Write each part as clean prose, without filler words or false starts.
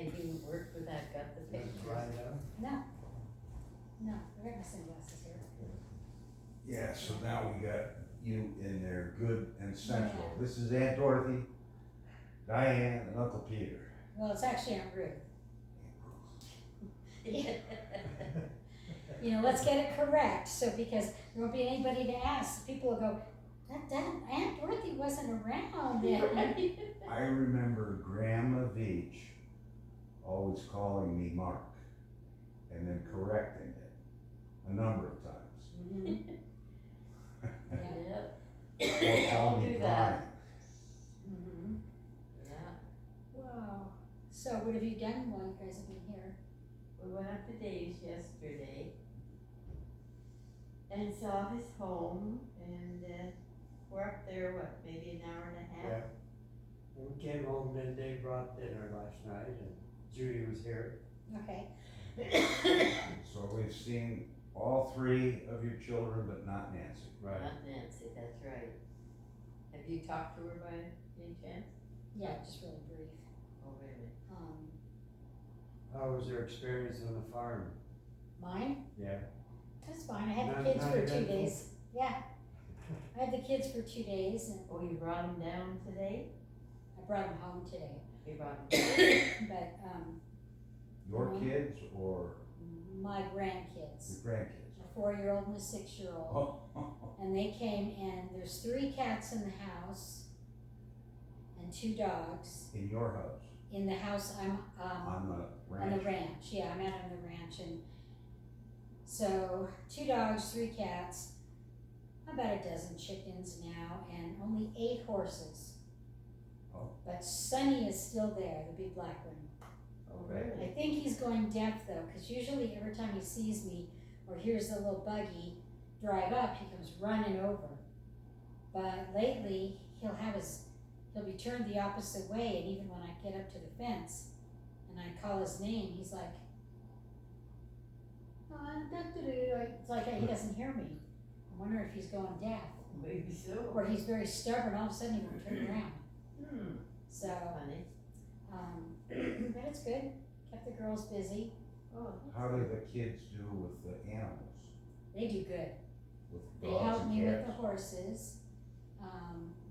And you worked with that, got the That's pictures. right up. No. No, I got my sunglasses here. Yeah, so now we got you in there, good and central. Yeah. This is Aunt Dorothy, Diane, and Uncle Peter. Well, it's actually Aunt Ruth. You know, let's get it correct, so because there won't be anybody to ask. People will go, that Aunt Dorothy wasn't around then. I remember Grandma Veitch always calling me Mark and then correcting it a number of times. Mhm. Yep. Or call me Do Brian. that. Mhm. Yeah. Wow. So what have you done while you guys have been here? We went up to Dave's yesterday and saw his home, and we're up there, what, maybe an hour and a half? Yeah. And we came home, then Dave brought dinner last night, and Judy was here. Okay. So we've seen all three of your children, but not Nancy. Right. Not Nancy, that's right. Have you talked to her by any chance? Yeah, just really brief. Oh, really? How was your experience on the farm? Mine? Yeah. That's fine. I had Not- the kids not for 2 eventful? days. Yeah. I had the kids for 2 days and Oh, you brought him down today? I brought them home today. You brought him down? But Your Mhm. kids or my grandkids, your grandkids? a 4-year-old and a 6-year-old, Oh, and they came and there's 3 cats in the house and 2 dogs in your house, in the house. I'm on the on the ranch? ranch. Yeah, I'm out on the ranch, and so 2 dogs, 3 cats, about a dozen chickens now, and only 8 horses. Oh. But Sonny is still there, the big black one. Oh, I really? think he's going deaf though, because usually every time he sees me or hears the little buggy drive up, he comes running over. But lately, he'll be turned the opposite way, and even when I get up to the fence and I call his name, he's like, it's like he doesn't hear me. I wonder if he's going deaf, Maybe so. or he's very stubborn. All of a sudden, he won't turn around. So, Funny. but it's good. Kept the girls busy. Oh, How do the kids do with the animals? They do good. With They dogs help and me with cats? the horses,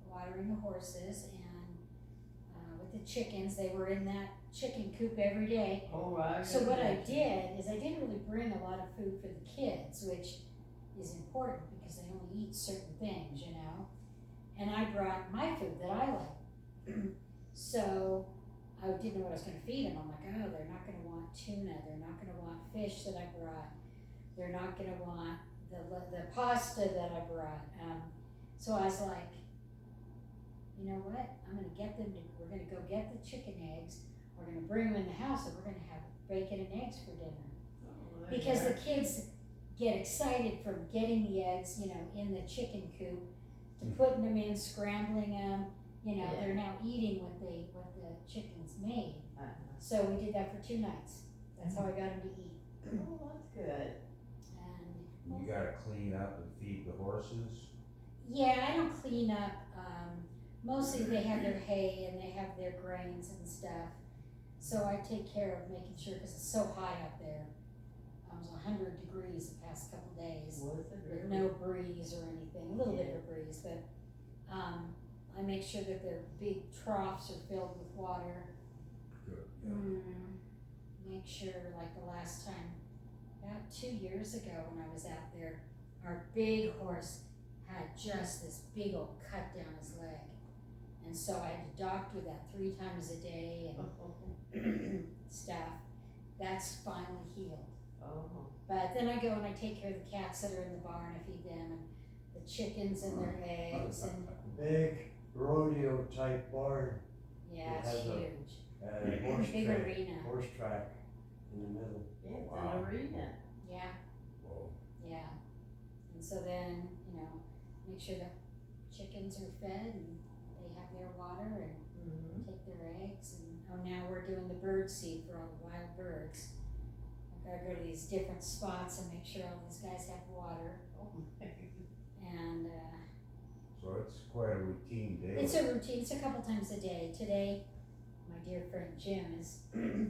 watering the horses, and with the chickens. They were in that chicken coop every day. oh, right. So what I did is I didn't really bring a lot of food for the kids, which is important because they only eat certain things, you know. And I brought my food that I like. So I didn't know what I was going to feed them. I'm like, oh, they're not going to want tuna. They're not going to want fish that I brought. They're not going to want the pasta that I brought. So I was like, you know what? We're going to go get the chicken eggs. We're going to bring them in the house, and we're going to have bacon and eggs for dinner. Because the kids get excited from getting the eggs, you know, in the chicken coop, to putting them in, scrambling them. You know, Yeah. they're now eating what the chickens made. Uh-huh. So we did that for 2 nights. That's how I got them to eat. Oh, that's good. And You gotta clean up and feed the horses? yeah, I don't clean up. Mostly they have their hay and they have their grains and stuff. So I take care of making sure, because it's so hot out there. It was 100 degrees the past couple days. Was it With really? no breeze or anything, a little bit of a breeze, but I make sure that their big troughs are filled with water. Good, yeah. Make sure, like the last time, about 2 years ago when I was out there, our big horse had just this big old cut down his leg. And so I had to doctor that 3 times a day and stuff. That's finally healed. Oh, But then I go and I take care of the cats that are in the barn. I feed them, and the chickens and their eggs, and Big rodeo type barn, yeah, It it's has a- huge. horse Big track, arena. horse track in the middle. yeah, it's Wow. an arena. Yeah, Whoa. yeah. And so then, you know, make sure the chickens are fed and they have their water and Mm-hmm. take their eggs. And now we're doing the bird seed for all the wild birds. I've got to go to these different spots and make sure all these guys have water. Oh, my. And So it's quite a routine day. it's a routine. It's a couple times a day. Today, my dear friend Jim is gonna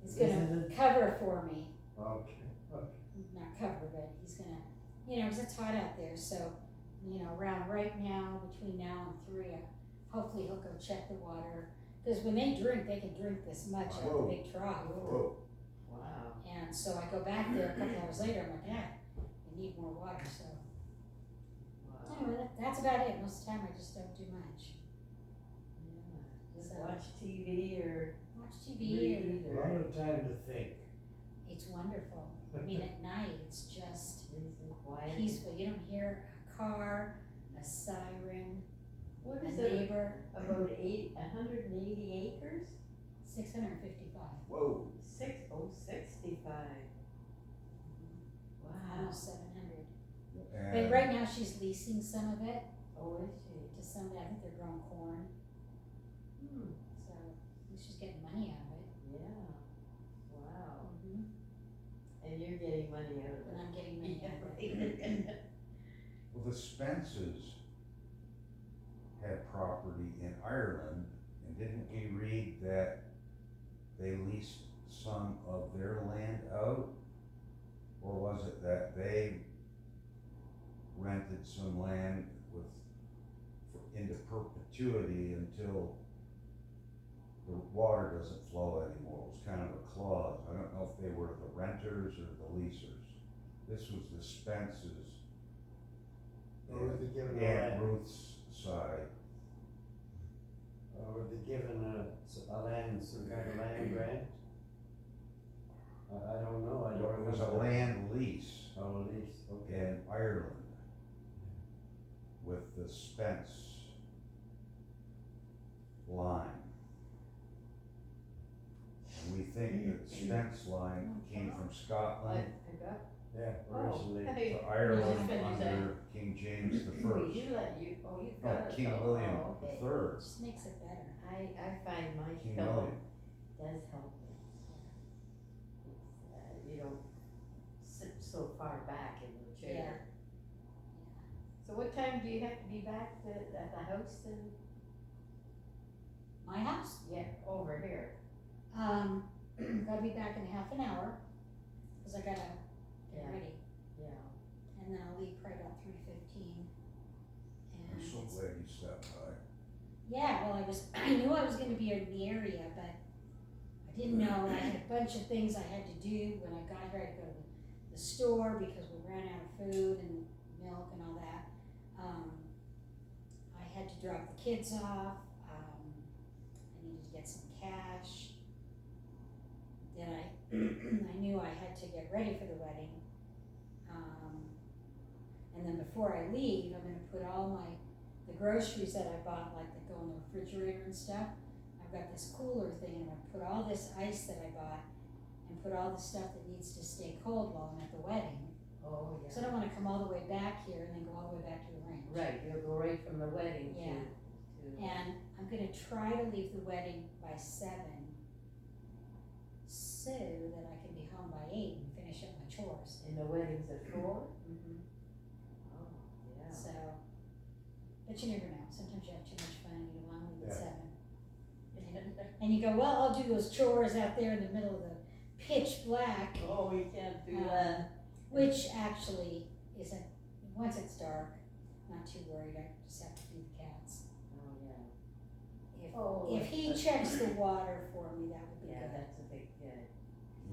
Visited? cover for me. Okay. Not cover, but he's gonna, cause it's hot out there, so, around right now, between now and 3, hopefully he'll go check the water. Cause when they drink, they can drink this much out of Whoa. the big trough. Whoa. Wow. And so I go back there a couple hours later, I'm like, yeah, I need more water, so. Wow. Anyway, that's about it. Most of the time I just don't do much. Yeah. Just So- watch TV or Watch TV and read A or. lot of time to think. it's wonderful. I mean, at night, it's just Quiet. peaceful. You don't hear a car, a siren, What a is it? neighbor. About 180 acres? 655. Whoa. 65. Wow. Almost 700. But And right now she's leasing some of it Oh, is she? to somebody. I think they're growing corn. Hmm. So at least she's getting money out of it. Yeah. Wow. Mm-hmm. And you're getting money out of And it. I'm getting money out of it. well, the Spences had property in Ireland, and didn't we read that they leased some of their land out? Or was it that they rented some land into perpetuity until the water doesn't flow anymore? It was kind of a clause. I don't know if they were the renters or the leasers. This was the Spences. Or were they given Aunt land? Ruth's side. Or were they given a land, some kind of land grant? I don't know, I don't It was a remember. land lease Oh, at least, okay. in Ireland with the Spence line. And we think that Spence line came from Scotland I got. Yeah, Oh, originally. hey. to Ireland Finish that. under King James the Wait, First. you No, got it. King Oh, William okay. the Third. Just makes it better. I find my King pillow William. does help me. You don't sit so far back in the chair. So what time do you have to be back at the house then? My house? Yeah, over here. Gotta be back in half an hour, cause I gotta get Yeah. ready. Yeah. And then I'll leave probably about 3:15. I'm so And glad you stopped by. yeah, well, I knew I was gonna be in the area, but I didn't know, I had a bunch of things I had to do when I got here. I had to go to the store because we ran out of food and milk and all that. I had to drop the kids off, I needed to get some cash. Then I knew I had to get ready for the wedding. And then before I leave, I'm gonna put all the groceries that I bought, like that go in the refrigerator and stuff. I've got this cooler thing, and I'm gonna put all this ice that I bought and put all the stuff that needs to stay cold while I'm at the wedding. Oh, So I don't wanna come all the way back here and then go all the way back to the ranch. Right, you'll go right from the wedding Yeah. to. And I'm gonna try to leave the wedding by 7, so that I can be home by 8 and finish up my chores. And the wedding's at 4? Mm-hmm. Oh, yeah. So, but you never know, sometimes you have too much fun and you don't wanna leave at Yeah. 7. And you go, well, I'll do those chores out there in the middle of the pitch black, Oh, we can't do Um, that. which actually isn't, once it's dark, not too worried, I just have to feed the cats. Oh, yeah. If, Oh, if he that's- checks the water for me, that would be Yeah, good. that's a big,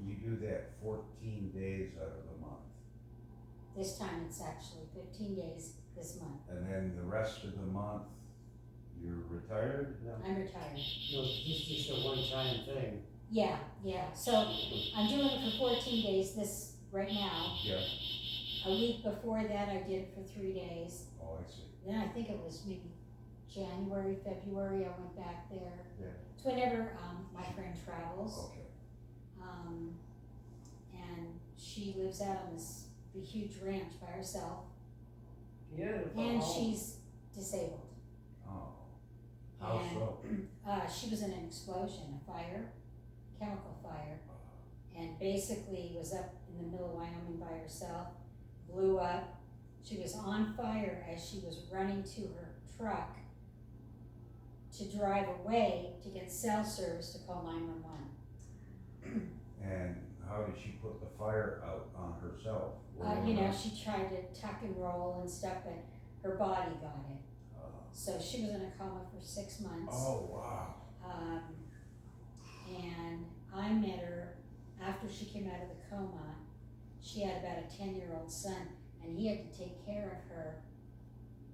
You do that 14 days out of the month. This time it's actually 15 days this month. And then the rest of the month, you're retired? No, I'm retired. no, this is just a one-time thing. Yeah, so I'm doing it for 14 days this, right now. Yeah. A week before that I did it for 3 days. Oh, I see. Then I think it was maybe January, February, I went back there. Yeah. It's whenever, my friend travels. Okay. And she lives out on this big huge ranch by herself, beautiful. and home. she's disabled. Oh. How And, so? she was in an explosion, a fire, chemical fire, and basically was up in the middle of Wyoming by herself, blew up. She was on fire as she was running to her truck to drive away to get cell service to call 911. And how did she put the fire out on herself? She tried to tuck and roll and stuff, but her body got it. So she was in a coma for 6 months. Oh, wow. And I met her after she came out of the coma. She had about a 10-year-old son, and he had to take care of her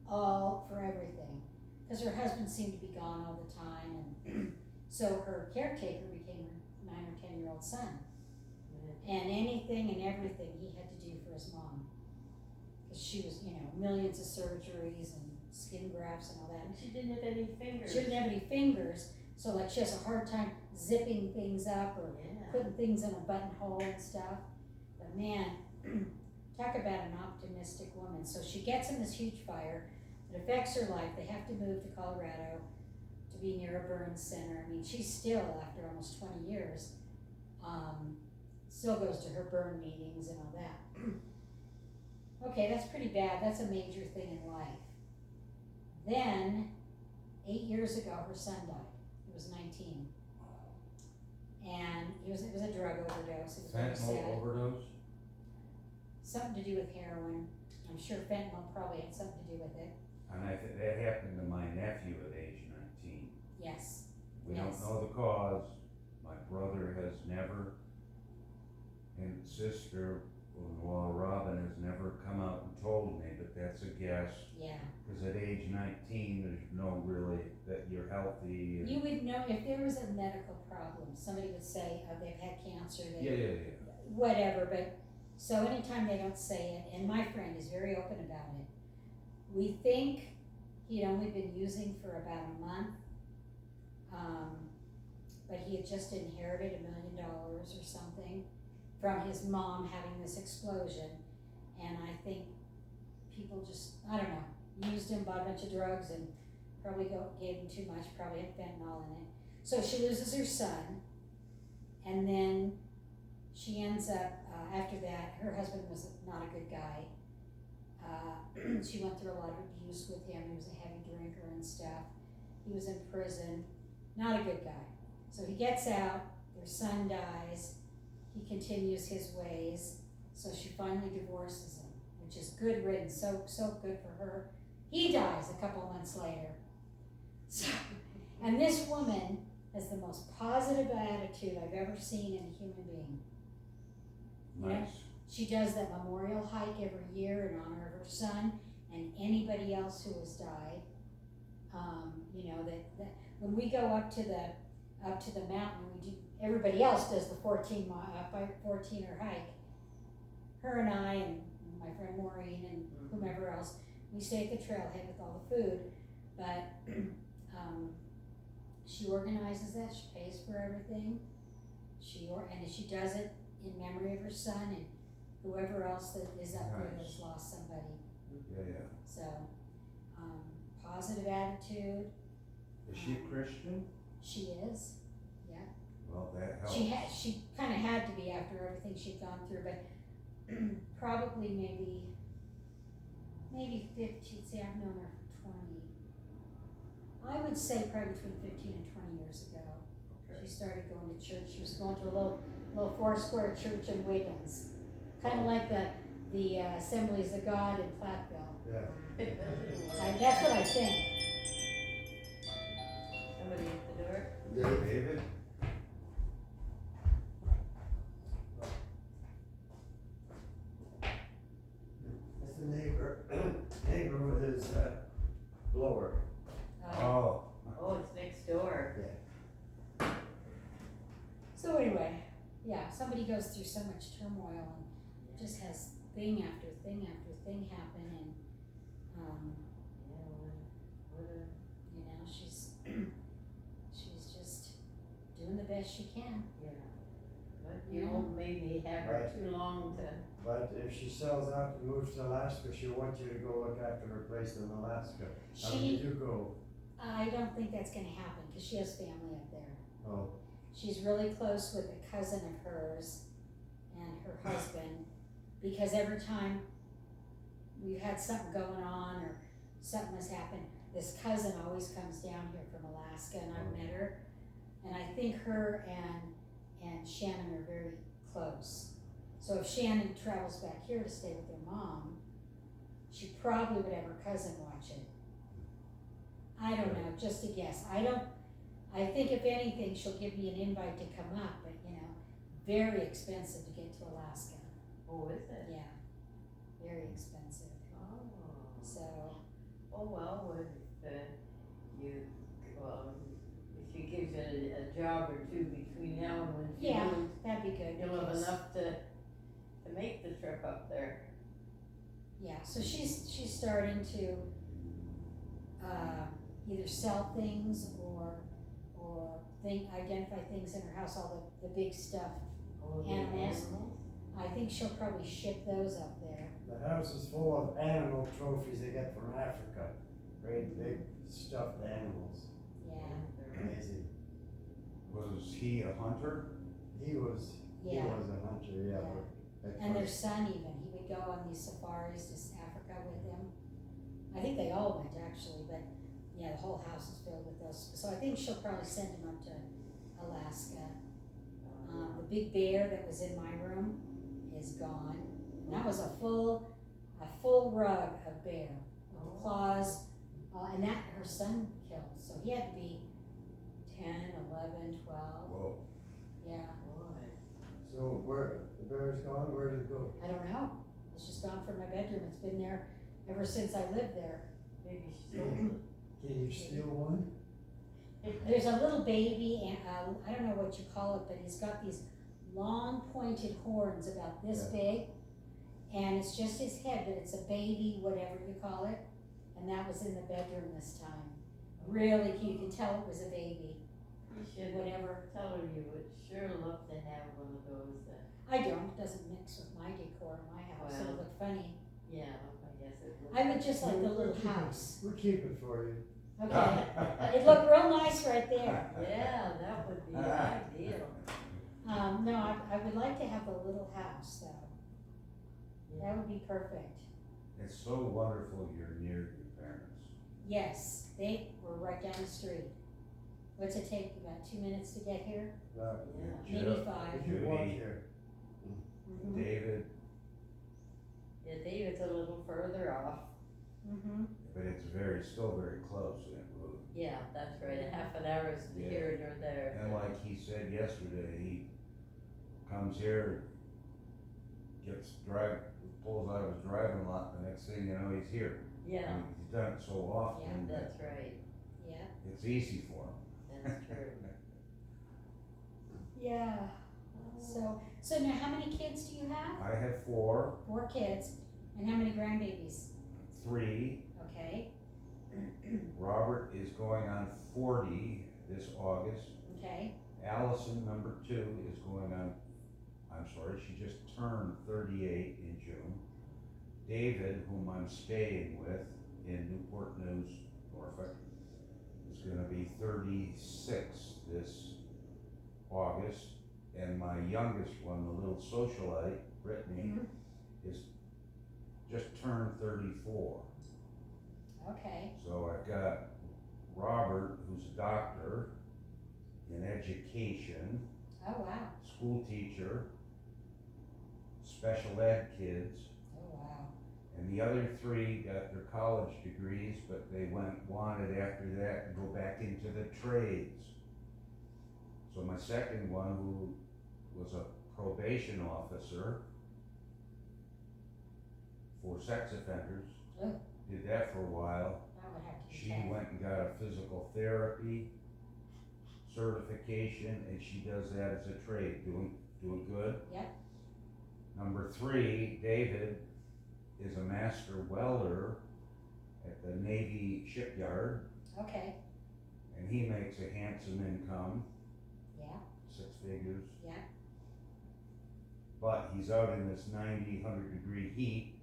all for everything, because her husband seemed to be gone all the time, and so her caretaker became her 9 or 10-year-old son. And anything and everything he had to do for his mom, because she was, millions of surgeries and skin grafts and all that. And she didn't have any fingers. She didn't have any fingers, so like she has a hard time zipping things up or putting things in a buttonhole and stuff. But man, talk about an optimistic woman. So she gets in this huge fire. It affects her life. They have to move to Colorado to be near a burn center. I mean, she's still, after almost 20 years, still goes to her burn meetings and all that. Okay, that's pretty bad. That's a major thing in life. Then, 8 years ago, her son died. He was 19. And it was a drug overdose. It was very sad. Fentanyl overdose? Something to do with heroin. I'm sure fentanyl probably had something to do with it. And that happened to my nephew at age 19. Yes. We Yes. don't know the cause. My brother has never, and sister, well, Robin has never come out and told me, but that's a guess. Yeah. Because at age 19, there's no really, that you're healthy. And You would know if there was a medical problem. Somebody would say, oh, they've had cancer. yeah. Whatever, but so anytime they don't say it, and my friend is very open about it, we think he'd only been using for about a month, but he had just inherited $1 million or something from his mom having this explosion, and I think people just, I don't know, used him, bought a bunch of drugs, and probably gave him too much, probably had fentanyl in it. So she loses her son, and then she ends up, after that, her husband was not a good guy. She went through a lot of abuse with him. He was a heavy drinker and stuff. He was in prison, not a good guy. So he gets out, their son dies, he continues his ways, so she finally divorces him, which is good riddance, so good for her. He dies a couple months later. So, and this woman has the most positive attitude I've ever seen in a human being. Nice. She does that memorial hike every year in honor of her son and anybody else who has died. That when we go up to the mountain, everybody else does the 14er hike. Her and I and my friend Maureen and whomever else, we stay at the trailhead with all the food, but she organizes that, she pays for everything, and she does it in memory of her son and whoever else that is up there that's lost somebody. Yeah. So, positive attitude. Is she a Christian? She is, yeah. Well, that helps. She kind of had to be after everything she'd gone through, but probably maybe 50, see, I've known her for 20. I would say probably between 15 and 20 years ago. Okay. She started going to church. She was going to a little four-square church in Wiggins. Kind of like the Assemblies of God in Platteville. Yeah. That's what I think. Somebody at the door? David? That's the neighbor with his blower. Oh. Oh, it's next door. Yeah. So anyway, yeah, somebody goes through so much turmoil and just has thing after thing after thing happen, and she's just doing the best she can. Yeah. But you won't maybe have her Right. too long to. But if she sells out and moves to Alaska, she'll want you to go look after her place in Alaska. How did you go? I don't think that's going to happen because she has family up there. Oh. She's really close with a cousin of hers and her husband, because every time we've had something going on or something has happened, this cousin always comes down here from Alaska, and I've met her, and I think her and Shannon are very close. So if Shannon travels back here to stay with her mom, she probably would have her cousin watch it. I don't know, just a guess. I think if anything, she'll give me an invite to come up, but very expensive to get to Alaska. Oh, is it? Yeah, very expensive. Oh. So, Oh, well, if she gives you a job or two between now and when she yeah, moves, that'd be good. you'll have because- enough to make the trip up there. Yeah, so she's starting to either sell things or identify things in her house, all the big stuff. Oh, the Animals. I think she'll probably ship those up there. The house is full of animal trophies they get from Africa. Great big stuffed animals. Yeah, Amazing. Was he a hunter? He was yeah. a hunter, yeah. Yeah. but at And their first- son even, he would go on these safaris to Africa with him. I think they all went actually, but yeah, the whole house is filled with those. So I think she'll probably send him up to Alaska. The big bear that was in my room is gone. And that was a full rug of bear with claws, and that her son killed. So he had to be 10, 11, 12. Whoa. Yeah, Boy. So where, the bear's gone, where did it go? I don't know. It's just gone from my bedroom. It's been there ever since I lived there. Maybe she stole it. Can you steal one? There's a little baby, and I don't know what you call it, but he's got these long pointed horns about this big, and it's just his head, but it's a baby, whatever you call it, and that was in the bedroom this time. Really cute. You can tell it was a baby. You should Whatever. tell her you would sure love to have one of those. I don't. It doesn't mix with my decor in my house. It'll Well. look funny. Yeah, I guess it would. I would just like the We'll little keep it- house. We'll keep it for you. Okay. It looked real nice right there. Yeah, that would be ideal. No, I would like to have the little house though. That would be perfect. It's so wonderful you're near your parents. Yes, they were right down the street. What's it take, about 2 minutes to get here? But Yeah. Maybe Ju- 5. if you want Judy, here. Mhm. David, Yeah, David's a little further off. Mhm. but it's still very close in Ruth. Yeah, that's right, a half an hour is Yeah. here or there. And like he said yesterday, he comes here, pulls out of his driving lot, the next thing you know, he's here. Yeah, And he's done it so often that that's right, Yeah. it's easy for him. that's true. Yeah. So now how many kids do you have? I have 4, 4 kids. And how many grandbabies? 3. Okay. Robert is going on 40 this August. Okay. Allison, number 2, is going on, she just turned 38 in June. David, whom I'm staying with in Newport News, Norfolk, is gonna be 36 this August. And my youngest one, the little socialite, Brittany, Mhm. is just turned 34. Okay. So I've got Robert, who's a doctor in education, Oh wow. school teacher, special ed kids, Oh wow. and the other 3 got their college degrees, but they wanted after that to go back into the trades. So my second one, who was a probation officer for sex offenders, Oh. did that for a while. That would have to be She tough. went and got a physical therapy certification, and she does that as a trade, doing good. Yep. Number 3, David is a master welder at the Navy shipyard, Okay. and he makes a handsome income, Yeah. 6 figures. Yeah. But he's out in this 90, 100-degree heat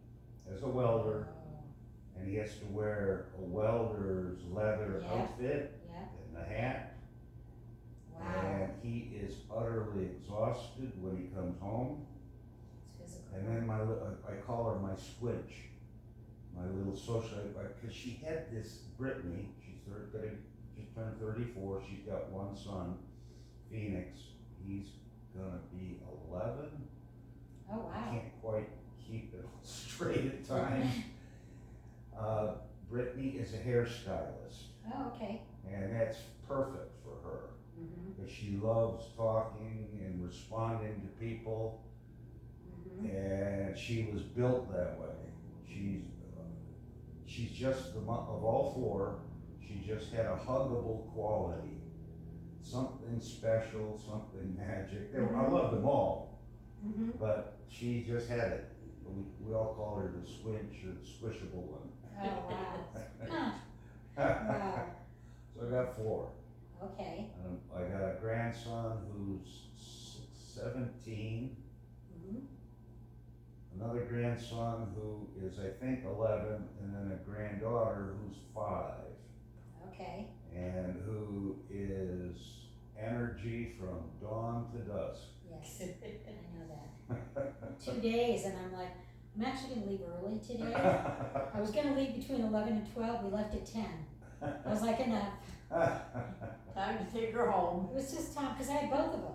as a welder, Oh, and he has to wear a welder's leather Yeah. outfit yeah. and a hat. Wow. And he is utterly exhausted when he comes home. It's physical. And then I call her my squinch. my little social, because she had this, Brittany, just turned 34, she's got one son, Phoenix, he's gonna be 11. Oh, wow. I can't quite keep it straight at times. Brittany is a hairstylist, Oh, okay. and that's perfect for her, Mm-hmm. because she loves talking and responding to people, Mm-hmm. and she was built that way. She's just of all four, she just had a huggable quality, something special, something magic. I love them all, Mm-hmm. but she just had it. We all call her the squinch or the squishable one. Oh, wow. Huh. Wow. So I got four. Okay. I got a grandson who's 17, Mm-hmm. another grandson who is I think 11, and then a granddaughter who's 5, Okay. and who is energy from dawn to dusk. Yes, I know that. 2 days, and I'm like, I'm actually gonna leave early today. I was gonna leave between 11 and 12, we left at 10. I was like, enough. Time to take her home. It was just time, because I had both of them.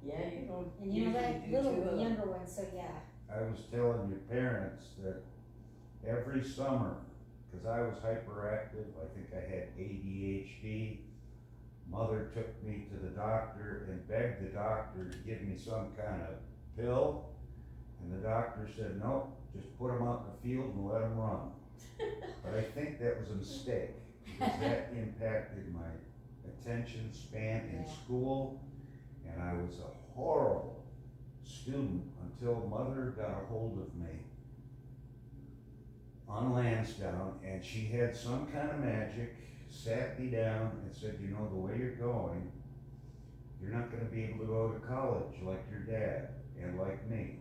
Yeah, you don't. And you know, that usually do little two of them. younger one, so yeah. I was telling your parents that every summer, because I was hyperactive, I think I had ADHD, mother took me to the doctor and begged the doctor to give me some kind of pill, and the doctor said, nope, just put them out in the field and let them run. But I think that was a mistake, because that impacted my attention span in Yeah. school, and I was a horrible student until mother got a hold of me on Lansdowne, and she had some kind of magic, sat me down and said, you know, the way you're going, you're not gonna be able to go to college like your dad and like me.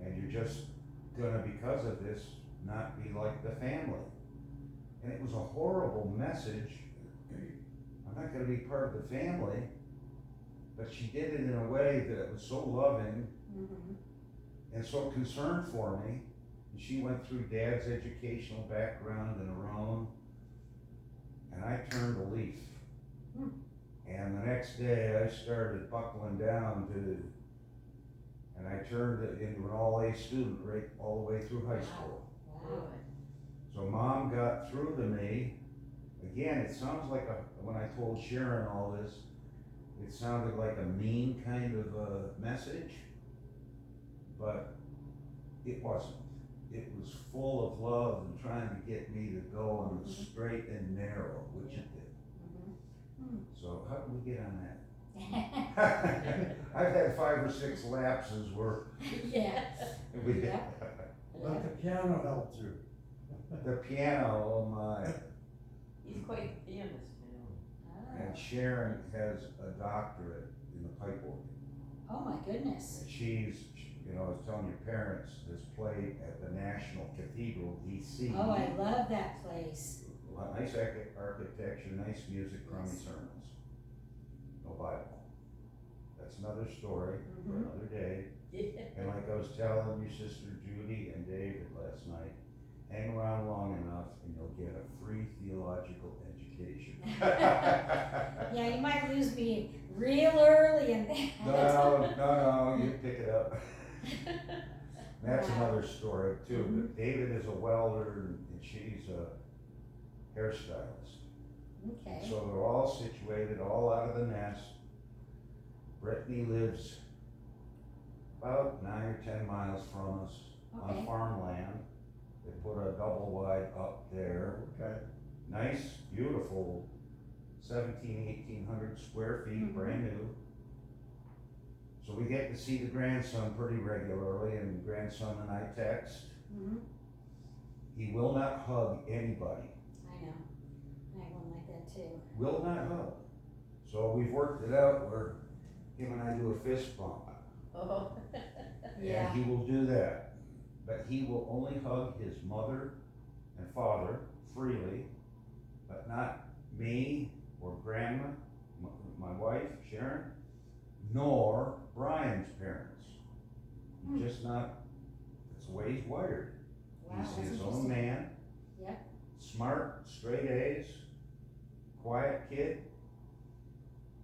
And you're just gonna, because of this, not be like the family. And it was a horrible message. I'm not gonna be part of the family, but she did it in a way that was so loving Mm-hmm. and so concerned for me. And she went through dad's educational background and her own, and I turned a leaf. Hmm. And the next day I started buckling down and I turned it into an all-A student right all the way through high school. Wow. So mom got through to me. Again, it sounds like when I told Sharon all this, it sounded like a mean kind of a message, but it wasn't. It was full of love and trying to get me to go on the straight and narrow, which it did. Mm-hmm. So how did we get on that? I've had 5 or 6 lapses where Yeah. we did. Yep. But the piano helped too. The piano, oh my. He's quite the pianist now. And Sharon has a doctorate in the pipe organ. Oh my goodness. And she's, you know, I was telling your parents, has played at the National Cathedral, DC. Oh, I love that place. Nice architecture, nice music, crummy sermons. No Bible. That's another story for Mhm. another day. Yeah. And like I was telling your sister Judy and David last night, hang around long enough and you'll get a free theological education. Yeah, you might lose me real early in that. No, you pick it up. That's Wow. another story too, but David is a welder and she's a hairstylist. Okay. So they're all situated, all out of the nest. Brittany lives about 9 or 10 miles from us Okay. on farmland. They put a double wide up there. Okay. Nice, beautiful, 1,800 square feet, Mhm. brand new. So we get to see the grandson pretty regularly, and the grandson and I text. Mm-hmm. He will not hug anybody. I know. I have one like that too. Will not hug. So we've worked it out where him and I do a fist bump. Oh. Yeah. And he will do that. But he will only hug his mother and father freely, but not me or grandma, my wife, Sharon, nor Brian's parents. He's just not, that's the way he's wired. Wow, He's that's his own interesting. man. Yep. Smart, straight A's, quiet kid,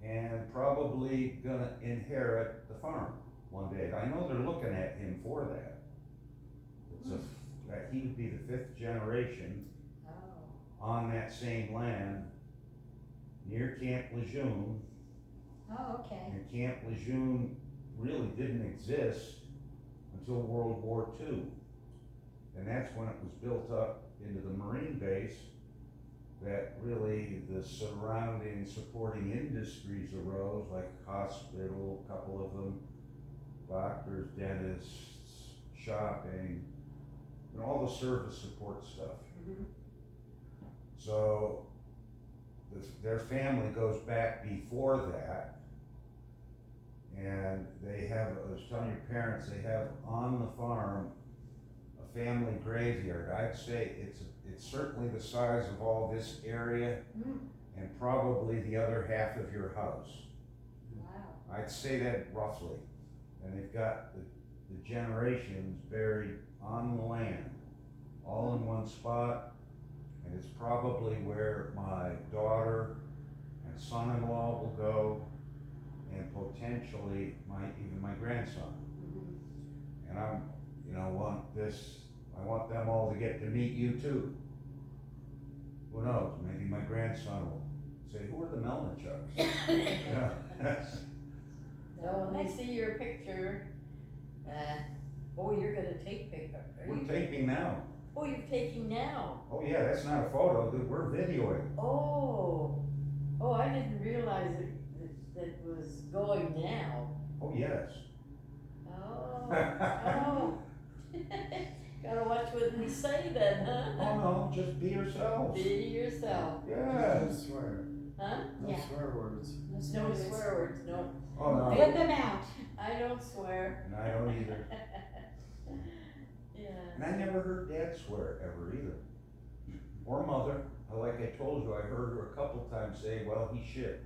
and probably gonna inherit the farm one day. I know they're looking at him for that. It's that he would be the 5th generation Oh. on that same land near Camp Lejeune. Oh, okay. And Camp Lejeune really didn't exist until World War II. And that's when it was built up into the Marine base that really the surrounding supporting industries arose, like hospital, a couple of them, doctors, dentists, shopping, and all the service support stuff. Mhm. So their family goes back before that. And they have, I was telling your parents, they have on the farm a family graveyard. I'd say it's certainly the size of all this area Mm. and probably the other half of your house. Wow. I'd say that roughly. And they've got the generations buried on the land, all in one spot. And it's probably where my daughter and son-in-law will go, and potentially even my grandson. Mhm. And I want them all to get to meet you too. Who knows, maybe my grandson will say, who are the Melnychuks? Yeah. So when they see your picture, you're gonna take picture. We're taping now. Oh, you're taking now. Oh yeah, that's not a photo, we're videoing. Oh, I didn't realize that was going now. Oh yes. Oh. Gotta watch what we say then, huh? Oh no, just be yourselves. Be yourself. Yeah. Don't swear. Huh? No Yeah. swear words. No swear No words. swear words, no. Oh no, Put them out. I don't swear. and I don't either. Yeah. And I never heard Dad swear ever either. Or Mother. Like I told you, I heard her a couple times say, well, he shit.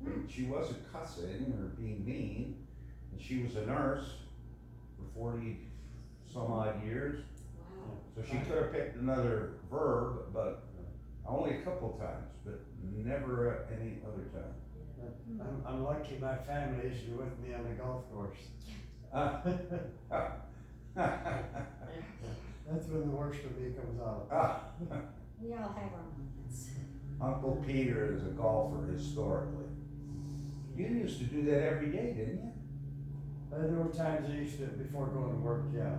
But she wasn't cussing or being mean. And she was a nurse for 40 some odd years. Wow. So she could have picked another verb, but only a couple times, but never any other time. I'm lucky my family isn't with me on the golf course. That's when the worst of me comes out. We all have our moments. Uncle Peter is a golfer historically. You used to do that every day, didn't you? There were times I used to, before going to work, yeah.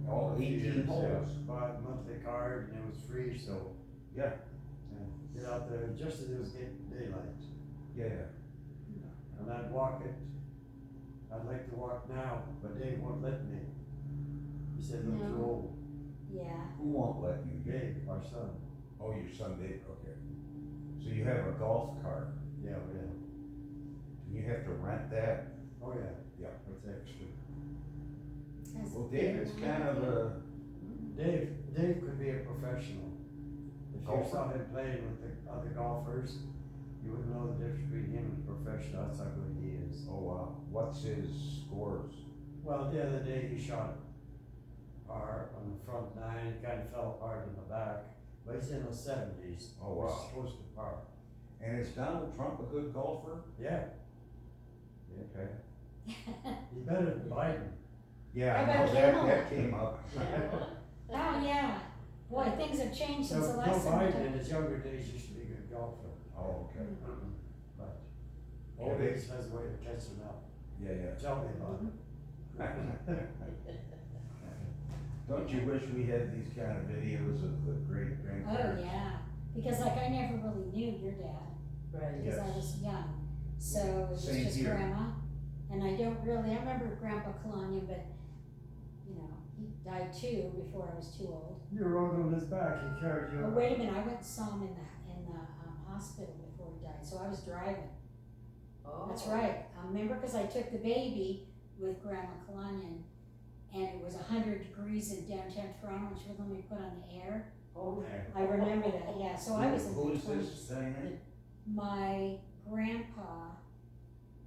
All A few 18 years, holes. yeah. Bought a monthly card and it was free, so. Yeah. Get out there just as it was getting daylight. Yeah. And I'd walk it. I'd like to walk now, but Dave won't let me. He said, I'm too No. old. Yeah. Who won't let you? Dave, our son. Oh, your son Dave, okay. So you have a golf cart, Yeah, yeah. and you have to rent that? Oh, yeah. Yeah. It's extra. Has Well, Dave is kind of a, Dave could be a professional. If you Golfer? saw him playing with the other golfers, you wouldn't know the difference between him and a professional. That's how good he is. oh wow, what's his scores? Well, the other day he shot par on the front nine, it kind of fell apart in the back, but he's in the 70s. Oh, wow. He's close to par. And is Donald Trump a good golfer? Yeah, Okay. he's better than Biden. Yeah, How I about know that Kamala? came up. Oh, yeah. Boy, things have changed since the Joe last time we Biden in talked. his younger days used to be a good golfer. Oh, okay. But Oh, Dave has a way of catching up. Yeah, yeah. Tell me about it. Don't you wish we had these kind of videos of the great Oh, grandparents? yeah. Because like I never really knew your dad Right. because I Yes. was young. So it was Same just here. grandma. And I remember Grandpa Kalanya, but you know, he died too before I was too old. You rode on his back, he carried you. But wait a minute, I went and saw him in the hospital before he died, so I was driving. Oh. That's right. I remember because I took the baby with Grandma Kalanya, and it was 100 degrees in downtown Toronto, and she wouldn't let me put on the air. Oh. I remember that, yeah. So I was in Who my is 20s. this, Diane? My grandpa,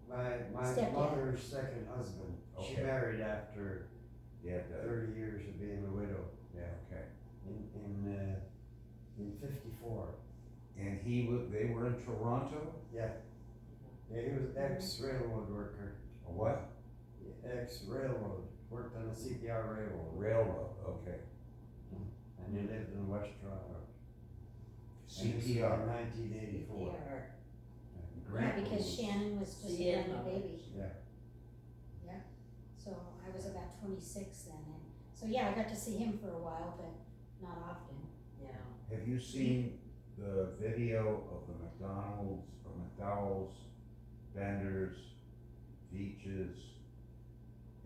My Stepdad. mother's second husband, she Okay. married after Yeah, 30 years of being a widow. Okay. in 54. And they were in Toronto? Yeah, he was ex-railroad worker, A what? ex-railroad, worked on the CPR railroad, Railroad, okay. and he lived in West Toronto. And this is in CPR. 1984. Yeah, because Shannon was just a Yeah. young baby. Yeah. So I was about 26 then, and so yeah, I got to see him for a while, but not often. Yeah. Have you seen the video of the McDowell's, Benders, Veitches,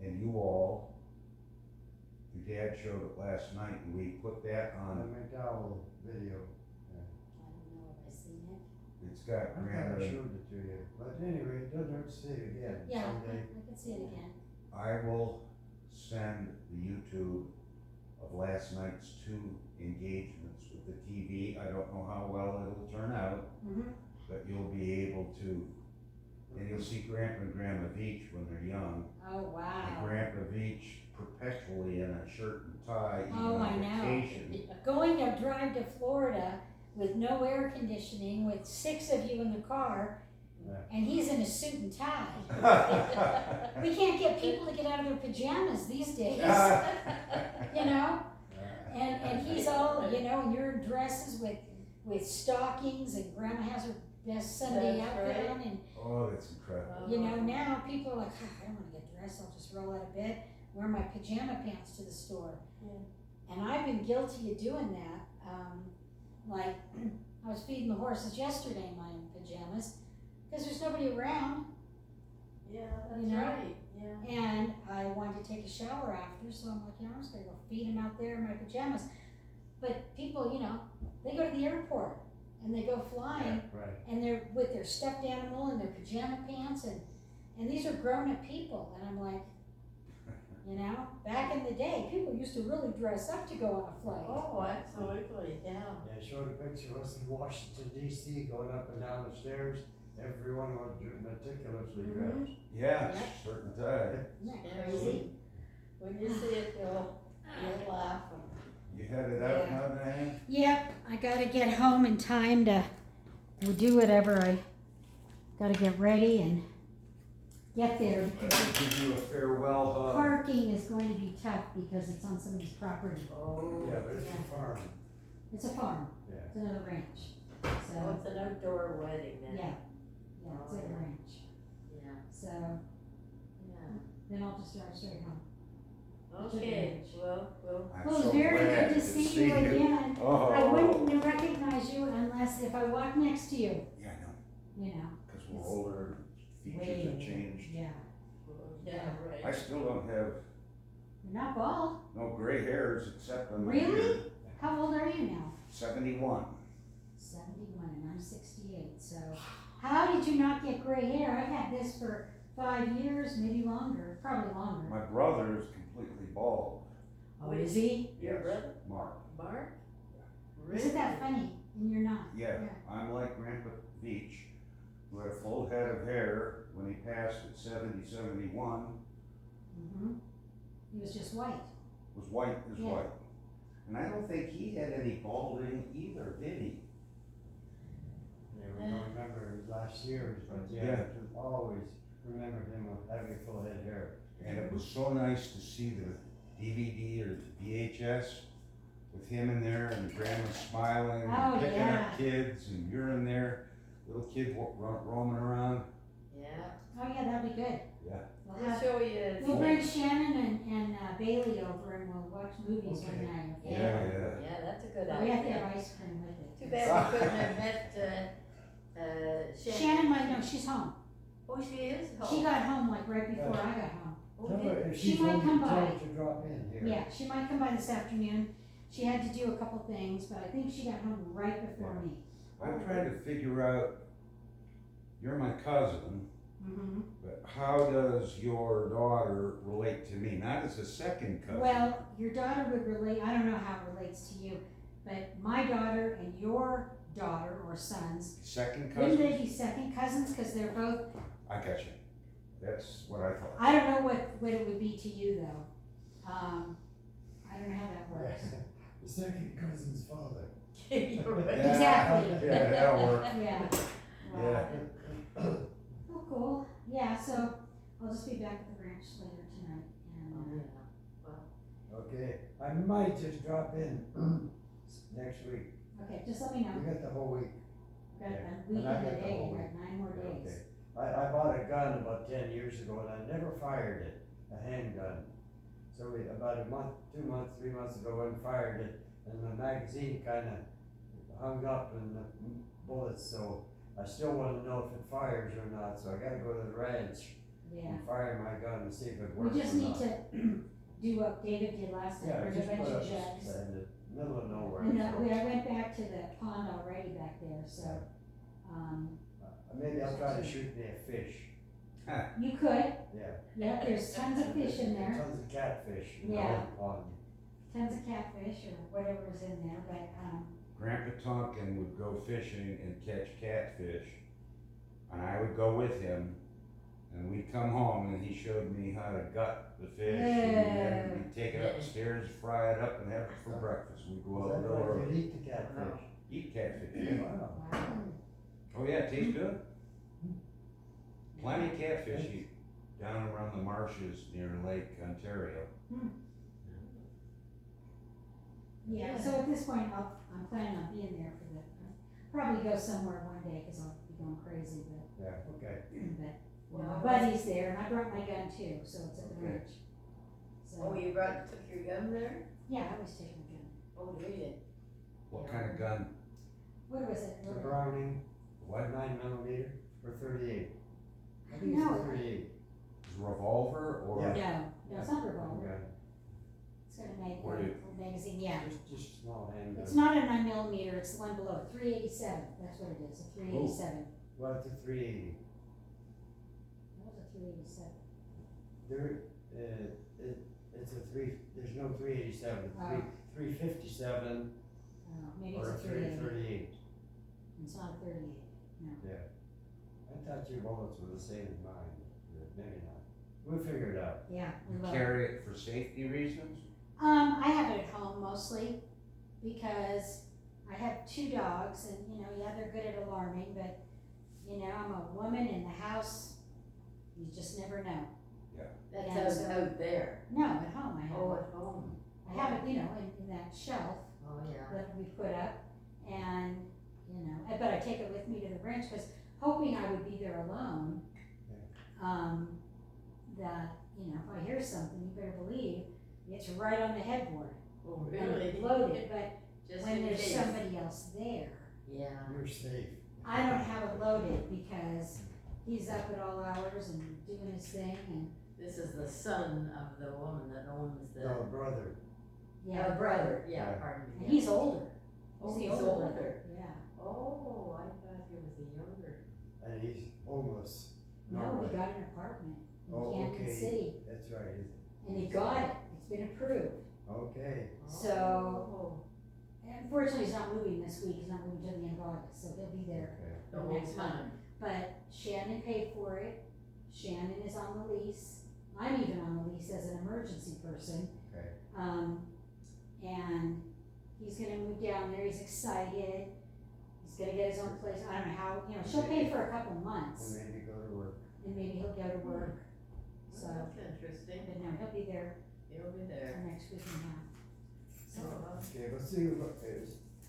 and you all? Your dad showed it last night, and we put that On the on. McDowell video. I don't know if I've seen it. It's got I thought I Grandma. showed it to you, but anyway, it doesn't hurt to see it again Yeah, someday. I can see it again. I will send the YouTube of last night's 2 engagements with the TV. I don't know how well it'll turn out, Mm-hmm. but you'll be able to, and you'll see Grandpa and Grandma Veitch when they're young. Oh, And wow. Grandpa Veitch perpetually in a shirt and tie, even Oh, I on know. vacation. Going a drive to Florida with no air conditioning, with 6 of you in the car, Yeah. and he's in a suit and tie. We can't get people to get out of their pajamas these days, you know? And he's all, you know, and you're in dresses with stockings, and Grandma has her best Sunday That's outfit right. on, and Oh, that's incredible. you know, now people are like, I don't want to get dressed, I'll just roll out of bed, wear my pajama pants to the store. Yeah. And I've been guilty of doing that. Like, I was feeding the horses yesterday in my pajamas, because there's nobody around, Yeah, that's You know? right, yeah. and I wanted to take a shower after, so I'm like, you know, I'm just gonna go feed them out there in my pajamas. But people, you know, they go to the airport, and they go flying, Right. and they're with their stuffed animal and their pajama pants, and these are grown-up people, and I'm like, you know, back in the day, people used to really dress up to go on a flight. Oh, absolutely, yeah. Yeah, I showed a picture of us in Washington DC going up and down the stairs. Everyone was meticulously dressed. Yeah, Yep. shirt and tie. Isn't that Yeah, crazy? When you see it, you'll laugh. You headed out now, Diane? Yep, I gotta get home in time to do whatever I gotta get ready and get there. I'll give you a farewell hug. Parking is going to be tough because it's on somebody's property. Oh. Yeah, but it's Yeah. a farm. It's a farm, Yeah. it's another ranch. So So, it's an outdoor wedding then? yeah, it's a Oh. ranch. Yeah, So, yeah. then I'll just drive straight home. Okay, well, I'm Well, so very glad good to see you again. Oh. I wouldn't recognize you unless if I walked next to you, Yeah, I know, you know. because we're older, features have changed. Yeah, yeah, I right. still don't have you're not bald. no gray hairs except on my Really? beard. How old are you now? 71. 71 and I'm 68, so how did you not get gray hair? I've had this for 5 years, maybe longer, probably longer. My brother is completely bald. Oh, is he? Your Yes, brother, Mark. Mark? Isn't that funny? And you're not. Yeah, I'm like Grandpa Veitch, who had a full head of hair when he passed at 70, 71. Mm-hmm. He was just white. Was white as Yeah. white. And I don't think he had any balding either, did he? Yeah, we don't remember his last years, but yeah, Yeah. to always remember him with having full head hair. And it was so nice to see the DVD or the VHS with him in there and Grandma smiling Oh, and picking yeah. up kids, and you're in there, little kid roaming around. Yeah. Oh yeah, that'd be good. Yeah. We'll, We'll have, show you. we'll bring Shannon and Bailey over and we'll watch movies Okay. one night. Yeah, yeah. Yeah, that's a good But we have to idea. have ice cream with it. Too bad we couldn't have met, Shannon. Shannon might know, she's home. Oh, she is? She got home like right before I got home. Oh, Tell her did- if She she's might home, come tell by. her to drop in here. Yeah, she might come by this afternoon. She had to do a couple things, but I think she got home right before me. I'm trying to figure out, you're my cousin, Mm-hmm. but how does your daughter relate to me? Not as a second cousin. Well, your daughter would relate, I don't know how it relates to you, but my daughter and your daughter or sons, Second wouldn't they cousin? be second cousins? Because they're both, I got you. That's what I thought. I don't know what it would be to you though. I don't know how that works. The second cousin's father. You're right. Exactly. Yeah, that'll work. Yeah. Yeah. Oh, cool. Yeah, so I'll just be back at the ranch later tonight Oh, and, yeah. Okay, I might just drop in next week. okay, just let me know. We got the whole week. We've got Yeah. a week And I and a got the day, whole we've got 9 more days. Okay. I bought a gun about 10 years ago and I never fired it, a handgun. So about a month, 2 months, 3 months ago, I fired it and the magazine kinda hung up in the bullets, so I still wanna know if it fires or not, so I gotta go to the ranch Yeah. and fire my gun and see if it We works or not. just need to do what David did last time, Yeah, bring a just bunch put of up jugs. in the middle of nowhere. And I went back to the pond already back there, so, Maybe I'll try to shoot me a fish, you could, yeah. yeah, there's tons of fish in there, Tons of catfish, you Yeah. know, on, tons of catfish or whatever's in there, but, Grandpa Tonkin would go fishing and catch catfish, and I would go with him, and we'd come home and he showed me how to gut the fish, and then we'd take it upstairs, fry it up, and have it for breakfast. We'd go is out that the right, door, you eat the catfish? eat catfish. Yeah. Wow. wow. Oh yeah, it tastes good. Plenty of catfish eat down around the marshes near Lake Ontario. Yeah, so at this point, I'm planning on being there for probably go somewhere one day, cause I'll be going crazy, Yeah, okay. but my buddy's there, and I brought my gun too, so it's at the Okay. ranch. So, Oh, you took your gun there? yeah, I always take my gun. Oh, do you? What kind of gun? What was it? The Browning, what, 9mm or 38? I think No. it's a 38. Is it revolver or? Yeah. No, it's not revolver, Okay. it's got a What is- magazine, yeah. Just small handgun. It's not a 9mm, it's the one below it, 387, that's what it is, a 387. Well, it's a 380. What was a 387? There, it's a there's no 387, Oh. 357 Maybe or a it's a 380, 338. it's not a 38. I thought your bullets were the same as mine, but maybe not. We'll figure it out. Yeah, we You will. carry it for safety reasons? I have it at home mostly because I have 2 dogs and, yeah, they're good at alarming, but, I'm a woman in the house, you just never know. That's Yeah, so- out there. No, at home I have Oh, it. at home. I have it, in that shelf Oh, yeah. that we put up and, but I take it with me to the ranch because hoping I would be there alone. That, if I hear something, you better believe it's right on the headboard. Oh, And really? it's loaded, but Just when in there's case. somebody else there, Yeah. You're safe. I don't have it loaded because he's up at all hours and doing his thing and, This is the son of the woman that owns the. No, brother. yeah. Brother, yeah, Yeah. pardon me. And he's older. Oh, the he's older older. brother, yeah. Oh, I thought he was the younger. And he's homeless. No, Norway. he got an apartment Oh, in Kansas okay. City That's right. and he got it. It's been approved. Okay. So- Oh, Unfortunately, he's not moving this week. He's not moving till the end of August, so he'll be there. Okay. the for whole next month. time. But Shannon paid for it. Shannon is on the lease. I'm even on the lease as an emergency person. Okay. And he's gonna move down there. He's excited. He's gonna get his own place. I don't know how, she'll pay for a couple months And maybe go to work. and maybe he'll go to work. So, Oh, that's interesting. but no, he'll be there He'll be for there. next week and a half. So, Oh, Okay, let's see,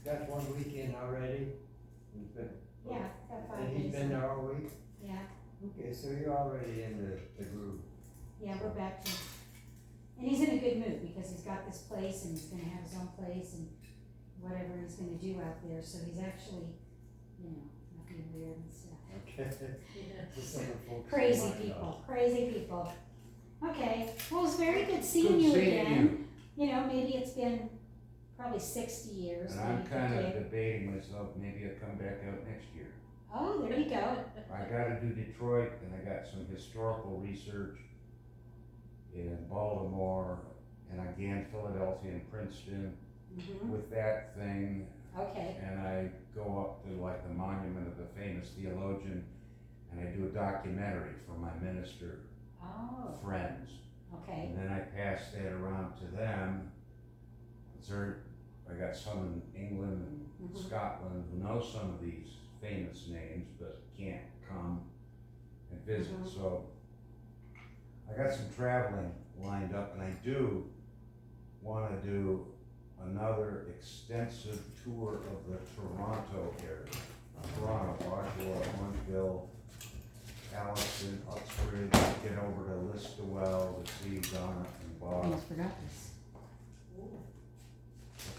got 1 weekend already. He's been, yeah, got 5 and days. he's been there all week? Yeah, Okay, so you're already in the groove. yeah, we're back to, and he's in a good mood because he's got this place and he's gonna have his own place and whatever he's gonna do out there, so he's actually, not being weird and stuff. Okay. yeah. Just some of the folks Crazy might know. people. Okay, well, it's very good seeing Good you seeing again. you. Maybe it's been probably 60 years. And I'm maybe kinda 58. debating myself, maybe I'll come back out next year. Oh, there you go. I gotta do Detroit, and I got some historical research in Baltimore, and again, Philadelphia and Princeton Mhm. with that thing, Okay, and I go up to like the monument of the famous theologian, and I do a documentary for my minister oh, friends. okay, And then I pass that around to them, I got some in England and Mhm. Scotland who know some of these famous names, but can't come and visit, Mhm. so I got some traveling lined up, and I do wanna do another extensive tour of the Toronto area. Toronto, Oshawa, Orangeville, Allison, Uxbridge, get over to Listowel to see Donna and Bob. Almost forgot this.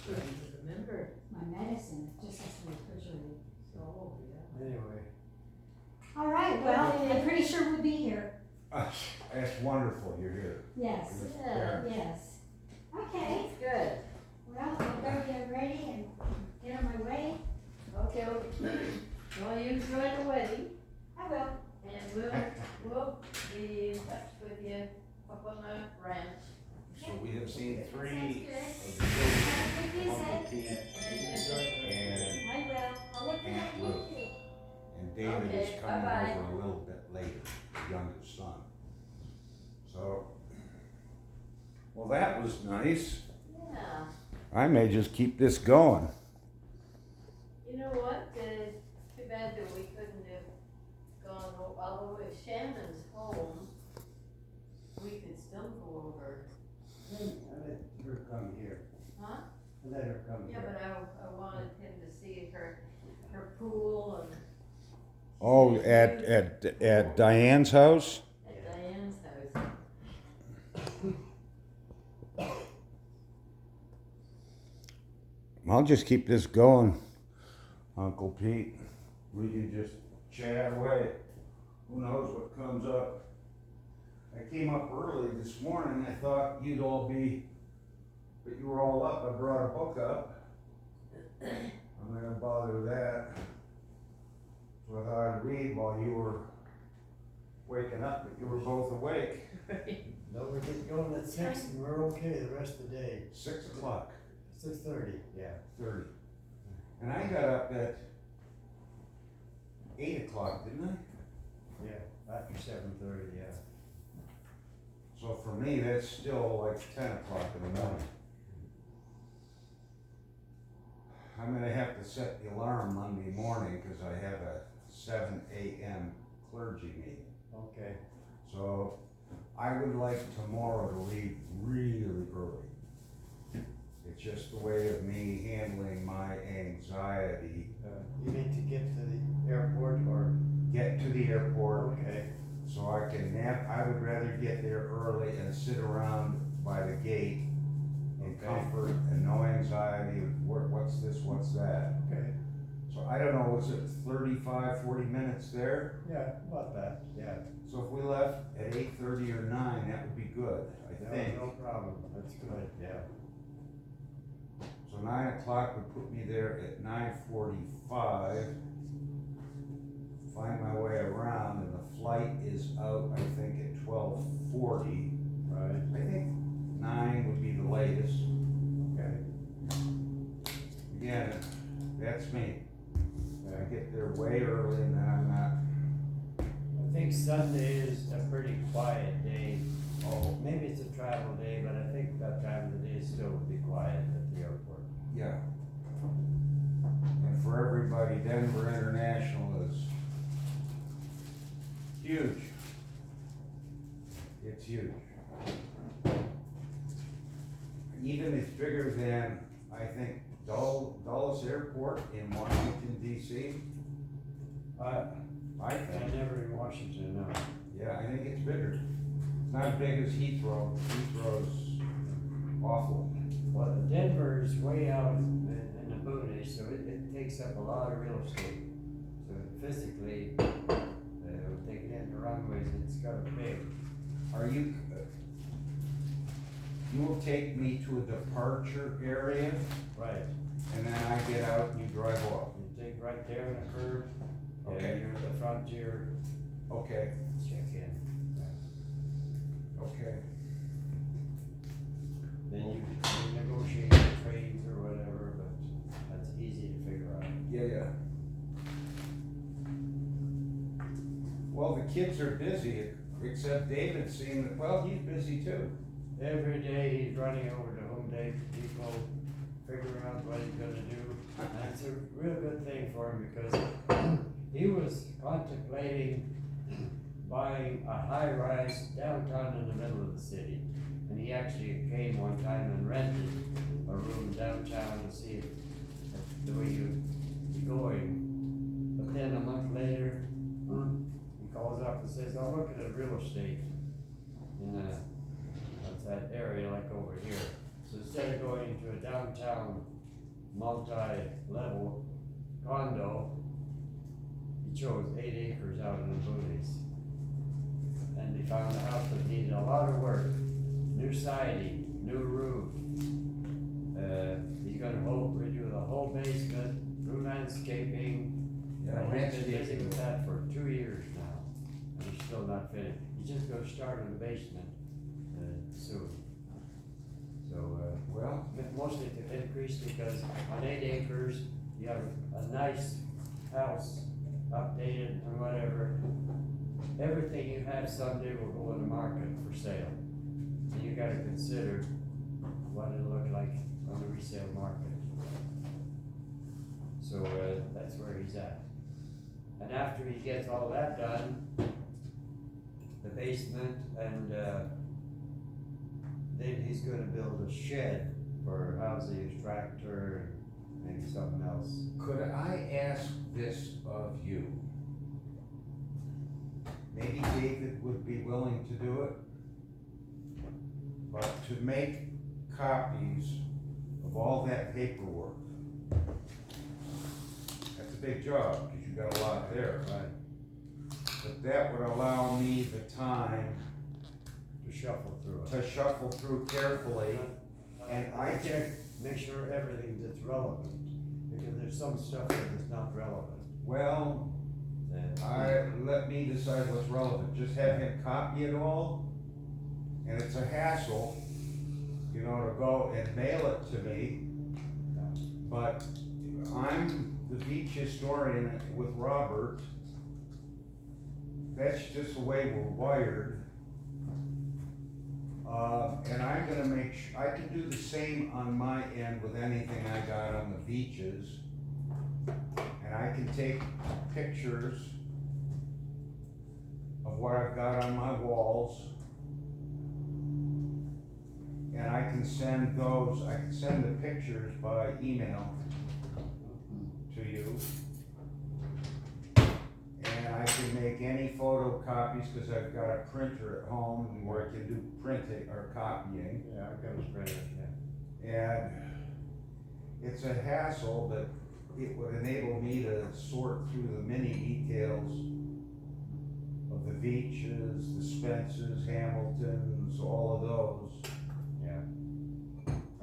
Good to remember. My medicine just has to be refrigerated. Oh, yeah. Anyway, All right, well, I'm pretty sure we'll be here. It's wonderful you're here. Yes, Yeah. yes. Okay, Good. well, I'll go get ready and get on my way. Okay, well, you enjoy the wedding, I will. and we'll be in touch with you up on the ranch. So we have seen three Sounds of the children, good. Uncle Pete and I will. I'll look for that Aunt Ruth. YouTube. And David is Okay, coming bye-bye. over a little bit later, the youngest son. So, well, that was nice. Yeah, I may just keep this going. you know what, too bad that we couldn't have gone, although if Shannon's home, we could still go over, I let her come here. huh? I let her come Yeah, here. but I wanted him to see her pool and Oh, at Diane's house? at Diane's house. I'll just keep this going, Uncle Pete. We can just chat away. Who knows what comes up. I came up early this morning. I thought you'd all be, but you were all up. I brought a book up. I'm not gonna bother with that. So I thought I'd read while you were waking up, but you were both awake. No, we're getting going at 6 and we're okay the rest of the day. 6 o'clock. 6:30, yeah. 30. And I got up at 8 o'clock, didn't I? Yeah, after 7:30, yeah. So for me, that's still like 10 o'clock in the morning. I'm gonna have to set the alarm Monday morning because I have a 7 a.m. clergy meeting. Okay. So I would like tomorrow to leave really early. It's just the way of me handling my anxiety. You need to get to the airport or? Get to the airport Okay. so I can nap. I would rather get there early and sit around by the gate in Okay. comfort and no anxiety. What's this, what's that? Okay. So I don't know, was it 35, 40 minutes there? Yeah, about that, yeah. So if we left at 8:30 or 9, that would be good, I No, think. no problem, that's good, yeah. So 9 o'clock would put me there at 9:45. Find my way around, and the flight is out, I think, at 12:40. Right, I think 9 would be the latest. okay. Again, that's me. I Yeah. get there way early and then I'm not, I think Sunday is a pretty quiet day. oh, Maybe it's a travel day, but I think that time of the day still would be quiet at the airport. yeah. And for everybody, Denver International is huge. It's huge. Even it's bigger than, I think, Dulles Airport in Washington DC. I I think, never in Washington, no. yeah, I think it's bigger. It's not as big as Heathrow. Heathrow's awful. Well, Denver's way out in the boonies, so it takes up a lot of real estate. So physically, if they get the runways, it's got a big. Are you, you will take me to a departure area Right. and then I get out and you drive off? You take right there on the curb. Okay. And you're at the frontier, Okay, check in. okay. Then you negotiate the trades or whatever, but that's easy to figure out. Yeah, yeah. Well, the kids are busy, except David seemed, well, he's busy too. Every day he's running over to Home Depot figuring out what he's gonna do. And it's a real good thing for him because he was contemplating buying a high-rise downtown in the middle of the city. And he actually came one time and rented a room downtown to see if the way you'd be going. But then a month later, he calls up and says, "I'm looking at real estate in what's that area like over here." So instead of going to a downtown multi-level condo, he chose 8 acres out in the boonies. And they found a house that needed a lot of work, new siding, new roof. He's gonna redo the whole basement, new landscaping. Yeah, And he's been landscaping. busy with that for 2 years now, and he's still not finished. He's just gonna start in the basement, soon. So, Well, mostly to increase because on 8 acres, you have a nice house, updated and whatever. Everything you have someday will go in the market for sale. And you gotta consider what it'll look like on the resale market. So, that's where he's at. And after he gets all that done, the basement and, then he's gonna build a shed for housing his tractor and maybe something else. could I ask this of you? Maybe David would be willing to do it. But to make copies of all that paperwork, that's a big job, because you got a lot there. Right. But that would allow me the time To shuffle through it. to shuffle through carefully. And I check, make sure everything that's relevant, because there's some stuff that is not relevant. Well, let me decide what's relevant, just have him copy it all, and it's a hassle, you know, to go and mail it to me. But I'm the Veitch historian with Robert, that's just the way we're wired. And I'm gonna make I can do the same on my end with anything I got on the Veitches. And I can take pictures of what I've got on my walls. And I can send the pictures by email to you. And I can make any photocopies, cause I've got a printer at home where I can do printing or copying. Yeah, I've got a printer, yeah. And it's a hassle, but it would enable me to sort through the many details of the Veitches, the Spencers, Hamiltons, all of those. Yeah.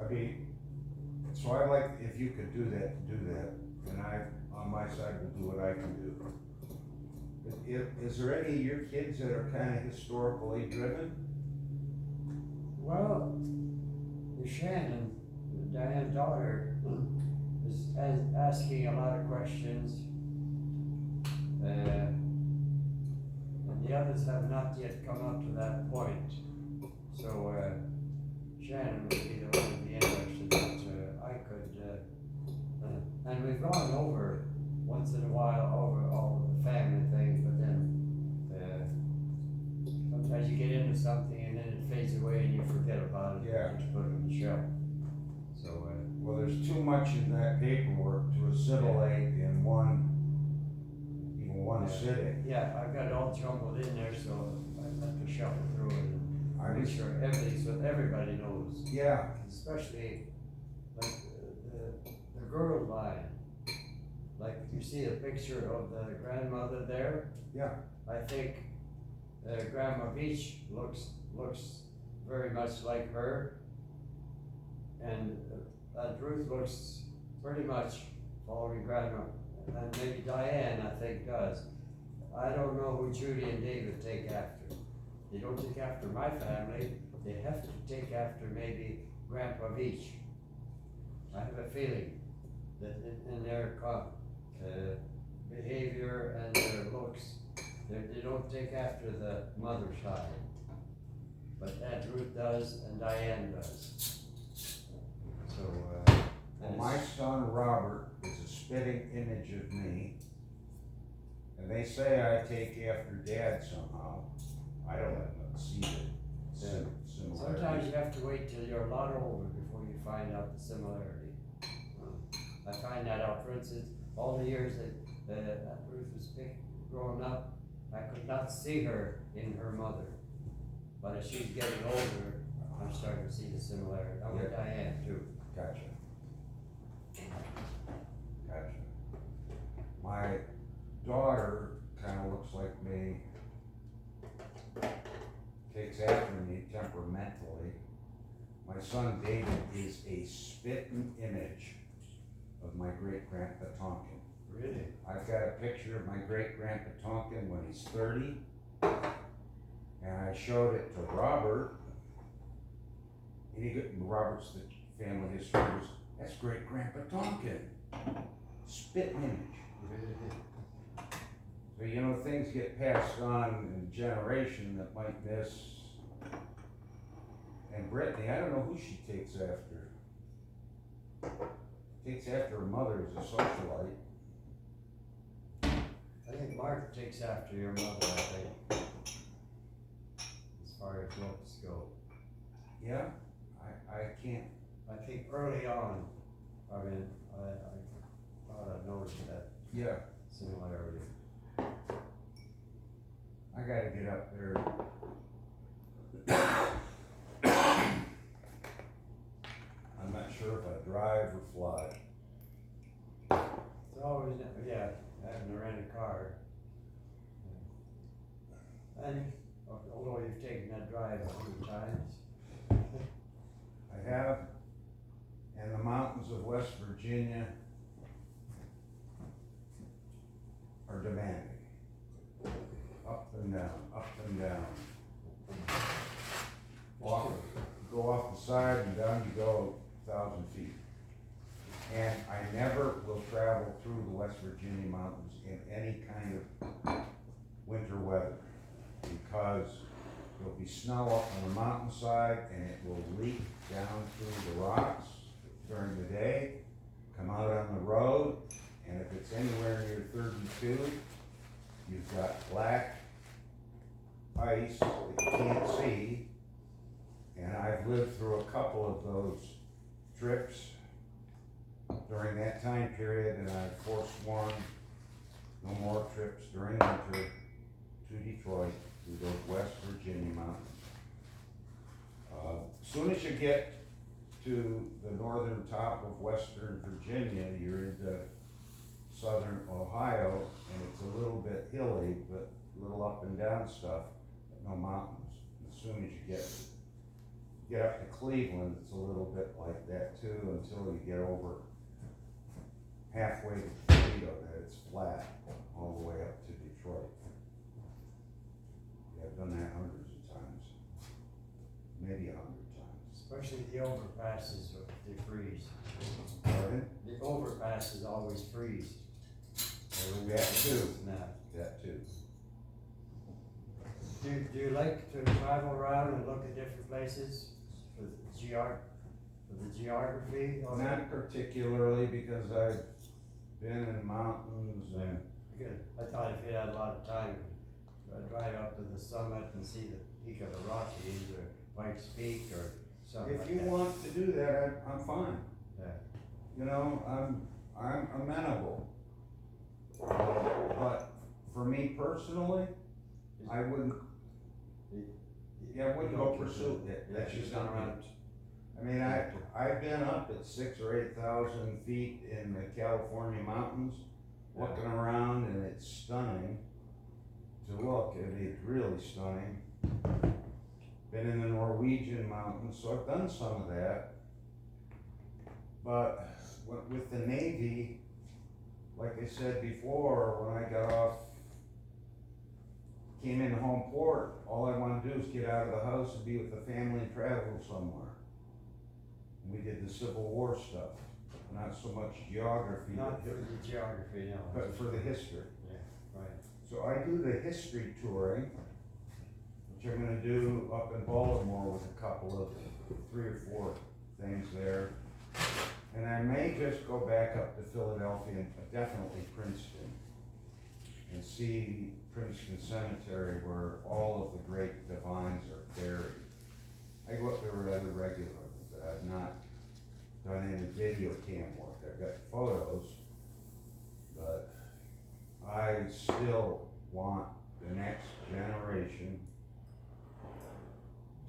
I mean, so I'd like, if you could do that, and I, on my side, will do what I can do. Is there any of your kids that are kinda historically driven? Well, Shannon, Diane's daughter, is asking a lot of questions. And the others have not yet come up to that point. So, Shannon would be the one to be interested that I could, and we've gone over once in a while over all of the family things, but then, sometimes you get into something and then it fades away and you forget about it. Yeah. You just put it on the shelf. So, Well, there's too much in that paperwork to assimilate in one sitting. yeah, I've got it all jumbled in there, so I have to shuffle through it and make sure everything, so everybody knows. Yeah, Especially like the girl line. Like you see a picture of the grandmother there. yeah, I think Grandma Veitch looks very much like her, and Ruth looks pretty much following Grandma, and maybe Diane I think does. I don't know who Judy and David take after. They don't take after my family. They have to take after maybe Grandpa Veitch. I have a feeling that in their behavior and their looks, they don't take after the mother side. But Aunt Ruth does and Diane does. So, my son Robert is a spitting image of me. And they say I take after Dad somehow. I don't see the similarity. Sometimes you have to wait till you're a lot older before you find out the similarity. I find that out, for instance, all the years that Ruth was growing up, I could not see her in her mother. But as she's getting older, I'm starting to see the similarity. I'm with Diane too. Gotcha. My daughter kinda looks like me, takes after me temperamentally. My son David is a spitting image of my great-grandpa Tonkin. Really? I've got a picture of my great-grandpa Tonkin when he's 30, and I showed it to Robert. Robert's the family history was, that's great-grandpa Tonkin. Spitting image. So, you know, things get passed on in generation that might miss. And Brittany, I don't know who she takes after. Takes after her mother as a socialite. I think Martha takes after your mother, I think. As far as looks go. Yeah, I can't. I think early on, I mean, I thought I noticed that Yeah, similarity. I gotta get up there. I'm not sure if I drive or fly. It's always, yeah, having to rent a car. And although you've taken that drive a few times. I have, and the mountains of West Virginia are demanding. Up and down, up and down. Go off the side and down you go 1,000 feet. And I never will travel through the West Virginia mountains in any kind of winter weather, because there'll be snow up on the mountainside and it will leak down through the rocks during the day, come out on the road, and if it's anywhere near 32, you've got black ice that you can't see. And I've lived through a couple of those trips during that time period, and I've forsworn no more trips during winter to Detroit through those West Virginia mountains. As soon as you get to the northern top of Western Virginia, you're into southern Ohio, and it's a little bit hilly, but a little up and down stuff, but no mountains. As soon as you get up to Cleveland, it's a little bit like that too, until you get over halfway to Toledo, that it's flat all the way up to Detroit. Yeah, I've done that hundreds of times, maybe 100 times. Especially the overpasses, they freeze. Pardon? The overpasses always freeze. That too. Now, That too. do you like to travel around and look at different places for the geography? Or Not particularly, because I've been in mountains and Good. I thought if you had a lot of time, drive up to the summit and see the peak of the Rockies or Veitch Peak or something if like you that. want to do that, I'm fine. Yeah. You know, I'm amenable. But for me personally, I wouldn't go pursue it. That's just not right. I mean, I've been up at 6,000 or 8,000 feet in the California mountains, looking around, and it's stunning to look. It's really stunning. Been in the Norwegian mountains, so I've done some of that. But with the Navy, like I said before, when I got off, came into home port, all I want to do is get out of the house and be with the family and travel somewhere. And we did the Civil War stuff, not so much geography, Not for the geography, no. but for the history. Yeah, right. So I do the history touring, which I'm gonna do up in Baltimore with a couple of 3 or 4 things there. And I may just go back up to Philadelphia, and definitely Princeton, and see Princeton Cemetery where all of the great divines are buried. I go up there rather regularly, but I've not done any video cam work. I've got photos, but I still want the next generation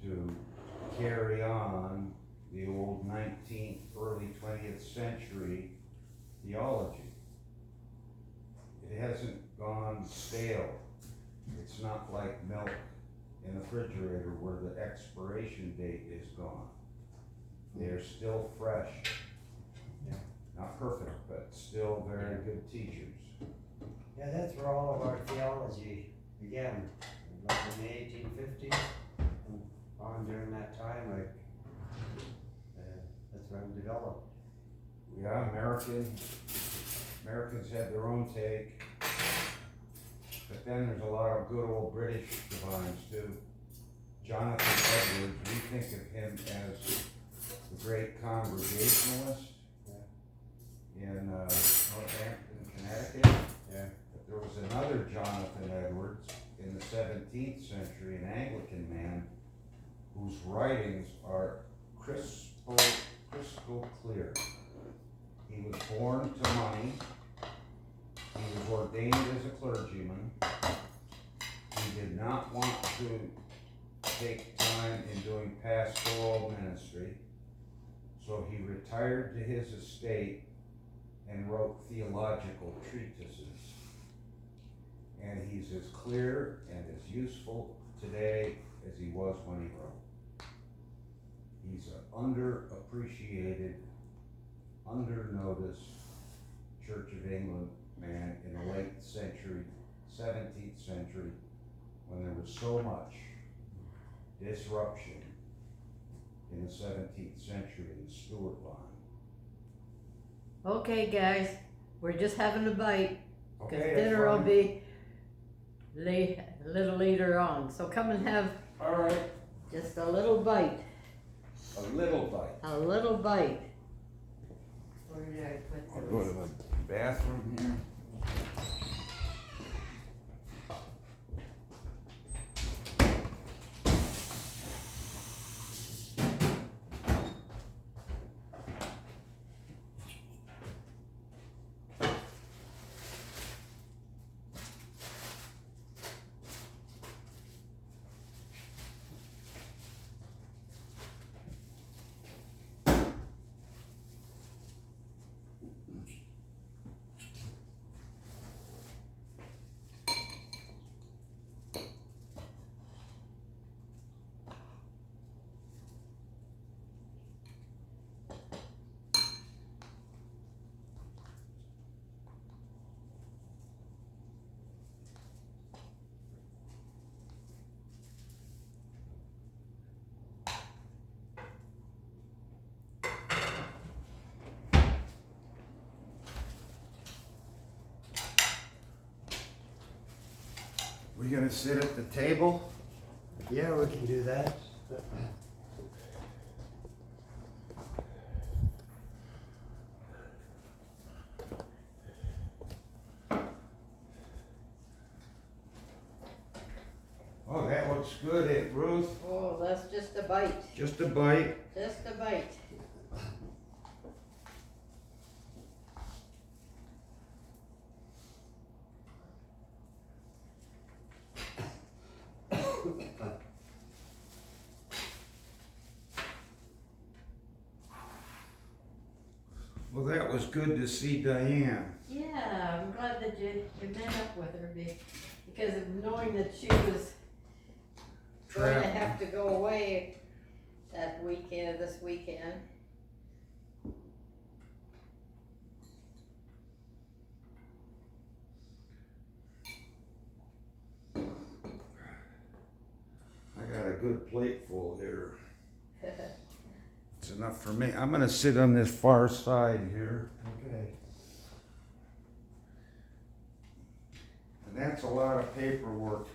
to carry on the old 19th, early 20th century theology. It hasn't gone stale. It's not like milk in the refrigerator where the expiration date is gone. They're still fresh. Yeah. Not perfect, but still very good teachers. Yeah, that's where all of our theology began, like in the 1850s, and on during that time, like, that's when it developed. Yeah, Americans had their own take, but then there's a lot of good old British divines too. Jonathan Edwards, we think of him as the great Congregationalist in Northampton, Connecticut. Yeah. But there was another Jonathan Edwards in the 17th century, an Anglican man, whose writings are crystal clear. He was born to money. He was ordained as a clergyman. He did not want to take time in doing pastoral ministry, so he retired to his estate and wrote theological treatises. And he's as clear and as useful today as he was when he wrote. He's an underappreciated, under-noticed Church of England man in the late century, 17th century, when there was so much disruption in the 17th century in the Stuart line. Okay, guys, we're just having a bite, cause Okay, dinner will fine. be a little later on, so come and have All right, just a little bite, a little bite. a little bite. Where did I put I'll those? go to the bathroom here. We gonna sit at the table? Yeah, we can do that. Oh, that looks good, Ruth. Oh, that's just a bite, Just a bite. just a bite. Well, that was good to see Diane. Yeah, I'm glad that you met up with her because of knowing that she was going to Traveling. have to go away that weekend, this weekend. I got a good plate full here. It's enough for me. I'm gonna sit on this far side here. Okay. And that's a lot of paperwork.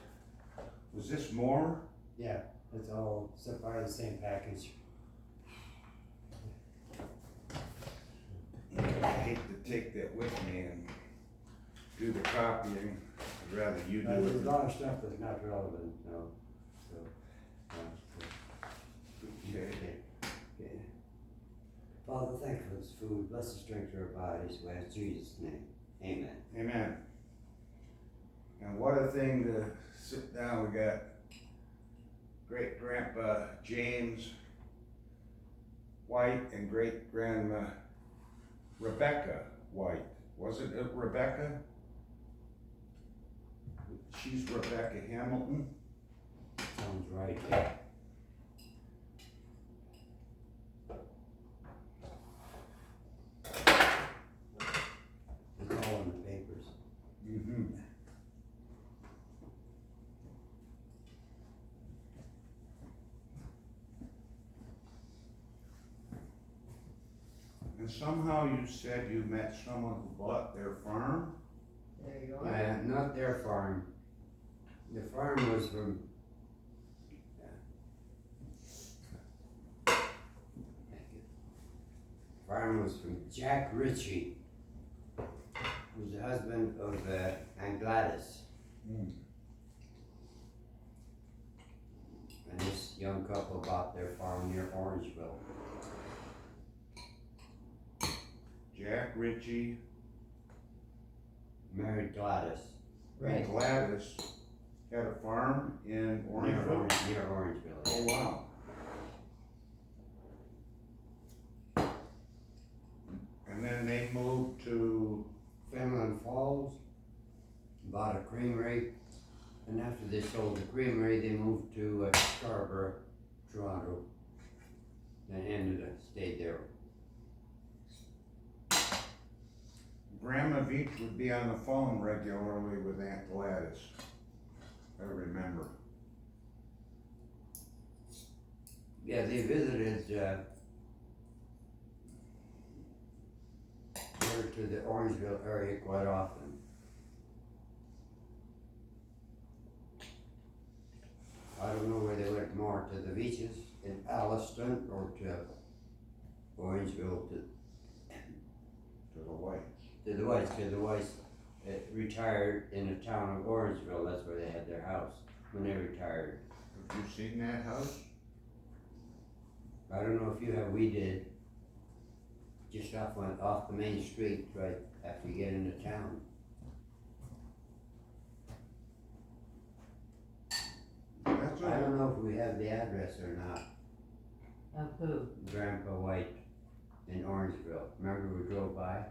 Was this more? Yeah, it's all part of the same package. take that with me and do the copying. I'd rather you do There's a it. lot of stuff that's not relevant, no, so. Okay. Okay. Father, thank you for this food, bless the strength of our bodies, we ask in Jesus' name, amen. Amen. And what a thing to sit down, we got great grandpa James White and great grandma Rebecca White. Wasn't it Rebecca? She's Rebecca Hamilton. Sounds right, yeah. It's all in the papers. Mm-hmm. And somehow you said you met someone who bought their farm? There you are. Not their farm. The farm was from. Thank you. Farm was from Jack Ritchie, who's the husband of Aunt Gladys. Mm. And this young couple bought their farm near Orangeville. Jack Ritchie Married Gladys. and Gladys had a farm in Orangeville? Near Orangeville. Oh, wow. And then they moved to, Finland Falls, bought a creamery, and after they sold the creamery, they moved to Scarborough, Toronto, and stayed there. Grandma Veitch would be on the phone regularly with Aunt Gladys. I remember. Yeah, they visited her to the Orangeville area quite often. I don't know where they went more, to the beaches in Alliston or to Orangeville, To the Whites. to the Whites retired in the town of Orangeville. That's where they had their house when they retired. Have you seen that house? I don't know if you have, we did. Just off the main street, right after you get into town. That's I don't know if we have the address or not. Of who? Grandpa White in Orangeville. Remember we drove by?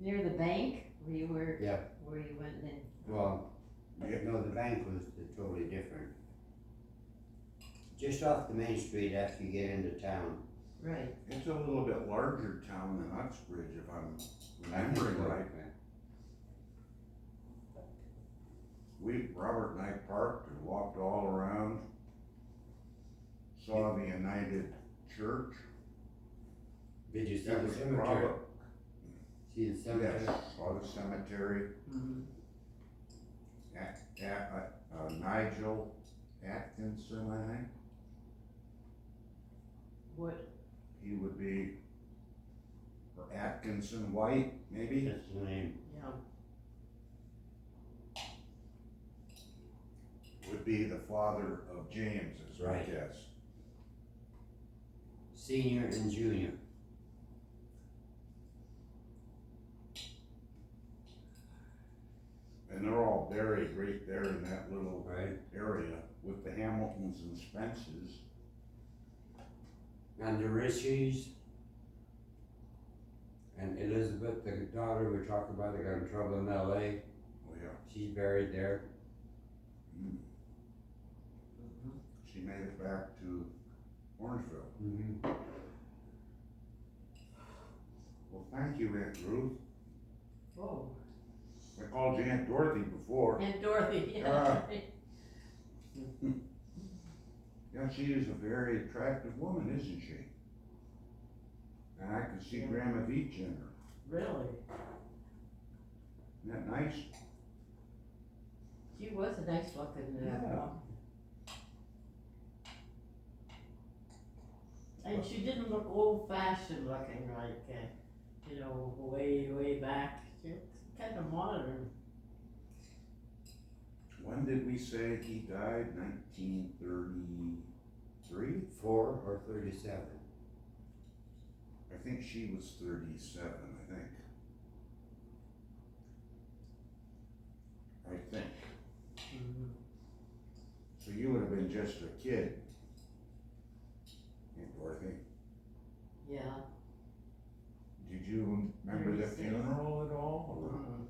Near the bank, where you were. Yeah. Where you went in. Well, no, the bank was totally different. Just off the main street after you get into town. Right. It's a little bit larger town than Uxbridge, if I'm remembering right. Robert and I parked and walked all around, saw the United Church. Did you see That the was cemetery? Robert. See the cemetery? Yes, saw the cemetery. Mm-hmm. Nigel Atkinson, I think. What? He would be, or Atkinson White, maybe? That's the name. Yeah. Would be the father of James, is my Right. guess. Senior and junior. And they're all buried right there in that little Right. area with the Hamiltons and Spences. And the Richies. And Elizabeth, the daughter we talked about, that got in trouble in LA. Oh, yeah. She's buried there. Mm. She made it back to Orangeville. Mm-hmm. Well, thank you, Aunt Ruth. Oh. I called you Aunt Dorothy before. And Dorothy, yeah. Yeah, she is a very attractive woman, isn't she? And I could see Yeah. Grandma Veitch in her. Really? Isn't that nice? She was a nice looking, Yeah. And she didn't look old fashioned looking like, way back. She looked kind of modern. When did we say he died? 1933? 4 or 37. I think she was 37, I think. Mm-hmm. So you would have been just a kid, Aunt Dorothy. Yeah. Did you remember the 36. funeral at all? Mm-hmm.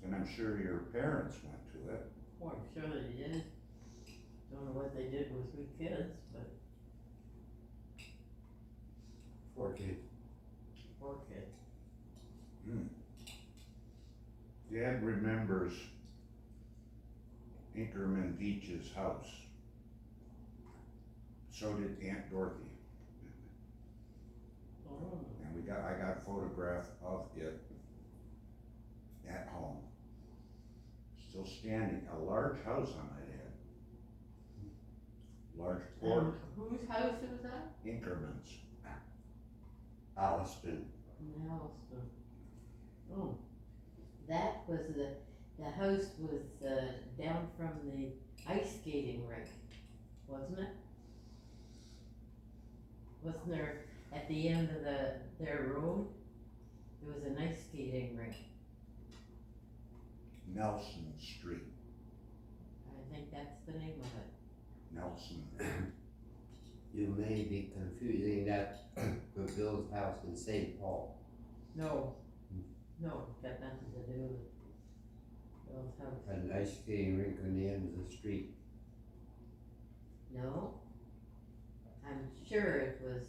And I'm sure your parents went to it. Oh, I'm sure they did. Don't know what they did with 3 kids, but 4 kids. 4 kids. Dad remembers Inkerman Veitch's house. So did Aunt Dorothy. Oh. And I got a photograph of it at home. Still standing, a large house, I might add. Large porch. Whose house was that? Inkerman's. Alliston. Nelson. Oh, that was the house was down from the ice skating rink, wasn't it? Wasn't there at the end of their road? There was an ice skating rink. Nelson Street. I think that's the name of it. Nelson. You may be confusing that with Bill's house in St. Paul. No, got nothing to do with Bill's house. An ice skating rink on the end of the street. No, I'm sure it was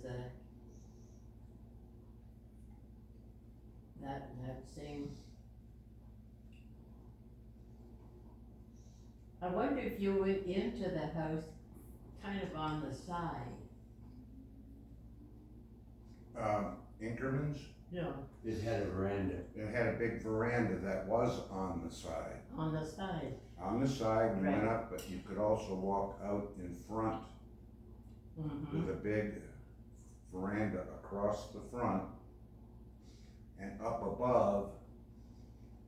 that same. I wonder if you went into the house kind of on the side. Inkerman's? Yeah. It had a veranda. It had a big veranda that was on the side. On the side. On the side, you went Right. up, but you could also walk out in front Mm-hmm. with a big veranda across the front. And up above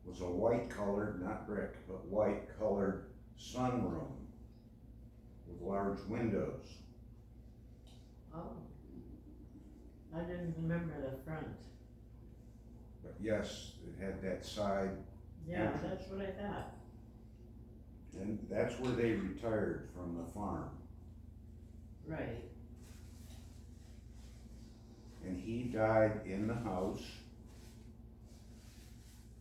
was a white colored, not brick, but white colored sunroom with large windows. Oh. I didn't remember the front. But yes, it had that side, Yeah, Entrance. that's what I thought. and that's where they retired from the farm. Right. And he died in the house.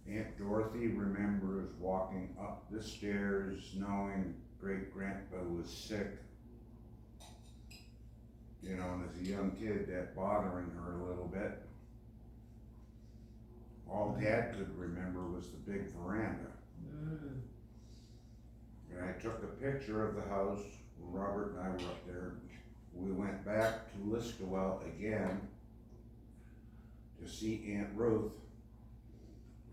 Aunt Dorothy remembers walking up the stairs knowing great grandpa was sick. You know, and as a young kid, that bothering her a little bit. All Dad could remember was the big veranda. Mm. And I took a picture of the house when Robert and I were up there. We went back to Listowel again to see Aunt Ruth.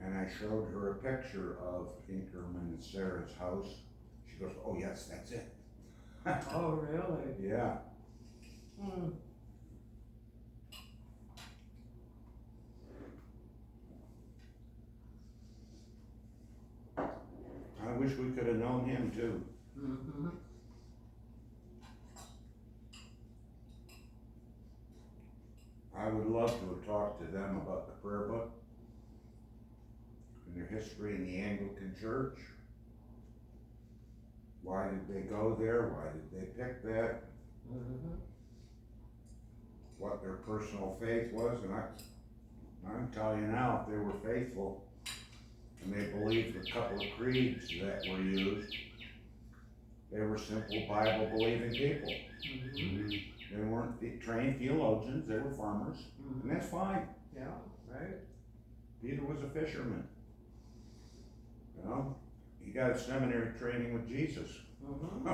And I showed her a picture of Inkerman and Sarah's house. She goes, "Oh yes, that's it." Oh, really? Yeah. Hmm. I wish we could have known him too. Mm-hmm. I would love to have talked to them about the prayer book and their history in the Anglican Church. Why did they go there? Why did they pick that? Mm-hmm. What their personal faith was, and I'm telling you now, if they were faithful and they believed a couple of creeds that were used, they were simple Bible believing people. Mm-hmm. They weren't trained theologians, they were farmers, and that's fine. Yeah, right. Peter was a fisherman. You know, he got a seminary training with Jesus. Mm-hmm.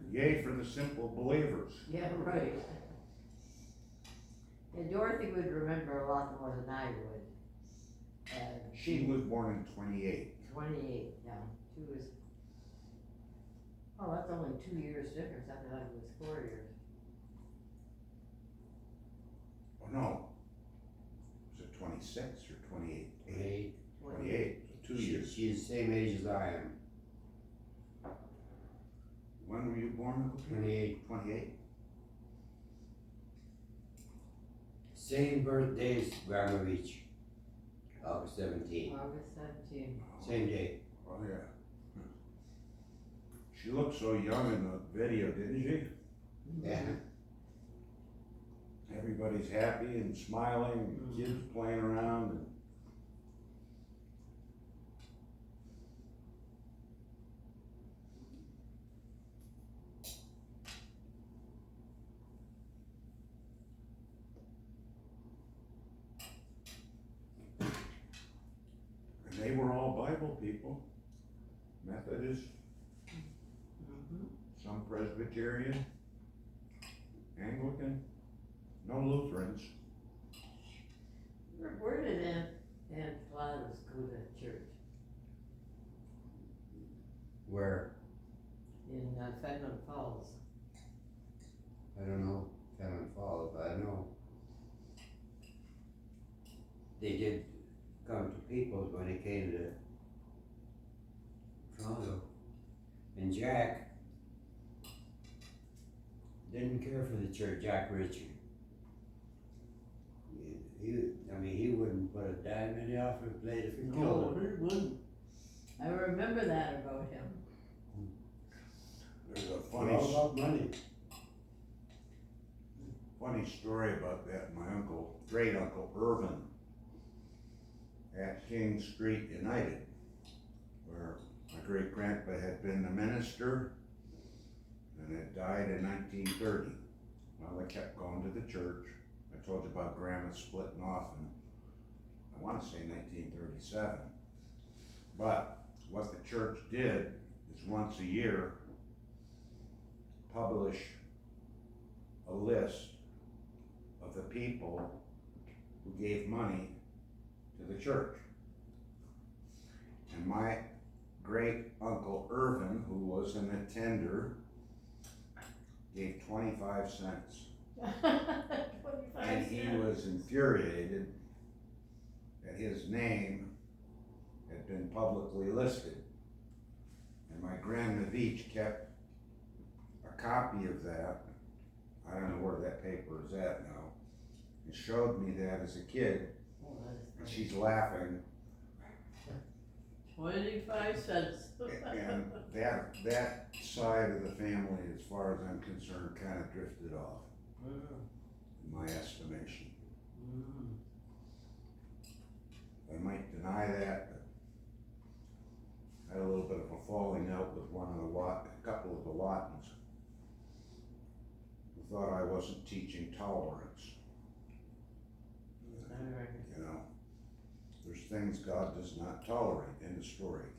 Yay for the simple believers. Yeah, right. And Dorothy would remember a lot more than I would. She was born in 28. 28, yeah. She was Oh, that's only 2 years difference, I thought it was 4 years. Oh, no. Was it 26 or 28? 28. 28, so 2 years. She's the same age as I am. When were you born, Uncle Pete? 28. 28? Same birthday as Grandma Veitch. August 17. August 17. Same day. Oh, yeah. She looked so young in the video, didn't she? Yeah. Everybody's happy and smiling, and kids playing around. And they were all Bible people. Methodist, some Presbyterian, Anglican, no Lutherans. Where did Aunt Gladys go to church? Where? In Fenton Falls. I don't know. Shannon Falls, but I know. They did come to Peoples when they came to Toronto. And Jack didn't care for the church, Jack Richard. He wouldn't put a dime in the offering plate if he killed him. He wouldn't. I remember that about him. There's a It's all about money. funny story about that. My uncle, great uncle Irvin, at King Street United, where my great grandpa had been the minister and had died in 1930. Well, I kept going to the church. I told you about Grandma splitting off in, I want to say 1937. But what the church did is once a year publish a list of the people who gave money to the church. And my great uncle Irvin, who was an attender, gave 25 cents. 25 And he cents. was infuriated that his name had been publicly listed. And my grandma Veitch kept a copy of that. I don't know where that paper is at now. And showed me that as a kid. Oh, that's And funny. she's laughing. 25 cents. And that side of the family, as far as I'm concerned, kind of drifted off, in my estimation. I might deny that, but I had a little bit of a falling out with a couple of the Wattons, who thought I wasn't teaching tolerance. You know, there's things God does not tolerate in the story.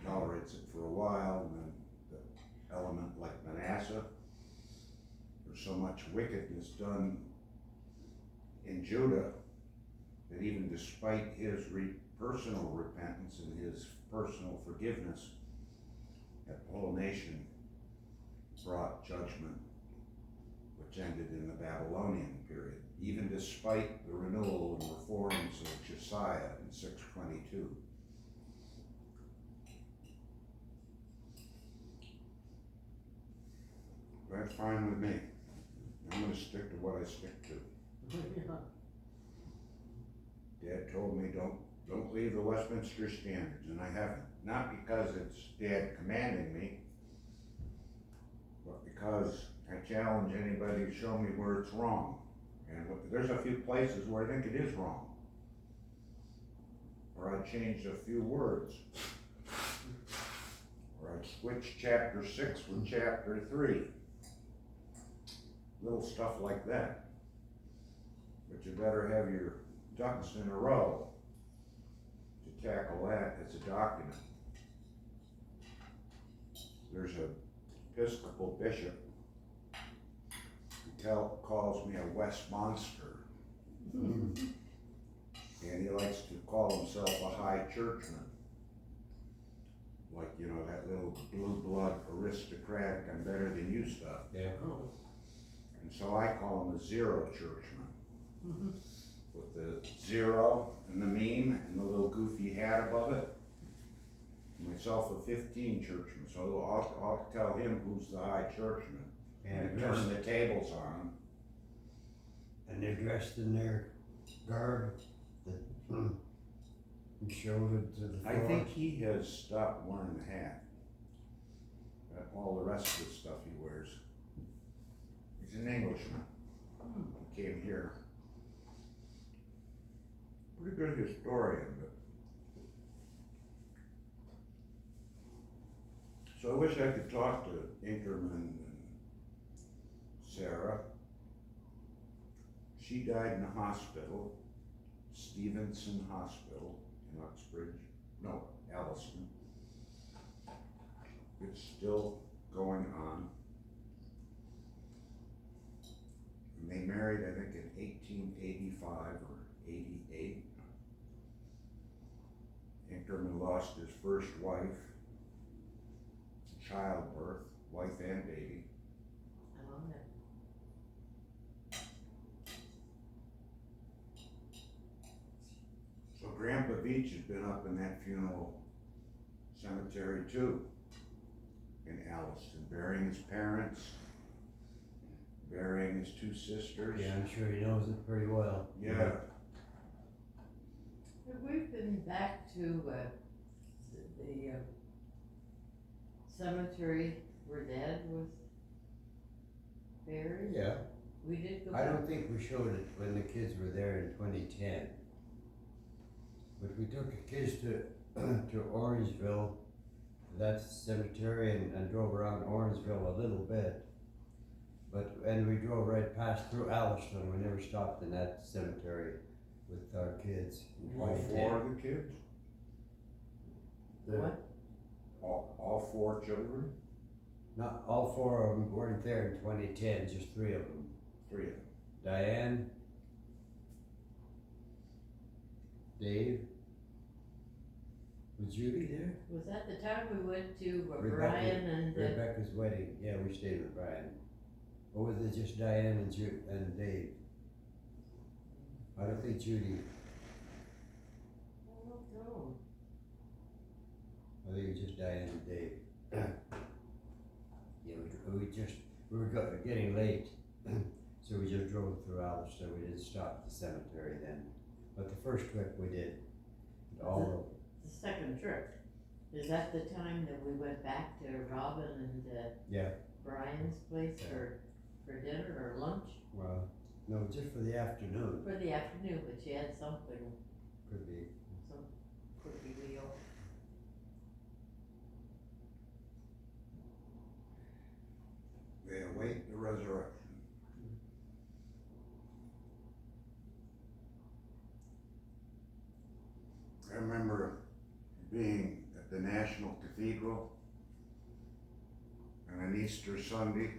Tolerates it for a while, and then the element like Manasseh, there's so much wickedness done in Judah that even despite his personal repentance and his personal forgiveness, that whole nation brought judgment, which ended in the Babylonian period, even despite the renewal and reforms of Josiah in 622. That's fine with me. I'm gonna stick to what I stick to. Dad told me don't leave the Westminster Standards, and I haven't. Not because it's Dad commanding me, but because I challenge anybody to show me where it's wrong. And there's a few places where I think it is wrong. Or I changed a few words. Or I switched chapter 6 with chapter 3. Little stuff like that. But you better have your ducks in a row to tackle that as a document. There's an Episcopal bishop who calls me a Westmonster. And he likes to call himself a high churchman. like, you know, that little blue blood aristocratic, I'm better than you stuff. Yeah. And so I call him a zero churchman. With the zero and the meme and the little goofy hat above it. Myself a 15 churchman, so I'll tell him who's the high churchman. And turn the tables on him. And they're dressed in their garb that showed it to the floor. I think he has stopped wearing the hat. All the rest of the stuff he wears. He's an Englishman. He came here. Pretty good historian, but. So I wish I could talk to Inkerman and Sarah. She died in a hospital, Stevenson Hospital in Uxbridge, no, Alliston. It's still going on. And they married, I think, in 1885 or 88. Inkerman lost his first wife, childbirth, wife and baby. I love that. So Grandpa Veitch has been up in that funeral cemetery too, in Alliston, burying his parents, burying his two sisters. Yeah, I'm sure he knows it pretty well. Yeah. We've been back to, the cemetery where Dad was buried. Yeah. We did go I back. don't think we showed it when the kids were there in 2010. But we took the kids to Orangeville, that cemetery, and drove around Orangeville a little bit. And we drove right past through Alliston. We never stopped in that cemetery with our kids in All 2010. four of the kids? The- What? All four children? Not all four of them weren't there in 2010, just three of them. Three of them. Diane, Dave, was Judy there? Was that the time we went to Rebecca- Brian and, Rebecca's wedding, yeah, we stayed with Brian. Or was it just Diane and Dave? I don't think Judy, I don't know. I think it was just Diane and Dave. Yeah, we were getting late, so we just drove through Alliston. We didn't stop at the cemetery then. But the first trip we did, all The second trip, is that the time that we went back to Robin and, yeah, Brian's place for dinner or lunch? well, no, just for the afternoon, For the afternoon, but she had something, could be. some cookie deal. They await the resurrection. I remember being at the National Cathedral on an Easter Sunday,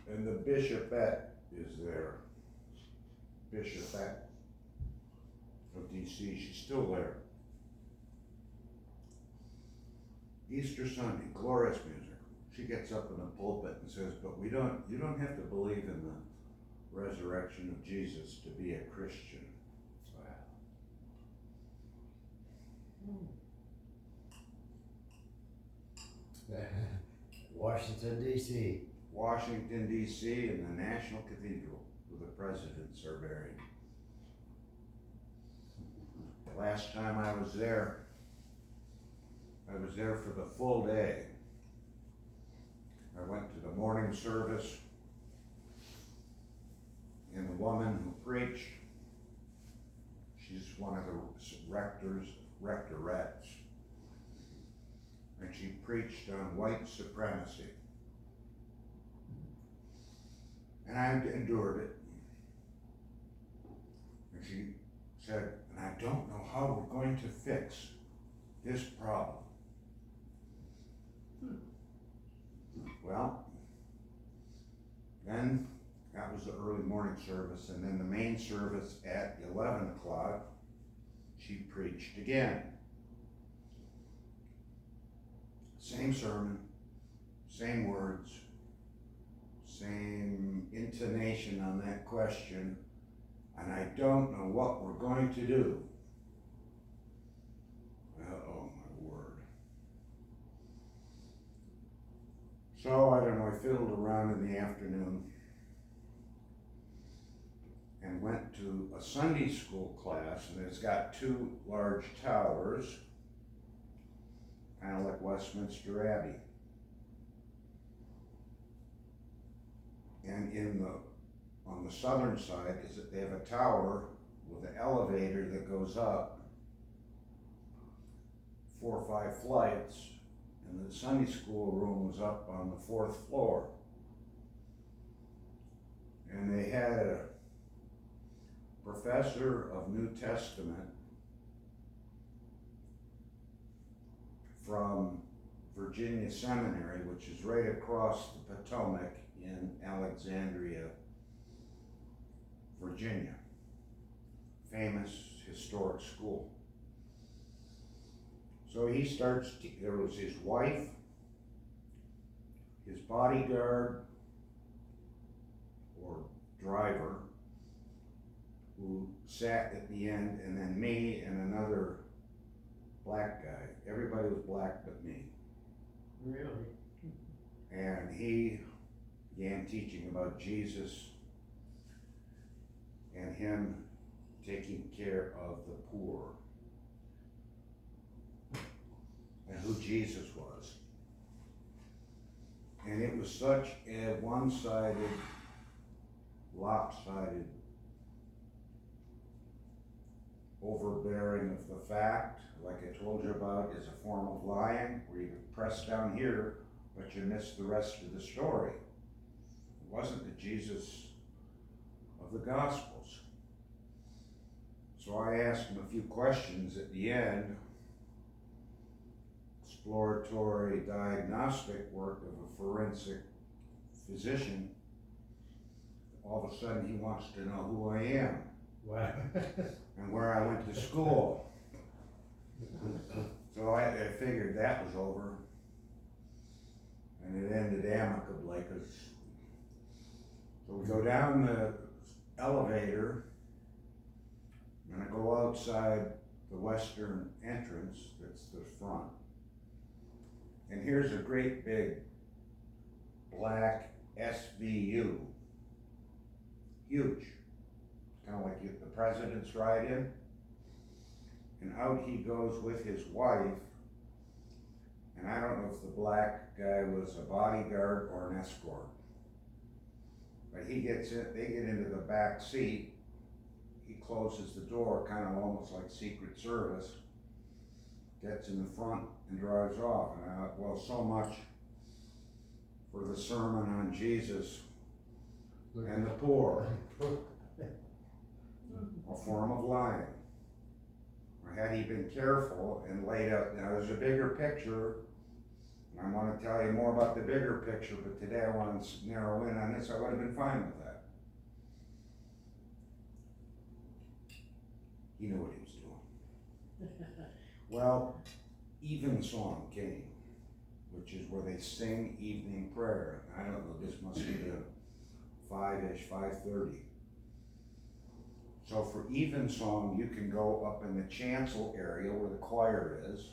and the bishopette is there. Bishopette of DC, she's still there. Easter Sunday, glorious music. She gets up in the pulpit and says, but you don't have to believe in the resurrection of Jesus to be a Christian. Washington, D.C. Washington, D.C. and the National Cathedral where the presidents are buried. The last time I was there for the full day. I went to the morning service, and the woman who preached, she's one of the rectorettes, and she preached on white supremacy. And I endured it. And she said, and I don't know how we're going to fix this problem. Well, then that was the early morning service, and then the main service at 11 o'clock, she preached again. same sermon, same words, same intonation on that question, and I don't know what we're going to do. Oh my word. So I don't know, I fiddled around in the afternoon and went to a Sunday school class, and it's got two large towers, kind of like Westminster Abbey. And on the southern side is that they have a tower with an elevator that goes up 4 or 5 flights, and the Sunday school room was up on the 4th floor. And they had a professor of New Testament from Virginia Seminary, which is right across the Potomac in Alexandria, Virginia. Famous historic school. So he starts, there was his wife, his bodyguard or driver, who sat at the end, and then me and another black guy. Everybody was black but me. Really? And he began teaching about Jesus and him taking care of the poor and who Jesus was. And it was such a one-sided, lopsided overbearing of the fact, like I told you about, is a form of lying, where you press down here, but you miss the rest of the story. It wasn't the Jesus of the Gospels. So I asked him a few questions at the end, exploratory diagnostic work of a forensic physician. All of a sudden he wants to know who I am. Wow. And where I went to school. So I figured that was over. And it ended amicably, because so we go down the elevator, and I go outside the western entrance, that's the front. And here's a great big black SVU, huge. Kind of like the president's ride in. And out he goes with his wife, and I don't know if the black guy was a bodyguard or an escort. But he gets in, they get into the back seat, he closes the door, kind of almost like Secret Service, gets in the front and drives off. And I thought, well, so much for the sermon on Jesus and the poor. A form of lying. Or had he been careful and laid out, now there's a bigger picture, and I want to tell you more about the bigger picture, but today I want to narrow in on this. I would have been fine with that. He knew what he was doing. Well, evensong came, which is where they sing evening prayer. I don't know, this must be the 5-ish, 5:30. So for evensong, you can go up in the chancel area where the choir is,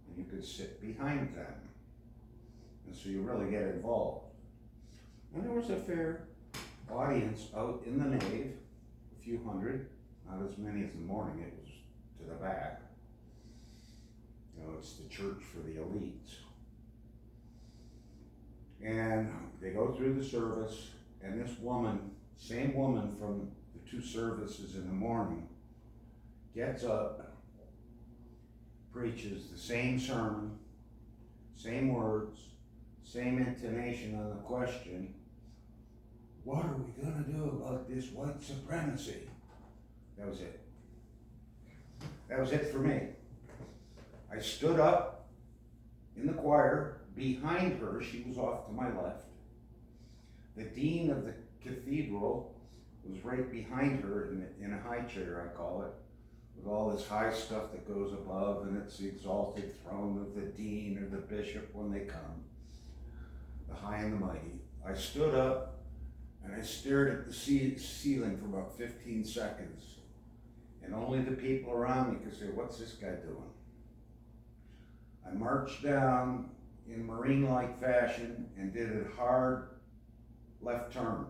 and you could sit behind them. And so you really get involved. And there was a fair audience out in the nave, a few hundred, not as many as in the morning, it was to the back. You know, it's the church for the elites. And they go through the service, and this woman, same woman from the 2 services in the morning, gets up, preaches the same sermon, same words, same intonation on the question, what are we gonna do about this white supremacy? That was it. That was it for me. I stood up in the choir behind her, she was off to my left. The dean of the cathedral was right behind her in a high chair, I call it, with all this high stuff that goes above, and it's the exalted throne of the dean or the bishop when they come, the high and the mighty. I stood up and I stared at the ceiling for about 15 seconds, and only the people around me could say, what's this guy doing? I marched down in Marine-like fashion and did a hard left turn.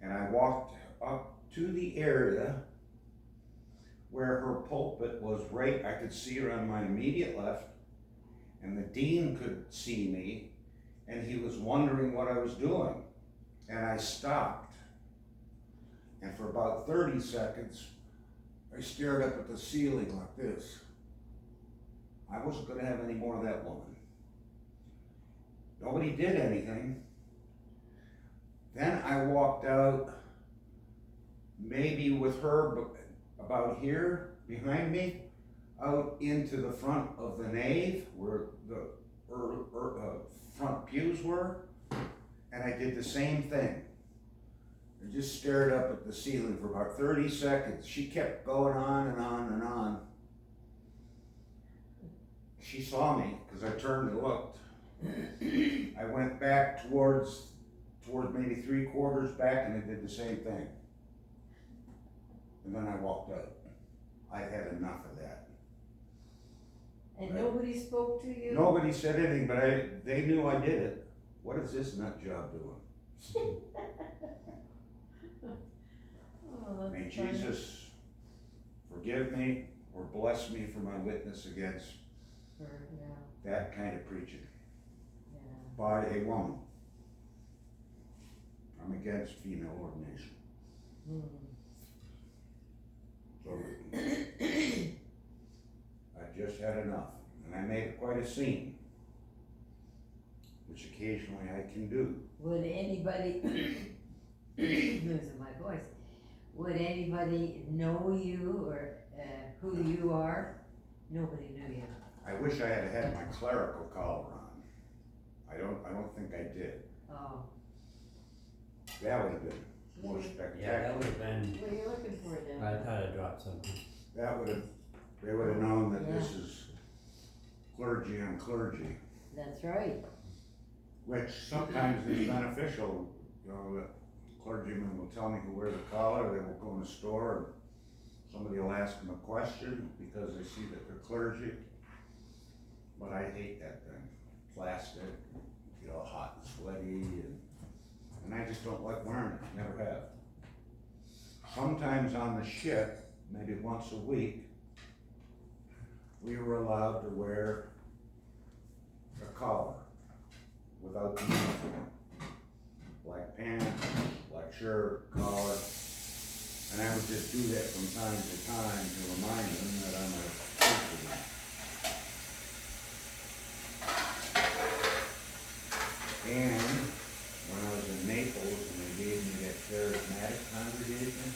And I walked up to the area where her pulpit was right, I could see her on my immediate left, and the dean could see me, and he was wondering what I was doing. And I stopped. And for about 30 seconds, I stared up at the ceiling like this. I wasn't going to have any more of that woman. Nobody did anything. Then I walked out, maybe with her about here, behind me, out into the front of the nave where the front pews were, and I did the same thing. I just stared up at the ceiling for about 30 seconds. She kept going on and on and on. She saw me because I turned and looked. I went back towards maybe 3/4 back, and I did the same thing. And then I walked out. I had enough of that. And nobody spoke to you? Nobody said anything, but they knew I did it. What is this nut job doing? Oh, that's May funny. Jesus forgive me or bless me for my witness against Yeah, that kind of preaching yeah. by a woman. I'm against female ordination. So I just had enough, and I made quite a scene, which occasionally I can do. Would anybody, losing my voice, would anybody know you or who you are? Nobody knew you. I wish I had had my clerical collar on. I don't think I did. Oh, That would have been more Yeah, that spectacular. would have been, what are you looking for then? I thought I dropped something. They would have known that this is clergy on clergy, That's right. which sometimes is beneficial. You know, the clergyman will tell me to wear the collar, they will go in the store, and somebody will ask them a question because they see that they're clergy. But I hate that thing. Plastic, get all hot and sweaty, and I just don't like wearing it, never have. Sometimes on the ship, maybe once a week, we were allowed to wear a collar without the uniform. Black pants, black shirt, collar, and I would just do that from time to time to remind them that I'm a Christian. And when I was in Naples and they gave me that charismatic congregation,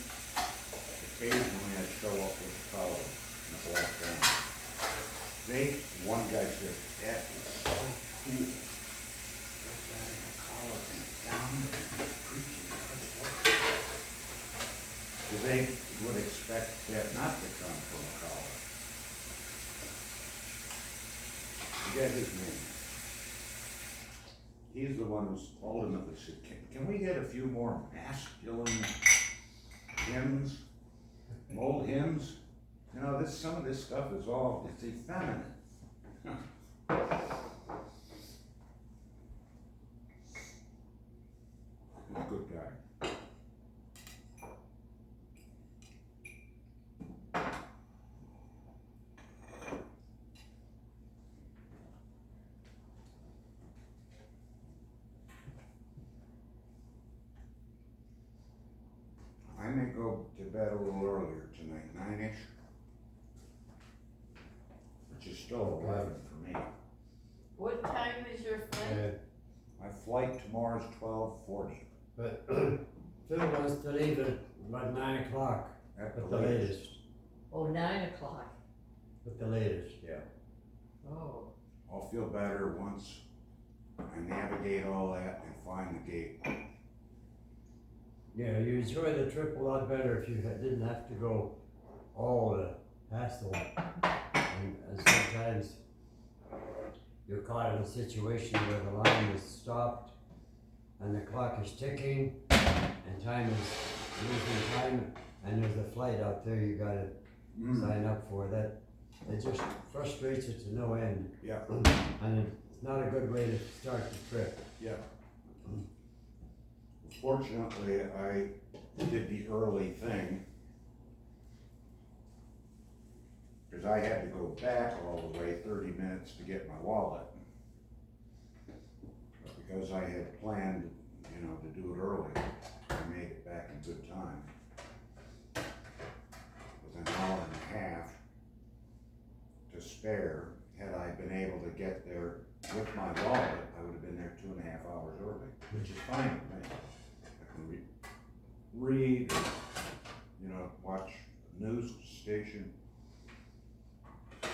occasionally I'd show up with a collar and a black gown. One guy said, that is so cool. That guy in a collar and a gown and preaching. Because they would expect that not to come from a collar. Forget his name. He's the one who's ultimately said, can we get a few more masculine hymns, old hymns? You know, some of this stuff is all, it's effeminate. He's a good guy. I may go to bed a little earlier tonight, 9-ish, which is still 11 for me. What time is your flight? My flight tomorrow's 12:40 But Phil wants to leave at about 9 o'clock, at at the the latest. latest, Oh, 9:00. at the latest, yeah. Oh, I'll feel better once I navigate all that and find the gate. Yeah, you enjoy the trip a lot better if you didn't have to go all the hassle. And sometimes you're caught in a situation where the line is stopped and the clock is ticking and time is losing time and there's a flight out there you gotta sign up for. That it just frustrates you to no end. Yeah. And it's not a good way to start the trip. Yeah. Fortunately, I did the early thing, because I had to go back all the way 30 minutes to get my wallet. But because I had planned, to do it early, I made it back in good time. With an hour and a half to spare, had I been able to get there with my wallet, I would have been there 2.5 hours early, which is fine with me. I can read, watch a news station. Well,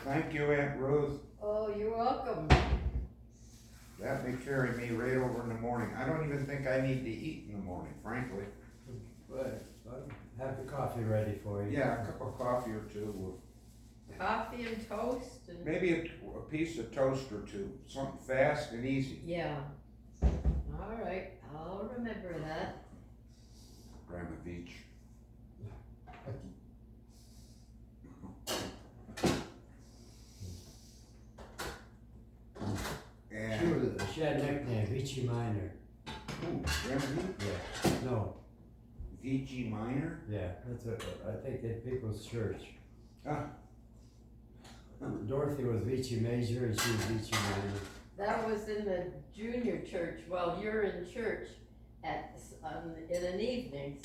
thank you, Aunt Ruth. Oh, you're welcome. That may carry me right over in the morning. I don't even think I need to eat in the morning, frankly. But have the coffee ready for you. Yeah, a cup of coffee or two will. Coffee and toast and. Maybe a piece of toast or two, something fast and easy. Yeah. All right, I'll remember that. Grandma Veitch. And, She had a nickname, Veitch Minor. ooh, Grandma Veitch? Yeah. No. Veitch Minor? Yeah, that's what I think at People's Church. Ah. Dorothy was Veitch Major and she was Veitch Minor. That was in the junior church, while you're in church in an evening,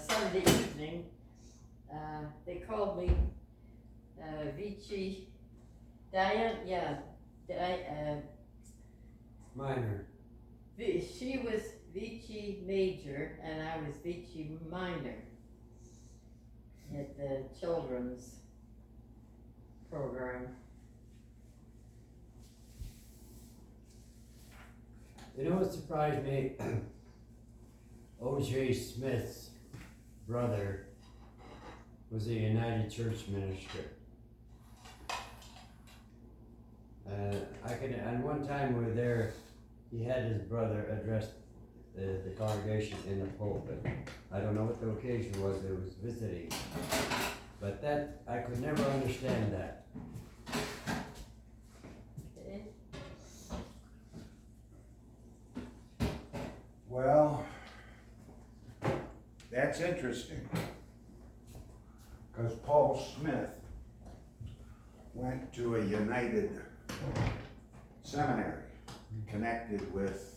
Sunday evening, they called me, Veitch, Diane, yeah, Minor. She was Veitch Major and I was Veitch Minor at the children's program. You know what surprised me? O.J. Smith's brother was a United Church minister. And one time we were there, he had his brother address the congregation in the pulpit. I don't know what the occasion was, it was visiting. But that, I could never understand that. Okay. Well, that's interesting. Because Paul Smith went to a United seminary connected with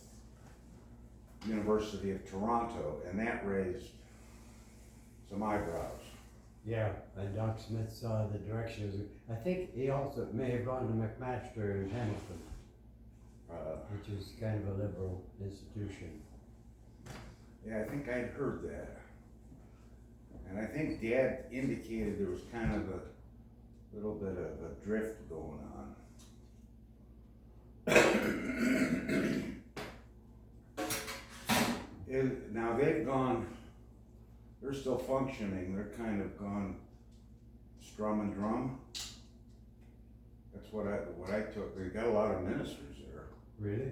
University of Toronto, and that raised some eyebrows. Yeah, and Doc Smith saw the direction. It was, I think he also may have gone to McMaster in Hamilton, which is kind of a liberal institution. Yeah, I think I'd heard that. And I think Dad indicated there was kind of a little bit of a drift going on. Now they're still functioning, they're kind of gone strum and drum. That's what I took. They got a lot of ministers there. Really?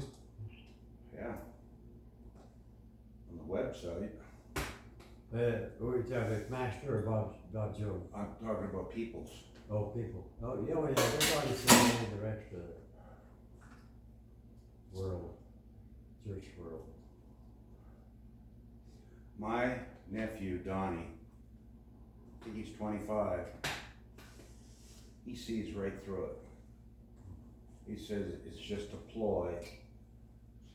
Yeah. On the website. Were you talking about McMaster or Bob Jones? I'm talking about Peoples. Oh, people. Oh, yeah, well, yeah, they're going to see the rest of the world, church world. My nephew, Donnie, I think he's 25, he sees right through it. He says it's just a ploy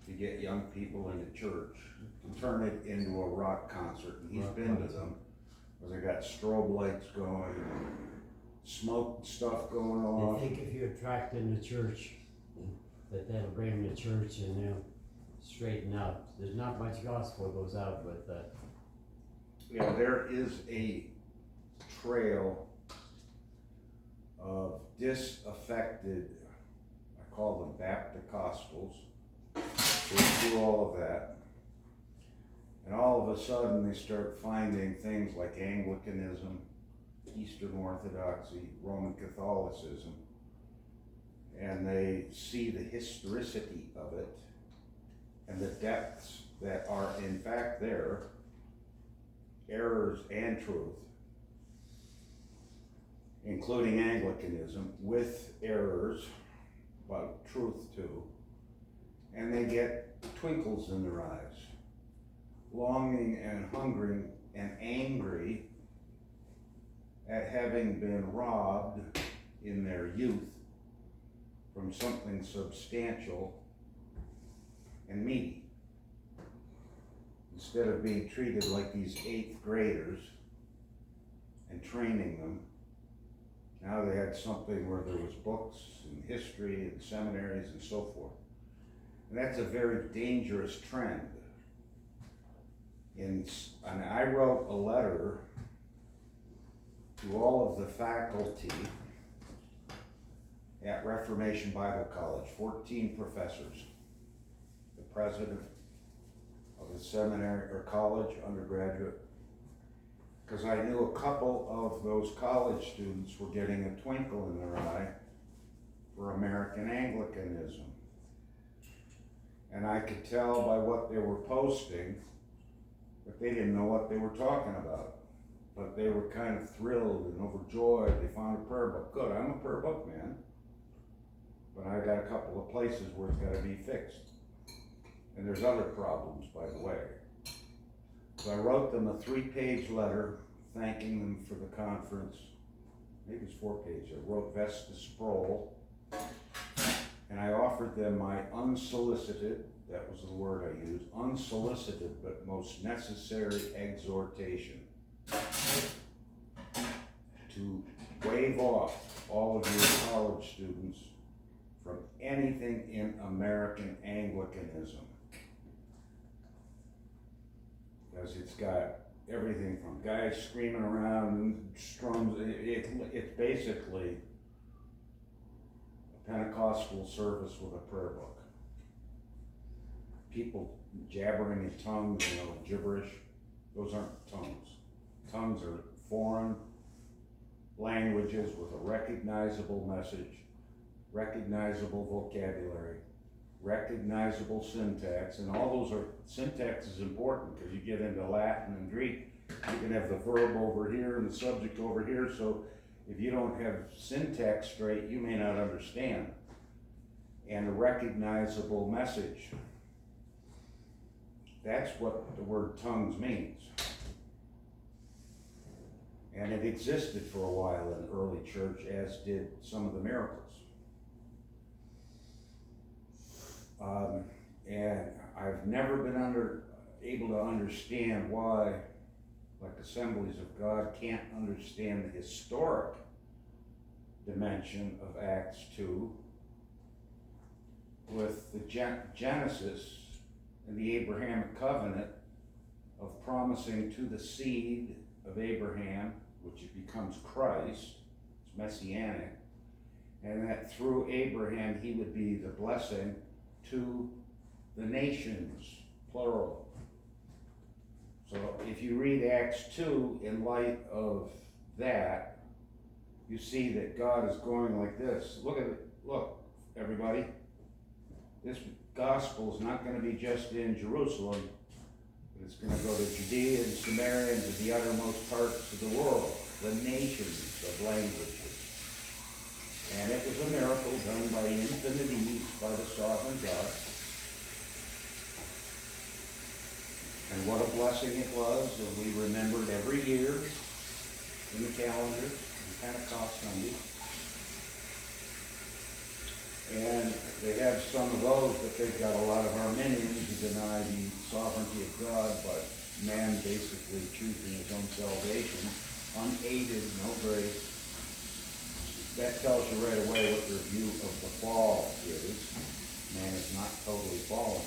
to get young people into church, to turn it into a rock concert. And he's been to them, where they got strobe lights going, smoke stuff going on. They think if you attract them to church, that'll bring them to church and they'll straighten out. There's not much gospel goes out with that. Yeah, there is a trail of disaffected, I call them Baptist-Costals. They do all of that. And all of a sudden they start finding things like Anglicanism, Eastern Orthodoxy, Roman Catholicism, and they see the historicity of it and the depths that are in fact there, errors and truth, including Anglicanism with errors, but truth too, and they get twinkles in their eyes, longing and hungering and angry at having been robbed in their youth from something substantial and meaty. Instead of being treated like these 8th graders and training them, now they had something where there was books and history and seminaries and so forth. And that's a very dangerous trend. And I wrote a letter to all of the faculty at Reformation Bible College, 14 professors, the president of the seminary or college, undergraduate, because I knew a couple of those college students were getting a twinkle in their eye for American Anglicanism. And I could tell by what they were posting that they didn't know what they were talking about. But they were kind of thrilled and overjoyed. They found a prayer book. Good, I'm a prayer book man. But I got a couple of places where it's got to be fixed. And there's other problems, by the way. So I wrote them a 3-page letter thanking them for the conference. Maybe it's 4 pages. I wrote Vesta Sproul. And I offered them my unsolicited, that was the word I used, unsolicited but most necessary exhortation to waive off all of your college students from anything in American Anglicanism. Because it's got everything from guys screaming around and strums. It's basically a Pentecostal service with a prayer book. People jabbering in tongues, gibberish. Those aren't tongues. Tongues are foreign languages with a recognizable message, recognizable vocabulary, recognizable syntax, and all those are, syntax is important because you get into Latin and Greek, you can have the verb over here and the subject over here, so if you don't have syntax straight, you may not understand. And a recognizable message. That's what the word tongues means. And it existed for a while in the early church, as did some of the miracles. And I've never been able to understand why, like Assemblies of God, can't understand the historic dimension of Acts 2 with the Genesis and the Abrahamic covenant of promising to the seed of Abraham, which it becomes Christ, it's messianic, and that through Abraham he would be the blessing to the nations, plural. So if you read Acts 2 in light of that, you see that God is going like this. Look at it. Look, everybody. This gospel is not going to be just in Jerusalem, but it's going to go to Judea and Samaria and to the uttermost parts of the world, the nations of languages. And it was a miracle done by infinite ease by the sovereign God. And what a blessing it was that we remembered every year in the calendar, on Pentecost Sunday. And they have some of those, but they've got a lot of Arminians who deny the sovereignty of God, but man basically choosing his own salvation, unaided, no grace. That tells you right away what your view of the fall is. Man is not totally fallen,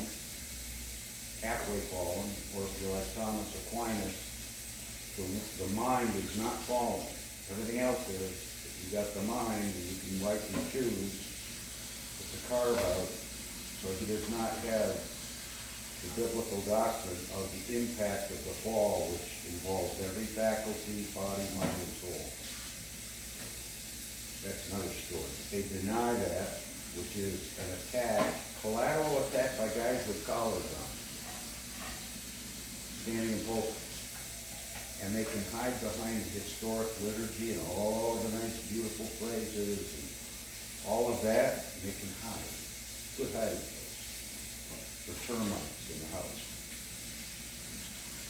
halfway fallen, or if you're like Thomas Aquinas, the mind is not fallen. Everything else is, if you got the mind, and you can rightly choose, but the carve out, so he does not have the biblical doctrine of the impact of the fall, which involves every faculty, body, mind, and soul. That's another story. They deny that, which is an attack, collateral attack by guys with collars on, standing in pulpits. And they can hide behind historic liturgy and all the nice, beautiful phrases and all of that, and they can hide. Good hiding place for termites in the house.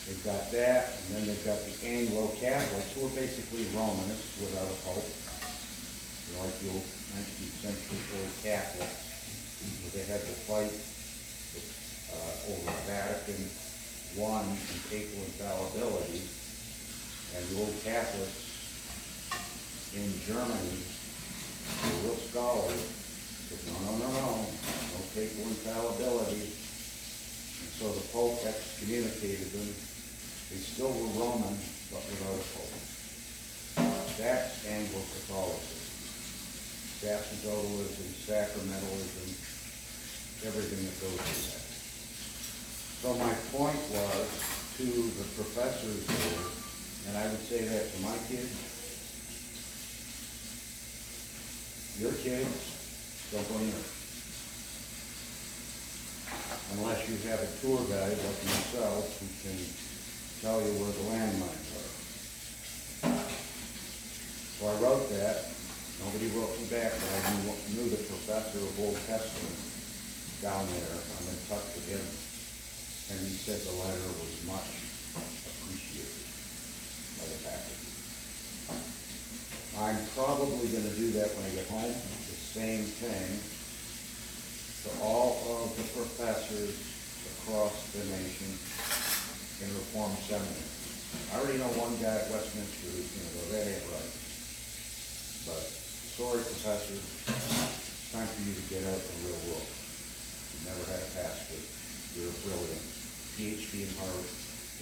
They've got that, and then they've got the Anglo-Catholics, who are basically Romanists without a pope. They're like the old 19th century old Catholics, where they had to fight over Vatican I and papal infallibility. And the old Catholics in Germany, the real scholars, said, no papal infallibility. And so the Pope excommunicated them. They still were Roman, but without a Pope. That's Anglo-Catholicism. Sacerdotalism, sacramentalism, everything that goes with that. So my point was to the professors here, and I would say that to my kids, your kids don't go near it. Unless you have a tour guide like myself who can tell you where the landmines are. So I wrote that. Nobody wrote me back, but I knew the professor of Old Testament down there. I'm in touch with him. And he said the letter was much appreciated by the faculty. I'm probably going to do that when I get home, the same thing to all of the professors across the nation in Reformed seminary. I already know one guy at Westminster who's going to go, that ain't right. But sorry, professor, it's time for you to get out in the real world. You've never had a pastor. You're brilliant. PhD in Harvard,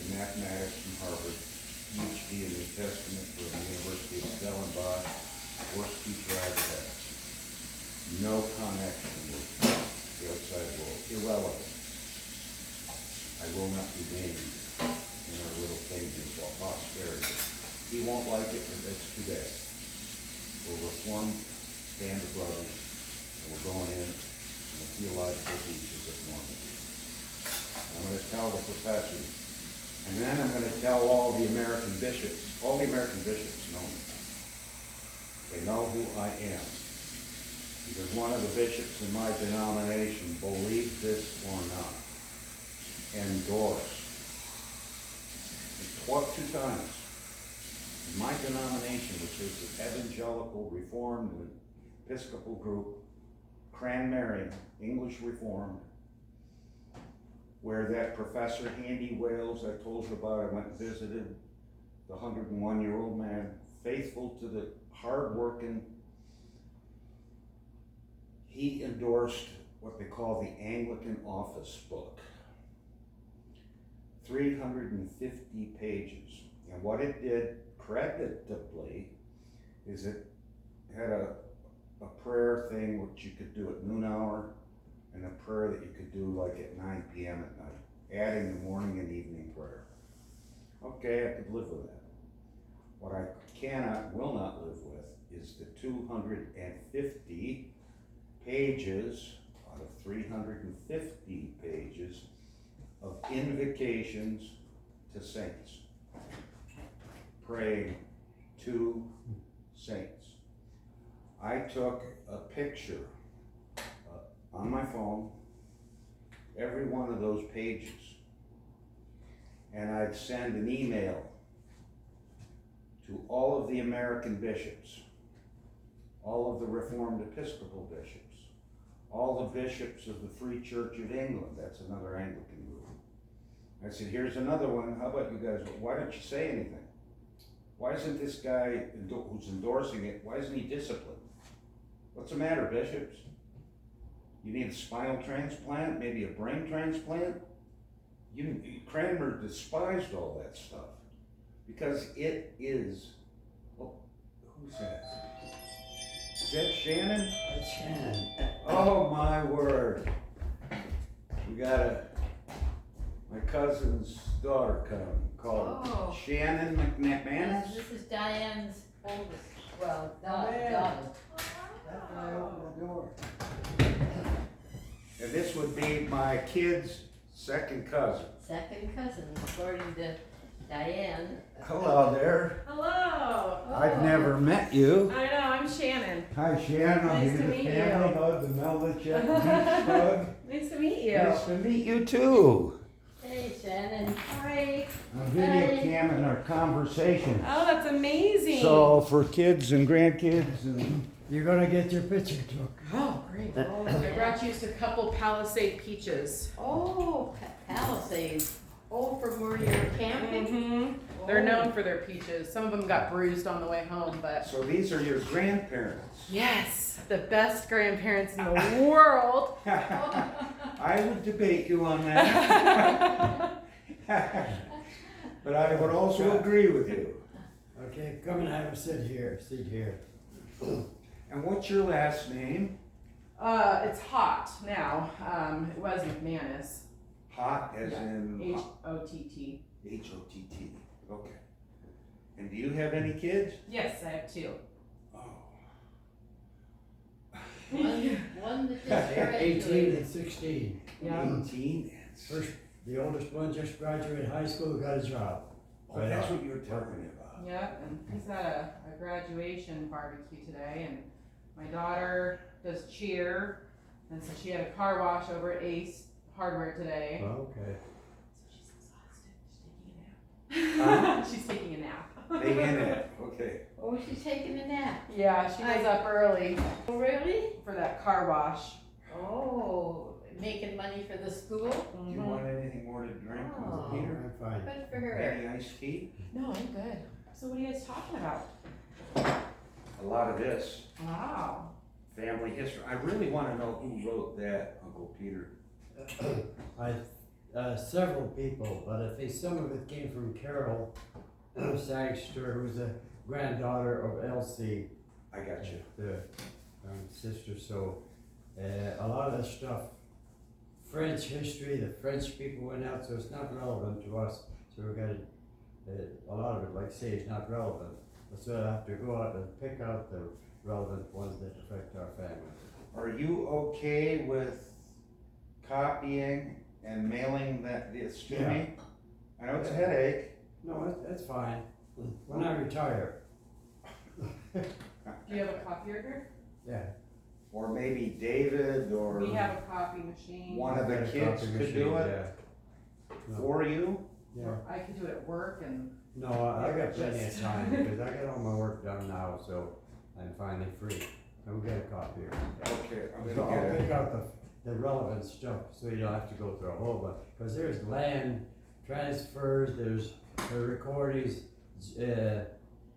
in mathematics from Harvard, PhD in New Testament from the University of Stellenbosch, worst teacher I ever had. No connection with the outside world. Irrelevant. I will not be named in our little thing we call posterity. He won't like it, but that's too bad. We're Reformed band of brothers, and we're going in the theological teachers of Mormon. I'm going to tell the professors, and then I'm going to tell all the American bishops. All the American bishops know me. They know who I am. Because one of the bishops in my denomination, believe this or not, endorsed two times. In my denomination, which is the Evangelical Reformed and Episcopal group, Cranmary, English Reformed, where that Professor Handy Wales I told you about, I went and visited, the 101-year-old man, faithful to the hard-working, he endorsed what they call the Anglican Office Book. 350 pages. And what it did, creditably, is it had a prayer thing which you could do at noon hour, and a prayer that you could do like at 9 p.m. at night, adding the morning and evening prayer. Okay, I could live with that. What I will not live with is the 250 pages out of 350 pages of invocations to saints, praying to saints. I took a picture on my phone, every one of those pages, and I'd send an email to all of the American bishops, all of the Reformed Episcopal bishops, all the bishops of the Free Church of England, that's another Anglican group. I said, here's another one, how about you guys, why don't you say anything? Why isn't this guy who's endorsing it, why isn't he disciplined? What's the matter, bishops? You need a spinal transplant, maybe a brain transplant? Cranmer despised all that stuff because it is, who's that? Is that Shannon? That's Shannon. Oh, my word. We got my cousin's daughter coming, called Oh. Shannon McManus. This is Diane's oldest, well, man. daughter. That's why I opened the door. And this would be my kid's second cousin. Second cousin, according to Diane. Hello there. Hello. I've never met you. I know, I'm Shannon. Hi, Shannon. Nice Here's to the meet family you. hug, the Melnychuk beach hug. Nice to meet you. Nice to meet you too. Hey, Shannon. Hi. I'm video camming our conversation. Oh, that's amazing. So for kids and grandkids and You're gonna get your picture took. Oh, great. Oh, I brought you just a couple Palisade peaches. Oh, Palisades. Oh, from where you're camping? Mm-hmm. They're known for their peaches. Some of them got bruised on the way home, but so these are your grandparents. yes, the best grandparents in the world. I would debate you on that. But I would also agree with you. Okay, come and have a sit here. And what's your last name? It's Hot now. It was McManus. Hot as in H-O-T-T. H-O-T-T. Okay. And do you have any kids? Yes, I have two. Oh. One that just 18 graduated. and 16. Yeah. 18. First, the oldest one just graduated high school, got a job. Oh, that's what you were telling me about. Yep, and he's at a graduation barbecue today, and my daughter does cheer, and so she had a car wash over at Ace Hardware today. Okay. So she's exhausted. She's taking a nap. She's taking a nap. They in it. Okay. Oh, she's taking a nap. Yeah, she was up early Oh, really? for that car wash. Oh, making money for the school? Do you want anything more to drink, Uncle Oh. Peter? I'm fine. Good for her. Any iced tea? No, I'm good. So what are you guys talking about? A lot of this. Wow. Family history. I really want to know who wrote that, Uncle Peter. Several people, but I think some of it came from Carol Sangster, who's a granddaughter of Elsie, I got you. the sister. So a lot of the stuff, French history, the French people went out, so it's not relevant to us. So we got a lot of it, like say, is not relevant. So I have to go out and pick out the relevant ones that affect our family. Are you okay with copying and mailing this to me? I know it's a headache. No, that's fine. When I retire. Do you have a copier here? Yeah. Or maybe David or We have a copy machine. one of the Got a kids copy could machine, do it No. for you. Yeah. I could do it at work and No, I got plenty of time because I got all my work done now, so I'm finally free. I'm gonna get a copy. Okay, I'm So gonna I'll get it. pick out the relevant stuff so you don't have to go through a whole bunch. Because there's land transfers, there's the recordings,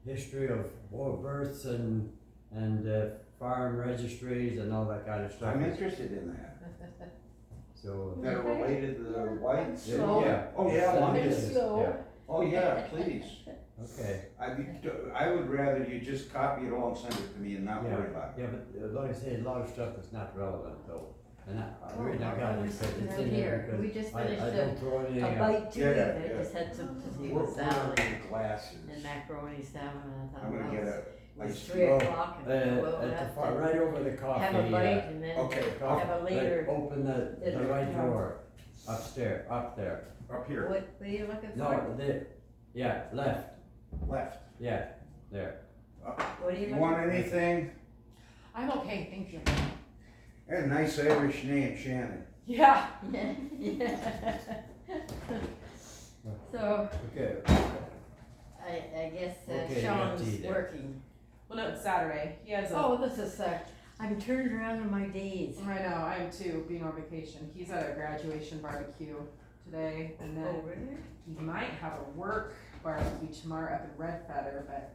history of births and farm registries and all that kind of stuff. I'm interested in that. So, That are related to the whites? yeah, So- yeah. Oh, yeah, one It is. So- Oh, yeah, please. Okay. I would rather you just copy it all and send it to me and not worry about it. Yeah, but like I say, a lot of stuff is not relevant though. And the Oh, reason I got it is that it's in there We because just I finished don't throw anything a out. bite to Yeah, it. I yeah. just had some We're potato salad wearing glasses. and macaroni salad, and I thought, I'm gonna well, get it was iced 3 tea. o'clock and we'll At the have far, to right over the coffee. have a bite and then Okay, have a later. Open the dinner. right drawer, upstairs, up there. up here, What are you looking for? No, yeah, left, left. yeah, there. What are you You looking want for? anything? I'm okay, thank you. And a nice Irish name, Shannon. Yeah. Yeah. So, Okay, I guess Okay, you got tea Sean's there. working. Well, no, it's Saturday. He has a. Oh, this is, I'm turned around in my days. I know, I am too, being on vacation. He's at a graduation barbecue today, and then Oh, really? he might have a work barbecue tomorrow up in Red Feather, but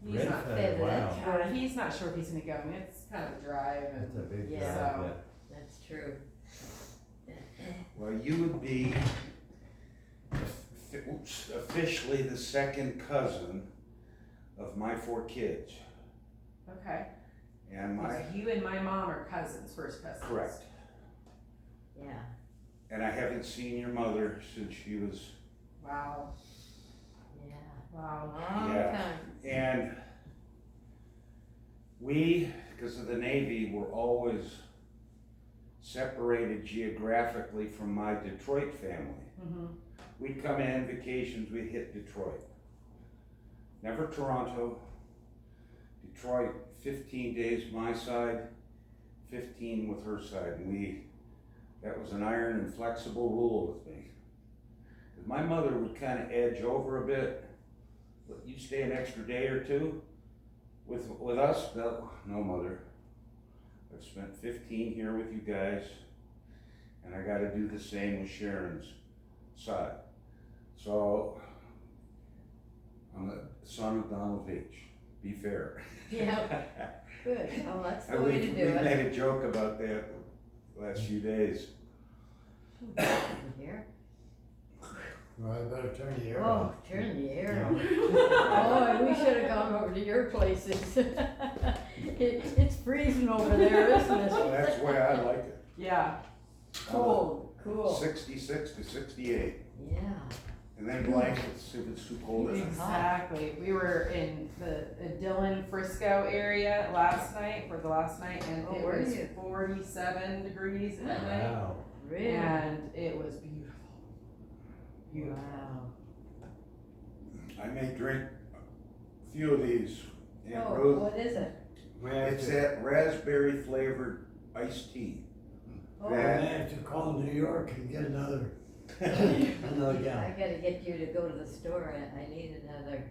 he's Red not. Feather, wow. He's not sure if he's gonna go. I mean, it's kind of a drive, That's a and big Yeah. drive, So- yeah. That's true. Well, you would be officially the second cousin of my 4 kids. okay. And You and my mom are cousins, first cousins. correct. Yeah. And I haven't seen your mother since she was, Wow, Yeah. wow. Long Yeah. time. and we, because of the Navy, were always separated geographically from my Detroit family. Mm-hmm. We'd come in vacations, we'd hit Detroit. Never Toronto. Detroit, 15 days my side, 15 with her side. And that was an iron and flexible rule with me. 'Cause my mother would kind of edge over a bit. But you stay an extra day or two with us? No, mother. I've spent 15 here with you guys, and I gotta do the same with Sharon's side. So, I'm the son of Donald Veitch. Be fair. Yeah. Good. Well, that's the And way to we do it. made a joke about that the last few days. Here. Well, I better turn the air Oh, on. turn the air on. Oh, we should have gone over to your places. It's freezing over there, isn't it? So that's the way I like it. Yeah, Cold, cool. 66 to 68. Yeah. And then blankets if it's too cold. exactly. We were in the Dillon Frisco area last night, for the last night, and Oh, it were was you? 47 degrees at night. Wow. Really? And it was beautiful. Beautiful. Wow. I may drink a few of these. Aunt Oh, Ruth. what is it? We have It's to, that raspberry flavored iced tea. Oh, We Yeah. have to call New York and get another I gallon. gotta get you to go to the store. I need another.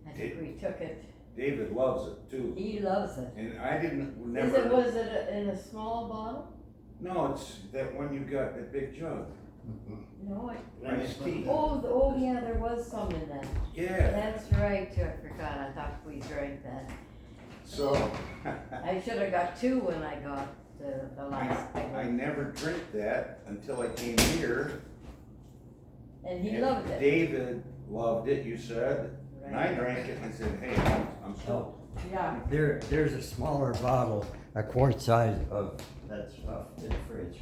I think we took it. David loves it too. He loves it. And I didn't, Was it in a small bottle? No, it's that one you got, that big jug. No, Iced tea. oh yeah, there was some in that. Yeah, That's right, I forgot, I thought we drank that. so I should have got two when I got the last I thing. never drank that until I came here. And he And loved it. David loved it, you said, and I Right. drank it and said, hey, I'm sold. Yeah, there's a smaller bottle, a quart size of that stuff in the fridge.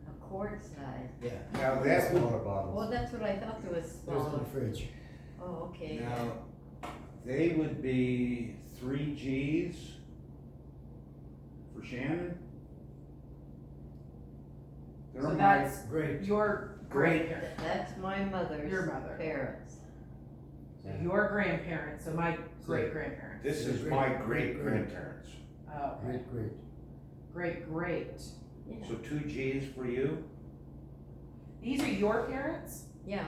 A quart size. Yeah. Now that would, Smaller Well, bottles. that's what I thought there was There's in small. the fridge. Oh, okay. now, they would be 3 Gs for Shannon. They're so my that's Great. your grandparents. That's my mother's Your mother. parents. So your grandparents, so my great grandparents. This is my great grandparents. Oh, okay. Great. Great. Yeah. So 2 Gs for you, These are your parents? Yeah,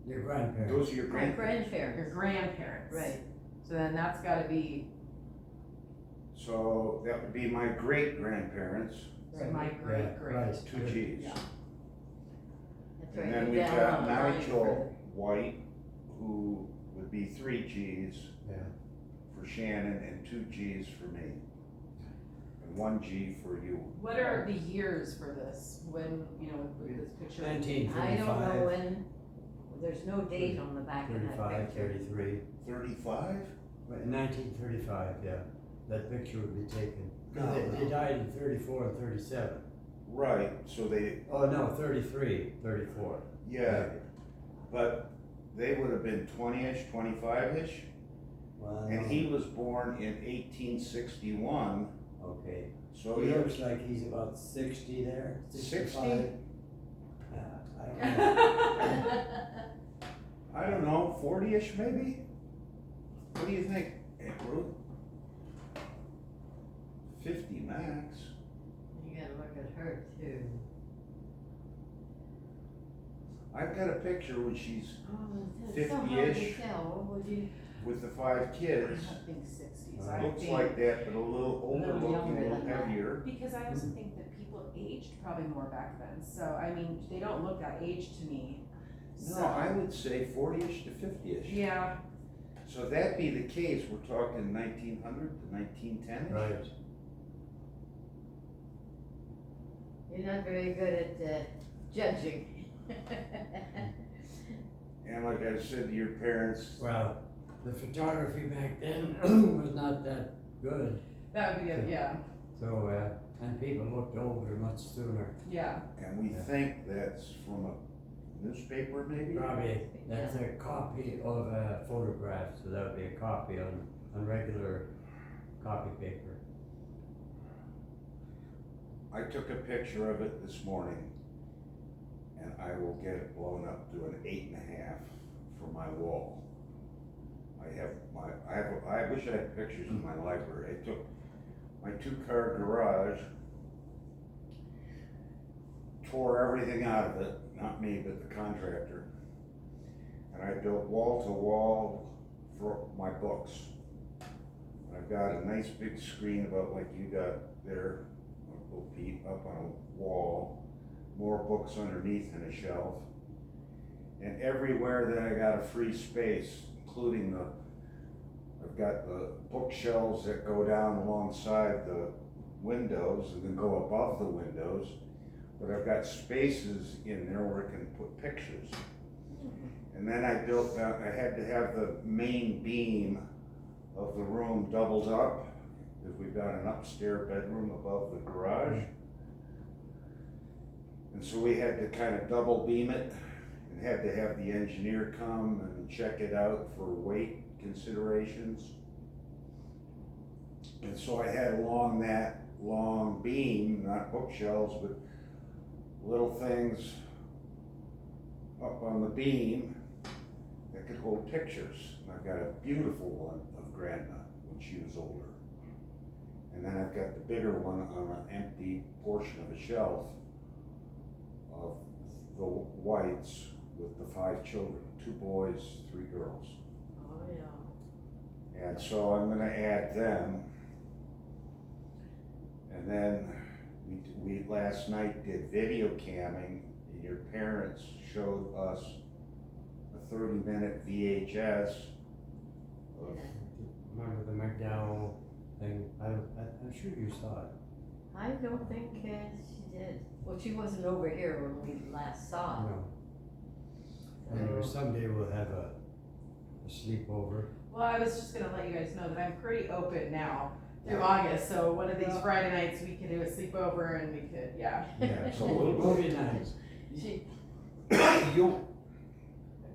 Your grandparents. those are your my grandparents. Your grandparents. grandparents. Right. So then that's gotta be, So that would be my great grandparents, so my great. Right. 2 Gs. Yeah. That's right. And then you're we've down got on the line Nigel further. White, who would be 3 Gs Yeah. for Shannon and 2 Gs for me. And 1 G for you. What are the years for this, when, you know, with this picture? 1935. I don't know when, there's no date on the back of that 35, picture. 33. 35? But in 1935, yeah, that picture would be taken. No. They died in 34 and 37. Right, so they, Oh, no, 33, 34. yeah, but they would have been 20-ish, 25-ish. Well, And he was born in 1861, okay. so He he looks like he's about 60 there. 60? Yeah, I don't know. I don't know, 40-ish maybe? What do you think, Aunt Ruth? 50 max. You gotta look at her too. I've got a picture when she's Oh, it's so hard to 50-ish. tell, what would you? with the 5 kids. I think sixties, I Looks think, like that, but a little older little looking, a younger little than that. heavier. because I also think that people aged probably more back then, so, I mean, they don't look that age to me. No, I would say 40-ish to 50-ish. Yeah, So if that be the case, we're talking 1900 to 1910-ish? Right. You're not very good at judging. And like I said to your parents, Well, the photography back then was not that good. That would be good, yeah, So, and people looked over much sooner. yeah. And we think that's from a newspaper maybe? Probably, that's a copy of a photograph, so that would be a copy on regular copy paper. I took a picture of it this morning, and I will get it blown up to an 8.5 for my wall. I wish I had pictures in my library. I took my 2-car garage, tore everything out of it, not me, but the contractor, and I built wall to wall for my books. I've got a nice big screen about like you got there, Uncle Pete, up on a wall, more books underneath in a shelf, and everywhere that I got a free space, including I've got the bookshelves that go down alongside the windows and then go above the windows, but I've got spaces in there where I can put pictures. And then I had to have the main beam of the room doubled up, because we've got an upstairs bedroom above the garage. And so we had to kind of double beam it, and had to have the engineer come and check it out for weight considerations. And so I had along that long beam, not bookshelves, but little things up on the beam that could hold pictures. And I've got a beautiful one of Grandma when she was older. And then I've got the bigger one on an empty portion of a shelf of the Whites with the 5 children, 2 boys, 3 girls. Oh, yeah. And so I'm gonna add them. And then we last night did video camming, and your parents showed us a 30-minute VHS of, Remember the McDowell thing? I'm sure you saw it. I don't think she did. Well, she wasn't over here when we last saw her. No. Anyway, someday we'll have a sleepover. Well, I was just gonna let you guys know that I'm pretty open now through August, so one of these Friday nights we could do a sleepover and we could, yeah. Yeah, so we'll be nice. She, you,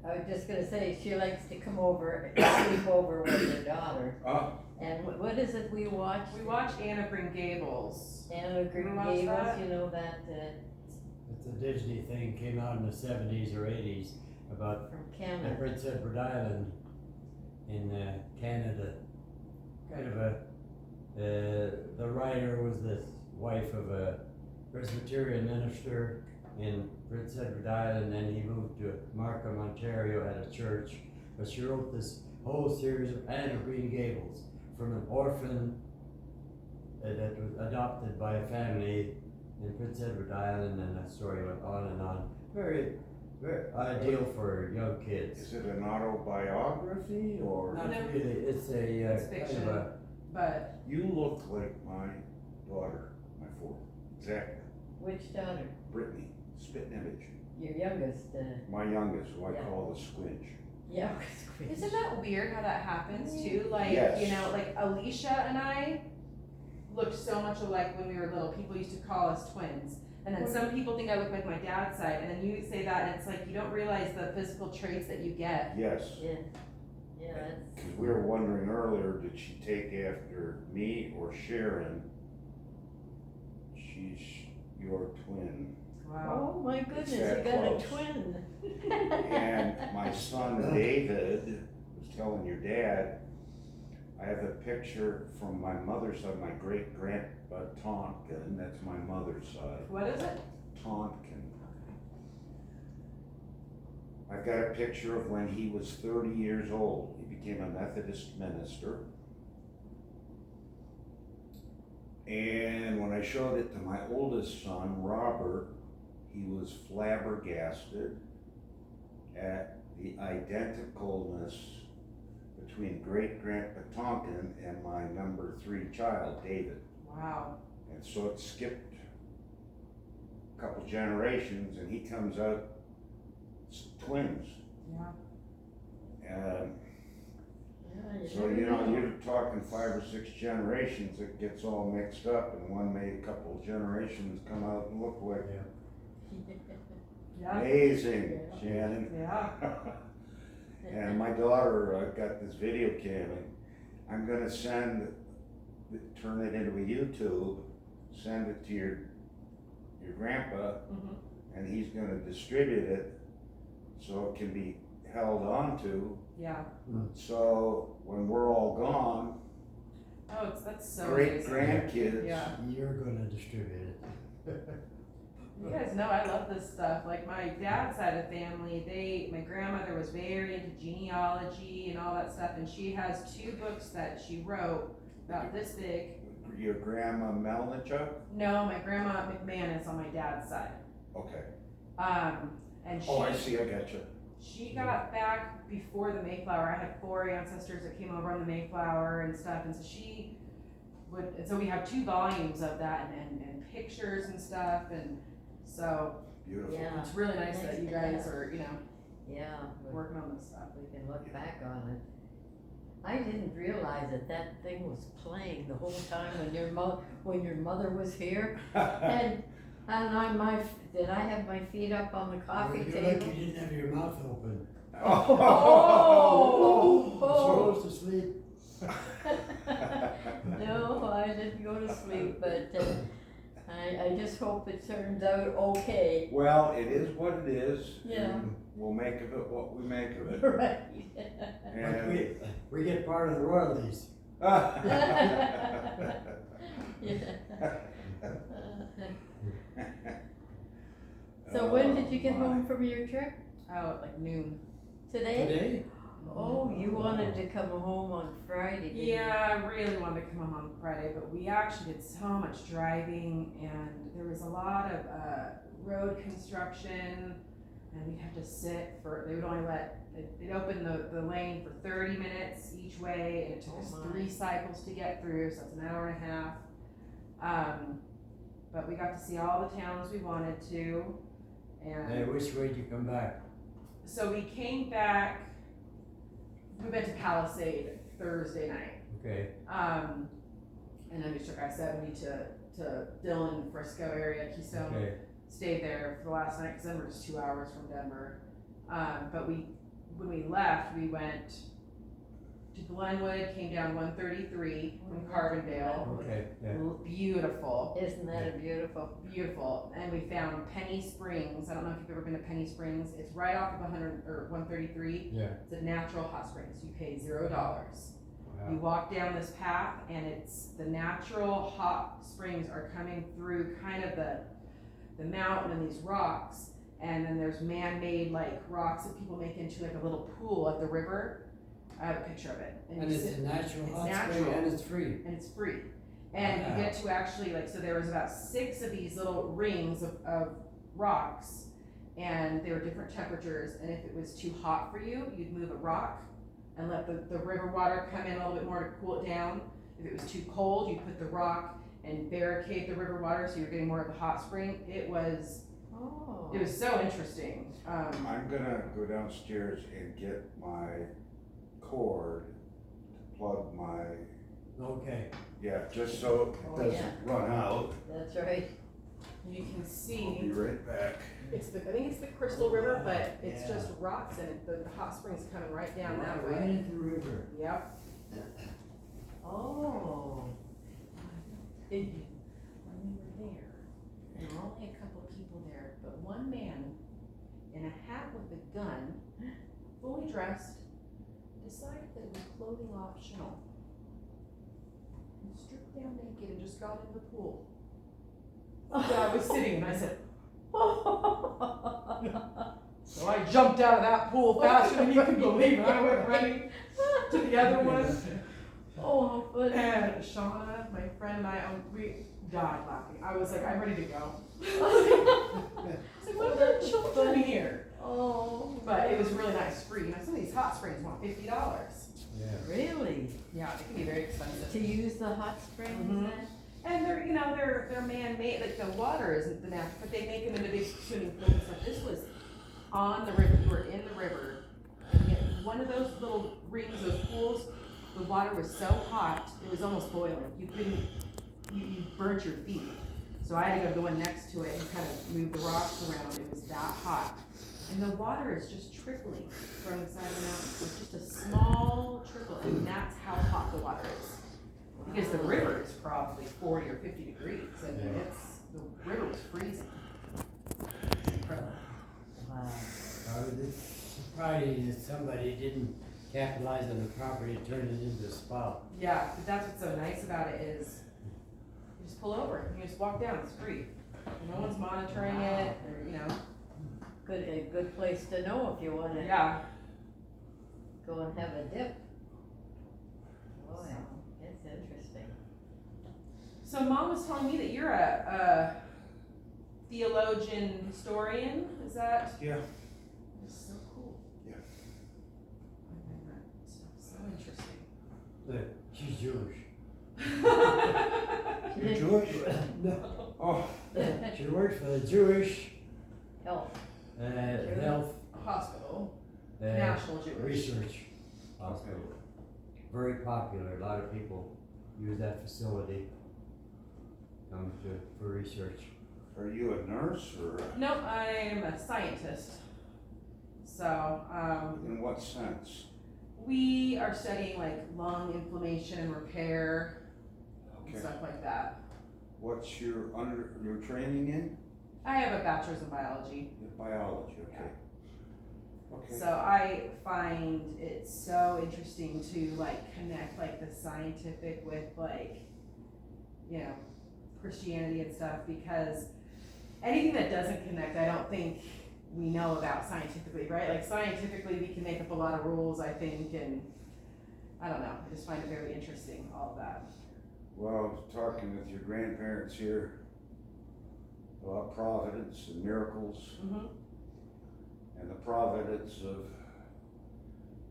I was just gonna say, she likes to come over and sleep over with her daughter. And what is it we watch? We watch Anna Green Gables. Anna Green You watch Gables, that? you know that, It's a Disney thing, came out in the 70s or 80s about from the Canada. Prince Edward Island in Canada. Kind of a, the writer was the wife of a Presbyterian minister in Prince Edward Island, and he moved to Markham, Ontario, had a church. But she wrote this whole series of Anne of Green Gables from an orphan that was adopted by a family in Prince Edward Island, and that story went on and on. Very, very ideal for young kids. is it an autobiography or? Not No. really, it's a It's kind fiction. of a, But You look like my daughter, my 4th, exactly. Which daughter? Brittany, spit image. Your youngest, My youngest, who I Yeah. call the squinch. yeah. isn't that weird how that happens too? Like, Yes. you know, like Alicia and I looked so much alike when we were little. People used to call us twins. And then some people think I look like my dad's side, and then you say that, and it's like you don't realize the physical traits that you get. Yes, Yeah, yeah, that's, because we were wondering earlier, did she take after me or Sharon? She's your twin. Wow. oh my goodness, that you got close. a twin. And my son David was telling your dad, I have a picture from my mother's side, my great-grandpa Tonkin, that's my mother's side, What is it? Tonkin. I've got a picture of when he was 30 years old. He became a Methodist minister. And when I showed it to my oldest son, Robert, he was flabbergasted at the identicalness between great-grandpa Tonkin and my number 3 child, David. Wow. And so it skipped a couple generations and he comes out twins. Yeah. Yeah, So, you know, you're talking 5 or 6 generations, it gets all mixed up, and one may a couple generations come out and look like Yeah. amazing, Yeah. Shannon. Yeah. And my daughter, I've got this video cam, and I'm gonna turn it into a YouTube, send it to your grandpa, Mhm. and he's gonna distribute it so it can be held onto. Yeah. So when we're all gone, Oh, that's so great amazing. grandkids. Yeah. You're gonna distribute it. You guys know I love this stuff. Like my dad's side of the family, my grandmother was very into genealogy and all that stuff, and she has 2 books that she wrote about this big. Your grandma Melnychuk? No, my grandma McManus on my dad's side. Okay. And she. Oh, I see, I got you. She got back before the Mayflower. I had 4 ancestors that came over on the Mayflower and stuff, and so she would. And so we have 2 volumes of that and pictures and stuff, and so Beautiful. Yeah. it's really nice that you guys are, Yeah, working on this stuff. we can look back on it. I didn't realize that thing was playing the whole time when your mother was here. And did I have my feet up on the coffee You're table? lucky you didn't have your mouth open. Oh! Supposed to sleep. No, I didn't go to sleep, but I just hope it turns out okay. Well, it is what it is. Yeah. And we'll make of it what we make of it. Right. And We get part of the royalties. So when did you get home from your trip? Oh, at like noon. Today? Today? Oh, you wanted to come home on Friday, didn't you? Yeah, I really wanted to come home on Friday, but we actually did so much driving, and there was a lot of road construction, and we'd have to sit for. They would only they'd open the lane for 30 minutes each way, and it took us Oh my. 3 cycles to get through, so it's an hour and a half. But we got to see all the towns we wanted to, and Hey, which way did you come back? so we came back. We went to Palisade Thursday night. Okay. And then we took I-70 to Dillon, Frisco area, Keystone. Okay. Stayed there for the last night because then we're just 2 hours from Denver. But when we left, we went to Glenwood, came down 133 from Carbondale. Okay. Yeah. Beautiful, Isn't that beautiful? beautiful. And we found Penny Springs. I don't know if you've ever been to Penny Springs. It's right off of 133. Yeah. It's a natural hot springs. You pay $0. You Wow. walk down this path and it's the natural hot springs are coming through kind of the mountain and these rocks, and then there's man-made like rocks that people make into like a little pool at the river. I have a picture of it. And you it's sit- a natural it's hot natural. spring and it's free. and it's free. And Wow. you get to actually so there was about 6 of these little rings of rocks, and they were different temperatures, and if it was too hot for you, you'd move a rock and let the river water come in a little bit more to cool it down. If it was too cold, you'd put the rock and barricade the river water so you're getting more of the hot spring. It was so interesting. I'm gonna go downstairs and get my cord to plug my, Okay. just so Oh, it doesn't run out. That's right. You can I'll be see right back. I think it's the Crystal River, but it's Yeah. just rocks, and the hot springs coming right down that Right way. into the river. Yep. Oh. When we were there, there were only a couple of people there, but one man in a hat with a gun, fully dressed, decided that it was clothing optional. And stripped down naked and just got in the pool. So I was sitting and I said, so I jumped out of that pool faster than you can believe, and I went running to the other one. Oh, but And Shauna, my friend, and I, we died laughing. I was like, I'm ready to go. I was like, what are the children here? oh, But it was really nice, free. You know, some of these hot springs want $50. Yeah. really? Yeah, they can be very expensive. To use the hot springs Mhm. then? And they're man-made. Like the water isn't the natural, but they make them into big swimming pools and stuff. This was on the river. You were in the river, and yet one of those little rings, those pools, the water was so hot, it was almost boiling. You couldn't, you burnt your feet. So I had to go to the one next to it and kind of move the rocks around. It was that hot. And the water is just trickling from the side of the mountain. It's just a small trickle, and that's how hot the water is. Because the river is probably 40 or 50 degrees. I mean, the river was freezing. Incredible. Wow. It's surprising that somebody didn't capitalize on the property and turn it into a spa. Yeah, but that's what's so nice about it is you just pull over and you just walk down. It's free. No one's monitoring it, or you know. A good place to know if you wanna Yeah. go and have a dip. Boy, it's interesting. So Mom was telling me that you're a theologian historian. Is that? Yeah. That's so cool. Yeah. I find that stuff so interesting. But she's Jewish. You're Jewish? No, Oh, she works for the Jewish Health. Health Hospital. uh, National Jewish. Research Hospital. Very popular. A lot of people use that facility. Comes to for research. are you a nurse or No, I'm a scientist. So, in what sense? we are studying like lung inflammation and repair and Okay. stuff like that. What's your training in? I have a bachelor's in biology. Biology, okay. Okay. So I find it so interesting to like connect like the scientific with like, you know, Christianity and stuff, because anything that doesn't connect, I don't think we know about scientifically, right? Like scientifically we can make up a lot of rules, I think, and I don't know, I just find it very interesting, all of that. Well, talking with your grandparents here about providence and miracles Mm-hmm. and the providence of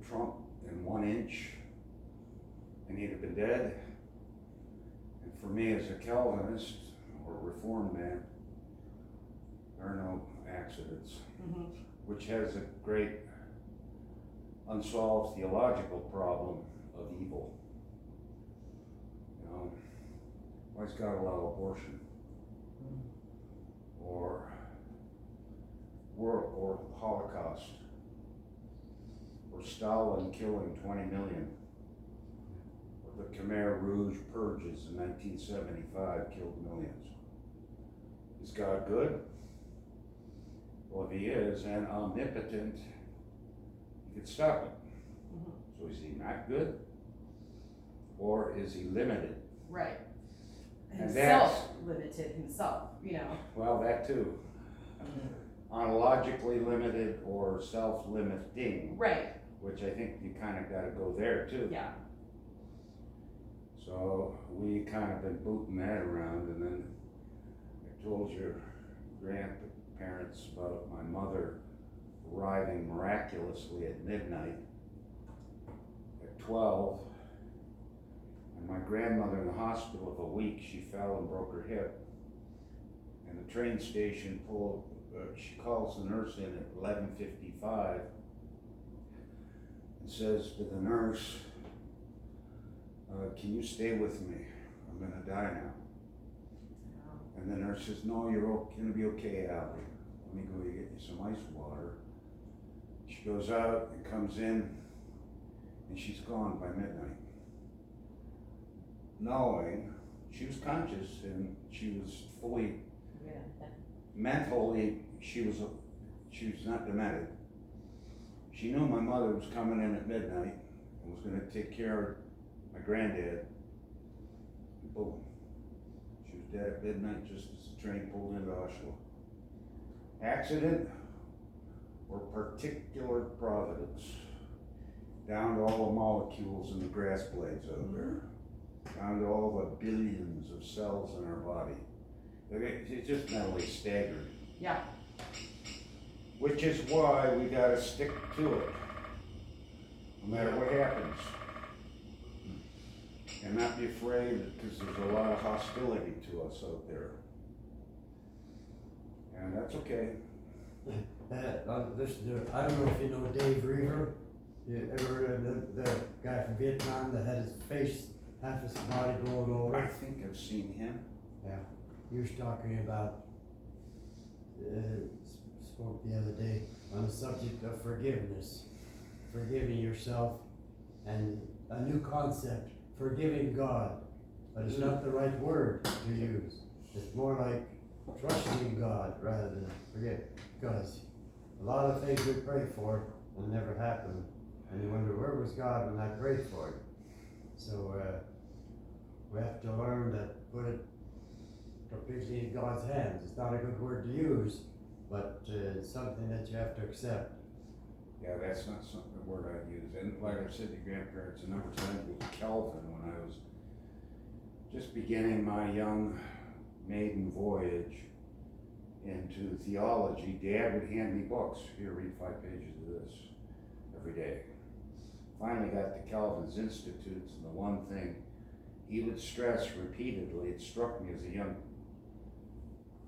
Trump in 1 inch, and he'd have been dead. And for me as a Calvinist or Reformed man, there are no accidents, Mm-hmm. which has a great unsolved theological problem of evil. You know, why's God allow abortion? Or Holocaust, or Stalin killing 20 million, or the Khmer Rouge purges in 1975 killed millions. Is God good? Well, if he is, and omnipotent, he could stop it. Mhm. So is he not good? Or is he limited? Right. And Himself limited himself, you know. Well, that too. Ontologically limited or self-limiting, Right. which I think you kind of got to go there too. Yeah. So we kind of been booting that around, and then I told your grandparents about my mother arriving miraculously at midnight at 12, and my grandmother in the hospital for a week. She fell and broke her hip, and the train station pulled. She calls the nurse in at 11:55 and says to the nurse, can you stay with me? I'm gonna die now. And the nurse says, no, you're gonna be okay, Allie. Let me go get you some ice water. She goes out and comes in, and she's gone by midnight. Knowing she was conscious and she was fully, Yeah. mentally, she was not demented. She knew my mother was coming in at midnight and was gonna take care of my granddad. And boom. She was dead at midnight just as the train pulled into Oshawa. Accident or particular providence? Down to all the molecules in the grass blades out there. Down to all the billions of cells in our body. It's just mentally staggering. Yeah. Which is why we gotta stick to it, no matter what happens. And not be afraid, because there's a lot of hostility to us out there. And that's okay. Listen to, I don't know if you know Dave Reaver. You ever heard of the guy from Vietnam that had his face, half his body blown I over? think I've seen him. He was talking about, spoke the other day on the subject of forgiveness, forgiving yourself, and a new concept, forgiving God. But it's not the right word to use. It's more like trusting God rather than forgive. Because a lot of things we pray for will never happen. And you wonder, where was God when I prayed for it? So we have to learn to put it completely in God's hands. It's not a good word to use, but it's something that you have to accept. Yeah, that's not something, the word I'd use. And like I said to grandparents, a number of times with Calvin, when I was just beginning my young maiden voyage into theology, Dad would hand me books. Here, read 5 pages of this every day. Finally got to Calvin's Institutes, and the one thing he would stress repeatedly, it struck me as a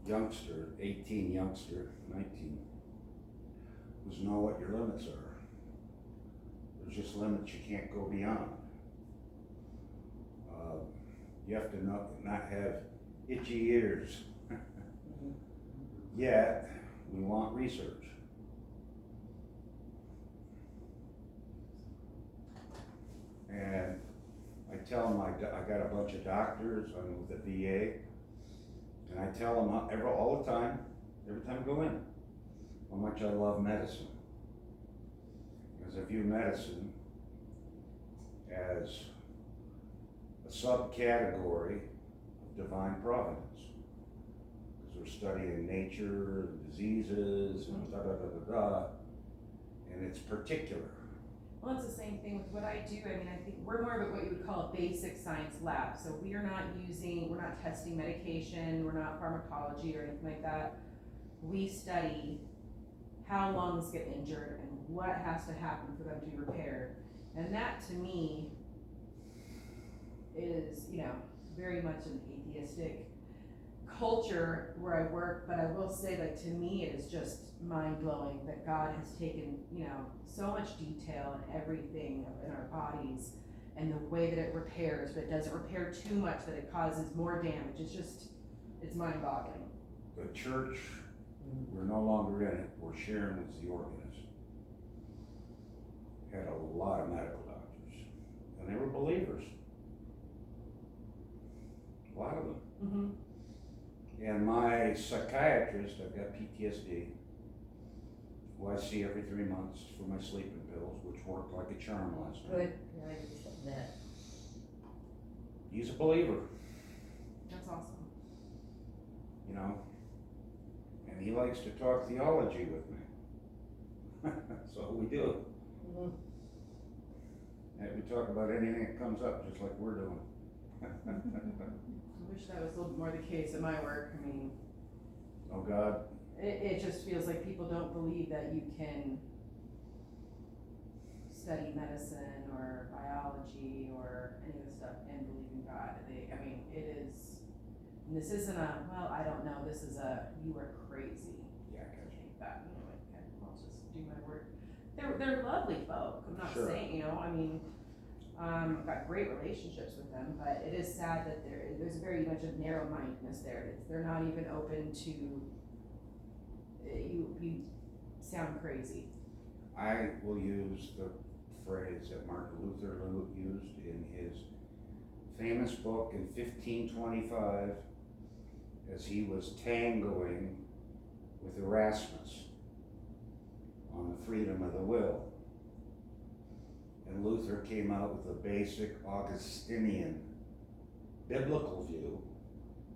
youngster, 18 youngster, 19, was know what your limits are. There's just limits you can't go beyond. You have to not have itchy ears. Yet, we want research. And I tell them I got a bunch of doctors, I'm with the VA, and I tell them all the time, every time I go in, how much I love medicine. Because I view medicine as a subcategory of divine providence. Because we're studying nature, and diseases, and da-da-da-da-da, and it's particular. Well, it's the same thing with what I do. I mean, I think we're more of what you would call a basic science lab. So we're not testing medication, we're not pharmacology or anything like that. We study how lungs get injured and what has to happen for them to be repaired. And that to me is, very much an atheistic culture where I work, but I will say that to me it is just mind-blowing that God has taken, so much detail in everything in our bodies and the way that it repairs, but it doesn't repair too much that it causes more damage. It's mind-boggling. The church, we're no longer in it, where Sharon was the organist, had a lot of medical doctors, and they were believers. A lot of them. Mm-hmm. And my psychiatrist, I've got PTSD, who I see every 3 months for my sleeping pills, which worked like a charm last night. Good, I said that. He's a believer, That's awesome. And he likes to talk theology with me. So we do. Mhm. And we talk about anything that comes up, just like we're doing. I wish that was a little bit more the case in my work. I mean, Oh God, it just feels like people don't believe that you can study medicine or biology or any of the stuff and believe in God. It is, and this isn't I don't know, this is you are crazy. yeah, I think that, okay, I'll just do my work. They're lovely folk, I'm not Sure. saying, I've got great relationships with them, but it is sad that there's very much of narrow-mindedness there. They're not even open to, you sound crazy. I will use the phrase that Martin Luther used in his famous book in 1525 as he was tangoing with Erasmus on the freedom of the will. And Luther came out with a basic Augustinian biblical view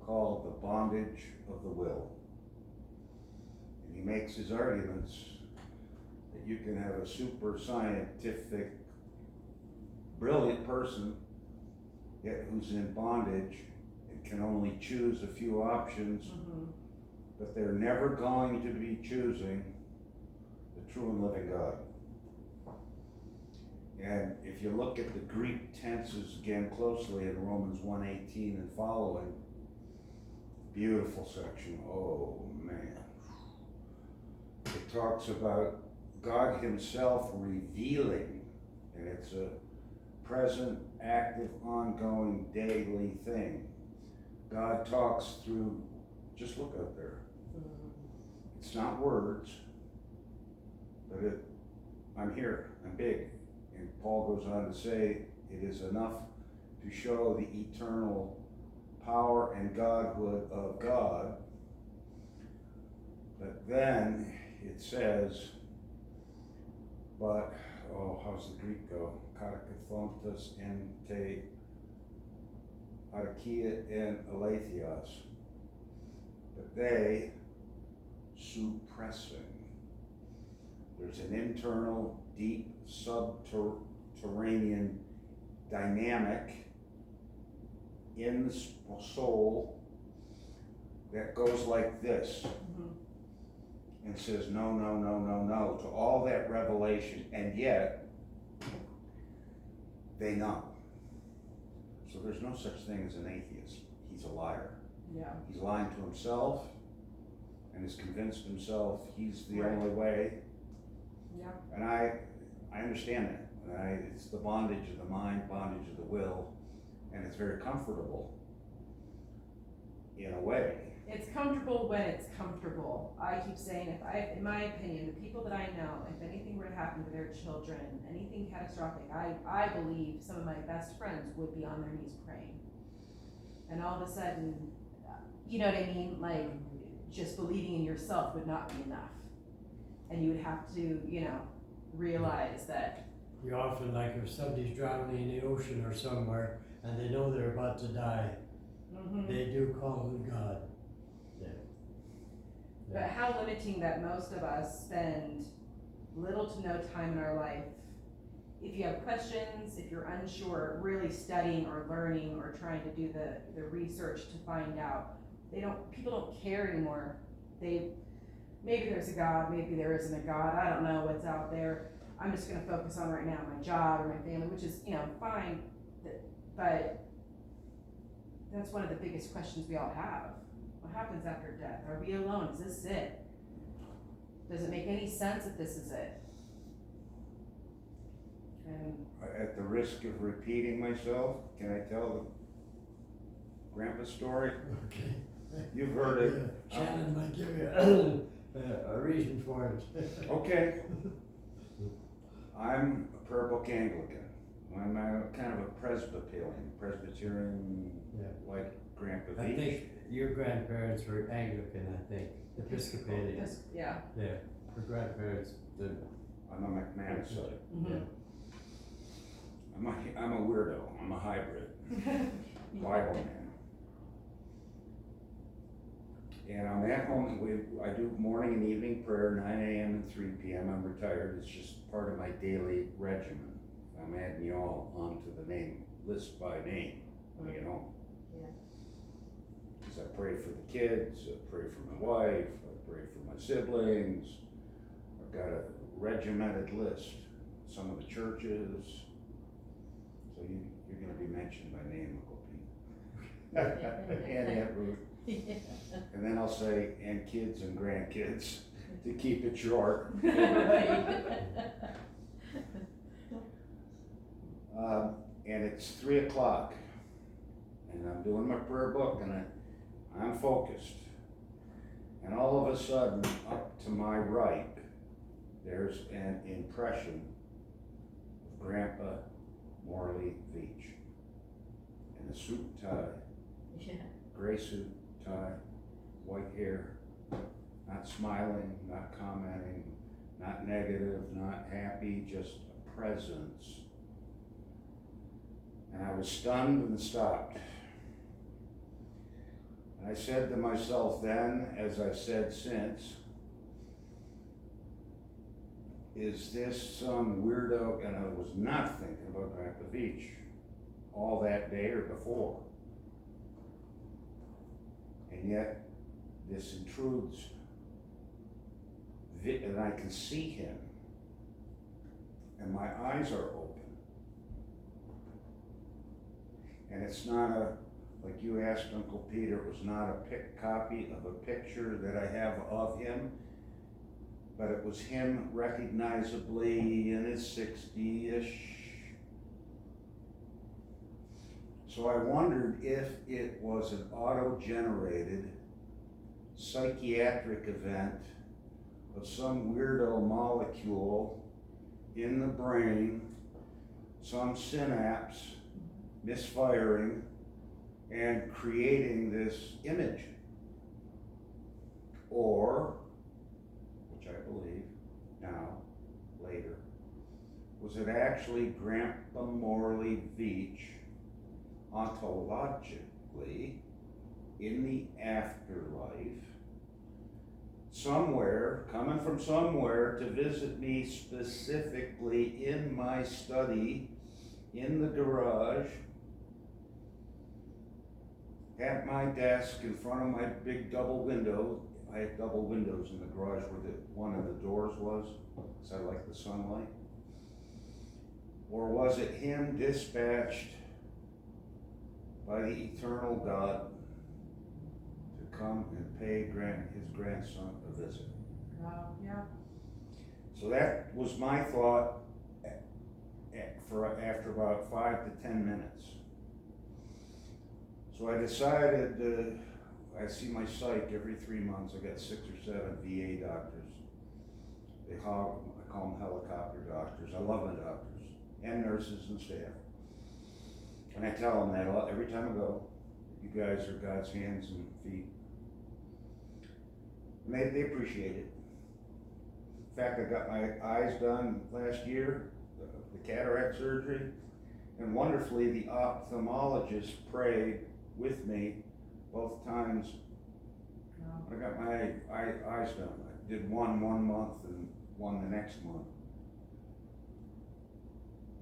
called the bondage of the will. And he makes his arguments that you can have a super scientific, brilliant person, yet who's in bondage and can only choose a few options, but they're never going to be choosing the true and living God. And if you look at the Greek tenses again closely in Romans 1:18 and following, beautiful section, oh man. It talks about God himself revealing And it's a present, active, ongoing, daily thing. God talks through, just look up there. It's not words, but I'm here, I'm big. And Paul goes on to say, it is enough to show the eternal power and godhood of God. But then it says, but, how's the Greek go? Katakathontos and te archaea and aletheos. But they suppressing. There's an internal, deep, subterranean dynamic in the soul that goes like this and says no, no, no, no, no to all that revelation, and yet they know. So there's no such thing as an atheist. He's a liar. Yeah. He's lying to himself and has convinced himself he's the Right. only way. Yeah. And I understand that. It's the bondage of the mind, bondage of the will, and it's very comfortable in a way. It's comfortable when it's comfortable. I keep saying, in my opinion, the people that I know, if anything were to happen to their children, anything catastrophic, I believe some of my best friends would be on their knees praying. And all of a sudden, you know what I mean? Like, just believing in yourself would not be enough. And you would have to, realize that. You often, like if somebody's drowning in the ocean or somewhere and they know they're about to die, they do call on God. But how limiting that most of us spend little to no time in our life. If you have questions, if you're unsure, really studying or learning or trying to do the research to find out, people don't care anymore. Maybe there's a God, maybe there isn't a God, I don't know what's out there. I'm just gonna focus on right now my job or my family, which is, fine, but that's one of the biggest questions we all have. What happens after death? Are we alone? Is this it? Does it make any sense if this is it? And At the risk of repeating myself, can I tell the grandpa story? Okay. You've heard it. Shannon might give you a reason for it. Okay. I'm a prayer book Anglican. I'm kind of a Presbyterian, Yeah. like Grandpa I Veitch. think your grandparents were Anglican, I think, Episcopalian. yeah. Yeah, her grandparents, I'm a McMahon side. Mhm. I'm a weirdo. I'm a hybrid. Bible man. And I'm at home. I do morning and evening prayer, 9 a.m. and 3 p.m. I'm retired. It's just part of my daily regimen. I'm adding you all onto the name list by name when I get home. Yeah. Because I pray for the kids, I pray for my wife, I pray for my siblings. I've got a regimented list. Some of the churches. So you're going to be mentioned by name, Uncle Pete. And Aunt Ruth. And then I'll say, and kids and grandkids, to keep it short. And it's 3 o'clock, and I'm doing my prayer book, and I'm focused. And all of a sudden, up to my right, there's an impression of Grandpa Morley Veitch in a suit and tie, gray suit, tie, white hair, not smiling, not commenting, not negative, not happy, just a presence. And I was stunned and stopped. And I said to myself then, as I've said since, is this some weirdo? And I was not thinking about Grandpa Veitch all that day or before. And yet, this intrudes, and I can see him, and my eyes are open. And it's not like you asked Uncle Peter, it was not a copy of a picture that I have of him, but it was him recognizably in his 60-ish, So I wondered if it was an auto-generated psychiatric event of some weirdo molecule in the brain, some synapse misfiring and creating this image. Or, which I believe now, later, was it actually Grandpa Morley Veitch ontologically in the afterlife, somewhere, coming from somewhere to visit me specifically in my study, in the garage, at my desk in front of my big double window. I had double windows in the garage where one of the doors was, because I like the sunlight. Or was it him dispatched by the eternal God to come and pay his grandson a visit? Yeah. So that was my thought after about 5 to 10 minutes. So I decided, I see my psych every 3 months. I got 6 or 7 VA doctors. I call them helicopter doctors. I love my doctors and nurses and staff. And I tell them that every time I go, you guys are God's hands and feet. And they appreciate it. In fact, I got my eyes done last year, the cataract surgery, and wonderfully the ophthalmologist prayed with me both times. I got my eyes done. I did one month and one the next month.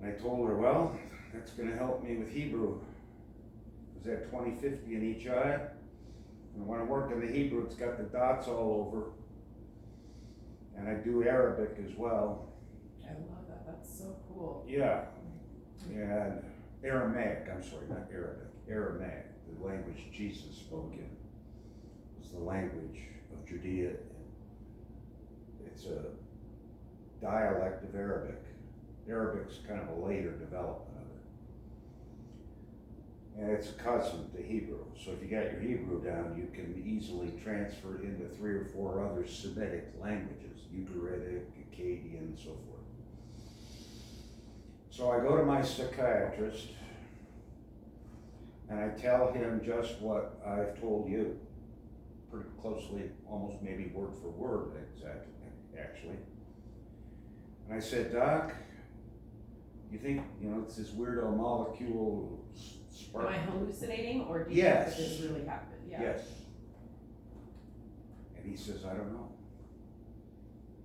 And I told her, well, that's going to help me with Hebrew. Because I have 20/50 in each eye. And when I work in the Hebrew, it's got the dots all over. And I do Arabic as well. I love that. That's so cool. Yeah. And Aramaic, I'm sorry, not Arabic. Aramaic, the language Jesus spoke in, was the language of Judea. It's a dialect of Arabic. Arabic's kind of a later development of it. And it's a cousin to Hebrew. So if you got your Hebrew down, you can easily transfer into 3 or 4 other Semitic languages, Ugaritic, Akkadian, and so forth. So I go to my psychiatrist and I tell him just what I've told you, pretty closely, almost maybe word for word, exactly, actually. And I said, Doc, you think, it's this weirdo molecule spark? Am I hallucinating, or do you Yes. think that this really happened? Yeah. Yes. And he says, I don't know.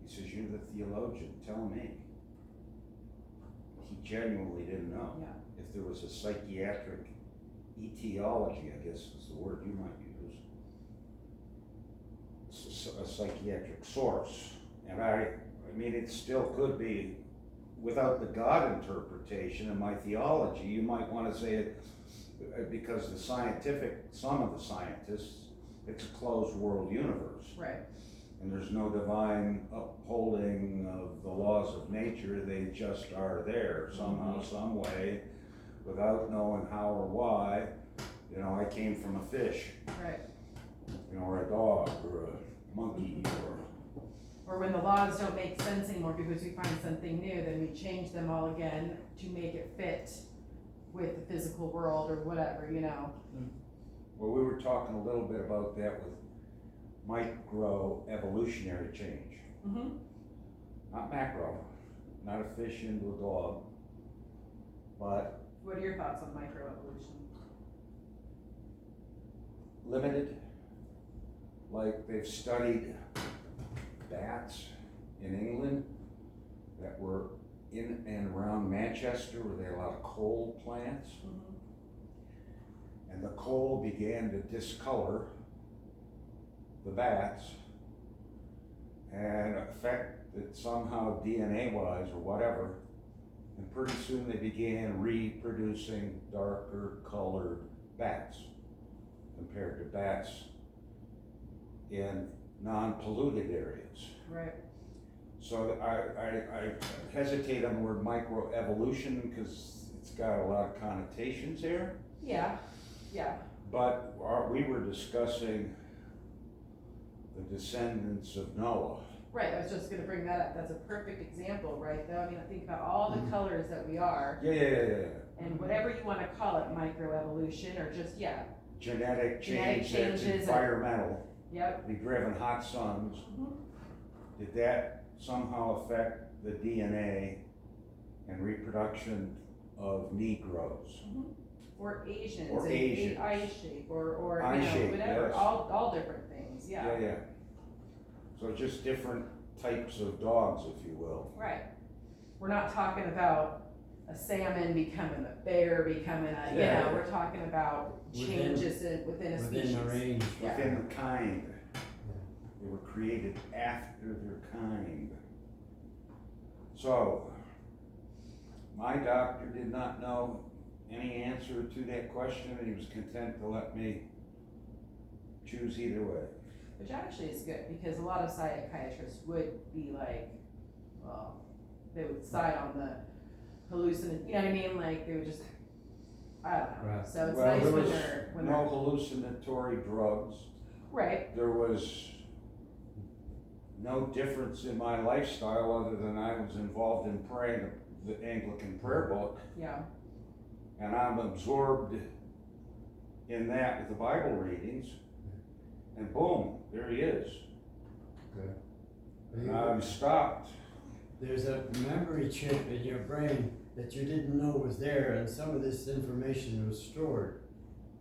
He says, you're the theologian, tell me. He genuinely didn't know. Yeah. If there was a psychiatric etiology, I guess is the word you might use, a psychiatric source. And I mean, it still could be, without the God interpretation and my theology, you might want to say it because some of the scientists, it's a closed world universe. Right. And there's no divine upholding of the laws of nature, they just are there somehow, some way, without knowing how or why. I came from a fish. Right. Or a dog, or a monkey, Or when the laws don't make sense anymore because we find something new, then we change them all again to make it fit with the physical world or whatever, Well, we were talking a little bit about that with micro-evolutionary change. Mm-hmm. Not macro, not a fish into a dog, but What are your thoughts on microevolution? limited. Like they've studied bats in England that were in and around Manchester where they had a lot of coal plants. Mm-hmm. And the coal began to discolor the bats and affect it somehow DNA-wise or whatever. And pretty soon they began reproducing darker colored bats compared to bats in non-polluted areas. Right. So I hesitate on the word microevolution because it's got a lot of connotations here. Yeah, yeah, But we were discussing the descendants of Noah. right, I was just gonna bring that up, that's a perfect example, right, though, I mean, I think about all the colors that we are, Yeah. and whatever you wanna call it, microevolution, or just, yeah, Genetic Genetic change that's changes and- environmental. yep. We driven hot suns. Mhm. Did that somehow affect the DNA and reproduction of Negroes? Or Asians, Or and Asians. eye shape, or, Eye you know, shape, whatever, yes. all different things, yeah. Yeah. So just different types of dogs, if you will. Right. We're not talking about a salmon becoming a bear, becoming a, you Yeah. know, we're talking about Within- changes within a species. Within the range. Yeah. Within the kind. They were created after their kind. So, my doctor did not know any answer to that question, and he was content to let me choose either way. Which actually is good, because a lot of psychiatrists would be like, well, they would side on the hallucinant, you know what I mean, like, they would just, I don't know, Right. so it's Well, nice there when was they're, no hallucinatory drugs. right, There was no difference in my lifestyle other than I was involved in praying the Anglican prayer book, yeah, and I'm absorbed in that with the Bible readings, and boom, there he is. And I'm stopped. There's a memory chip in your brain that you didn't know was there, and some of this information was stored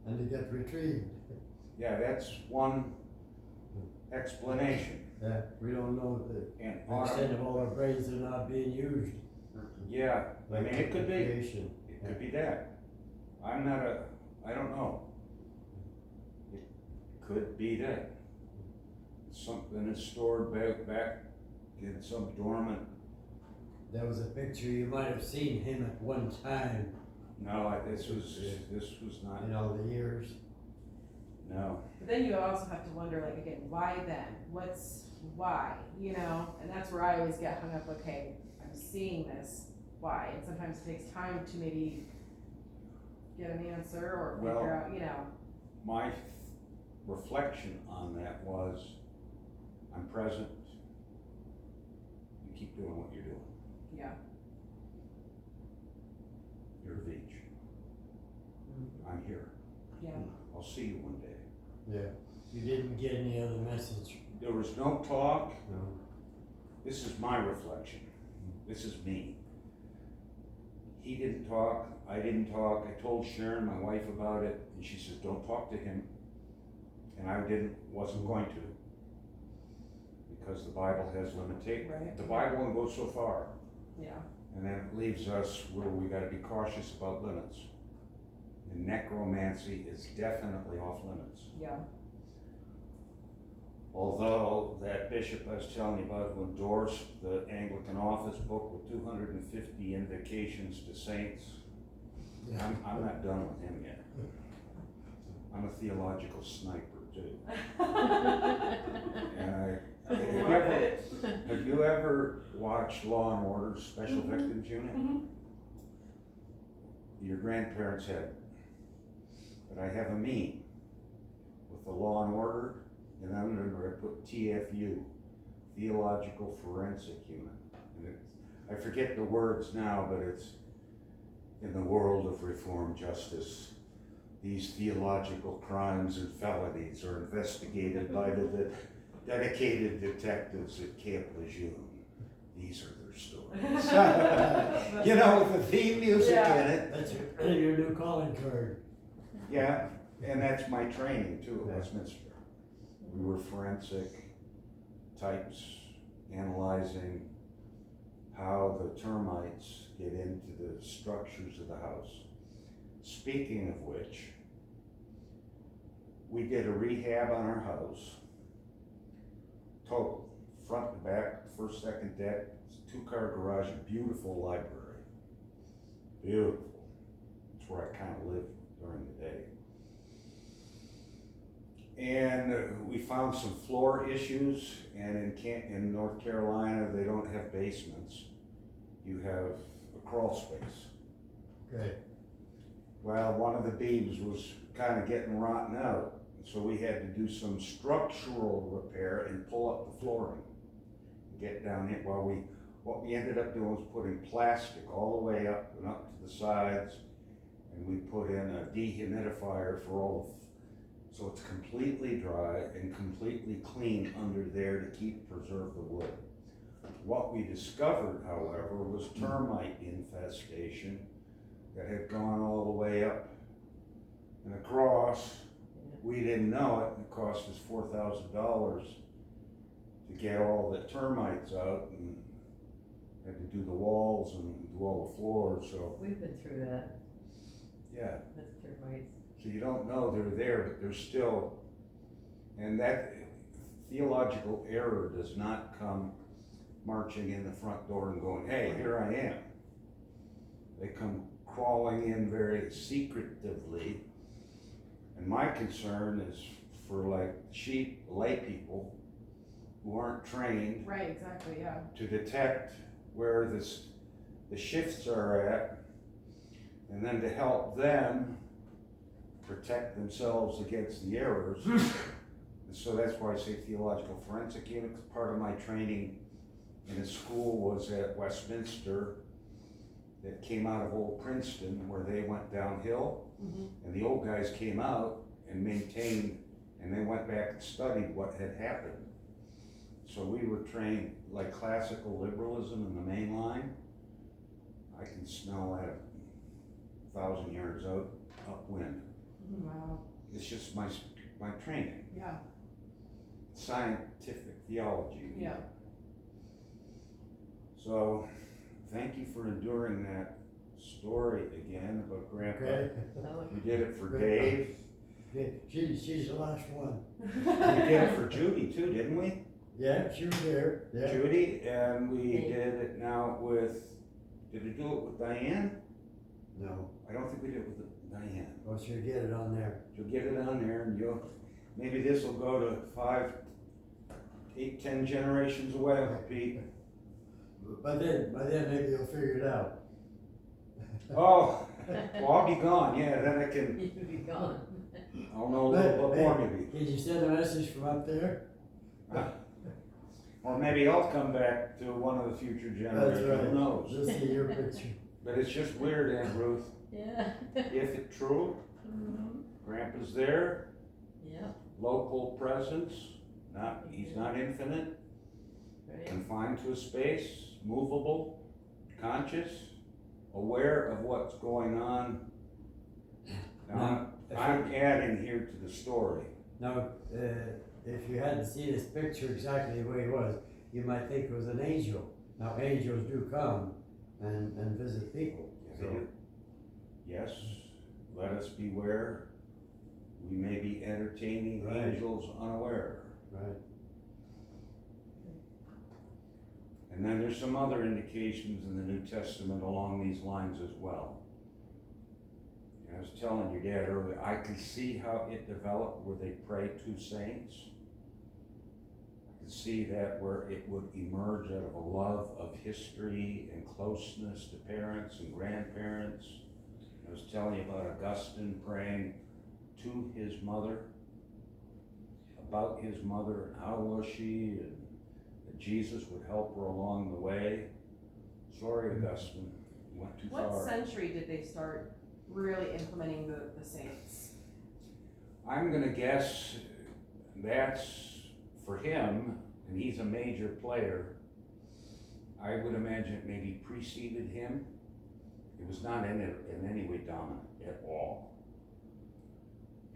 and it got retrieved. Yeah, that's one explanation. Yeah, we don't know the And extent of all our brains that are not being used. yeah, I mean, it could be. Creation. It could be that. I don't know. It could be that. Something is stored back in some dormant. There was a picture, you might have seen him at one time No, this was not. in all the years. No. but then you also have to wonder, like, again, why then, why, you know, and that's where I always get hung up, okay, I'm seeing this, why, and sometimes it takes time to maybe get an answer or figure Well, out, you know, My reflection on that was, I'm present. You keep doing what you're doing. yeah, You're Veitch. I'm here. yeah. I'll see you one day. Yeah. You didn't get any other message. There was no talk. No. This is my reflection. This is me. He didn't talk. I didn't talk. I told Sharon, my wife, about it, and she says, "Don't talk to him." And I wasn't going to, because the Bible has limitations. Right. The Bible only goes so far, Yeah, and then it leaves us where we got to be cautious about limits. And necromancy is definitely off limits. yeah, Although that bishop I was telling you about who endorsed the Anglican office book with 250 invocations to saints, I'm not done with him yet. I'm a theological sniper too. And have you ever watched Law and Order Special Victims Unit? Mhm. Your grandparents had, but I have a meme with the Law and Order, and under I put TFU, Theological Forensic Unit. And I forget the words now, but it's in the world of reform justice. These theological crimes and felonies are investigated by the dedicated detectives at Camp Lejeune. These are their stories. You know, with the theme music Yeah. in it. That's your new calling card. Yeah, and that's my training too at Westminster. We were forensic types analyzing how the termites get into the structures of the house. Speaking of which, we did a rehab on our house. Total, front to back, first, second deck, 2-car garage, a beautiful library. Beautiful. It's where I kind of live during the day. And we found some floor issues, and in North Carolina, they don't have basements. You have a crawl space. Okay. Well, one of the beams was kind of getting rotten out, so we had to do some structural repair and pull up the flooring. Get down here, what we ended up doing was putting plastic all the way up and up to the sides, and we put in a dehumidifier for so it's completely dry and completely clean under there to preserve the wood. What we discovered, however, was termite infestation that had gone all the way up and across. We didn't know it, and it cost us $4,000 to get all the termites out, and had to do the walls and do all the floors, so. We've been through that Yeah, with termites. so you don't know they're there, but they're still, and that theological error does not come marching in the front door and going, hey, here I am. They come crawling in very secretively, and my concern is for like sheep, lay people who aren't trained Right, exactly, yeah. to detect where the shifts are at, and then to help them protect themselves against the errors. And so that's why I say theological forensic unit. Part of my training in a school was at Westminster that came out of old Princeton, where they went downhill, and the old guys came out and maintained, and they went back and studied what had happened. So we were trained like classical liberalism in the main line. I can smell that 1,000 yards out upwind. Wow. It's just my training. Yeah. Scientific theology. Yeah. So, thank you for enduring that story again about Grandpa. Okay. You did it for Dave. Okay, she's the last one. We did it for Judy too, didn't we? Yeah, she was there, yeah. Judy, and we did it now with, did we do it with Diane? No, I don't think we did it with Diane. well, she'll get it on there. You'll get it on there, and maybe this will go to 5, 8, 10 generations away, Uncle Pete. By then maybe you'll figure it out. Oh, well, I'll be gone, yeah, then I can, You'd be gone. I'll know a little bit more maybe. Can you send a message from up there? Or maybe I'll come back to one of the future That's generations, right. who knows? We'll see your picture. But it's just weird, Aunt Ruth, Yeah. if it's true, Grandpa's there, Yeah, local presence, he's not infinite, right. confined to a space, movable, conscious, aware of what's going on. Now, I'm adding here to the story. Now, if you hadn't seen his picture exactly the way it was, you might think it was an angel. Now, angels do come and visit people. They do. Yes, let us beware. We may be entertaining Right. angels unaware. Right. And then there's some other indications in the New Testament along these lines as well. And I was telling your dad earlier, I can see how it developed where they pray to saints. I can see that where it would emerge out of a love of history and closeness to parents and grandparents. I was telling you about Augustine praying to his mother, about his mother and how was she, and that Jesus would help her along the way. Sorry, Augustine, you went too What far. century did they start really implementing the saints? I'm gonna guess that's for him, and he's a major player. I would imagine it maybe preceded him. It was not in any way dominant at all.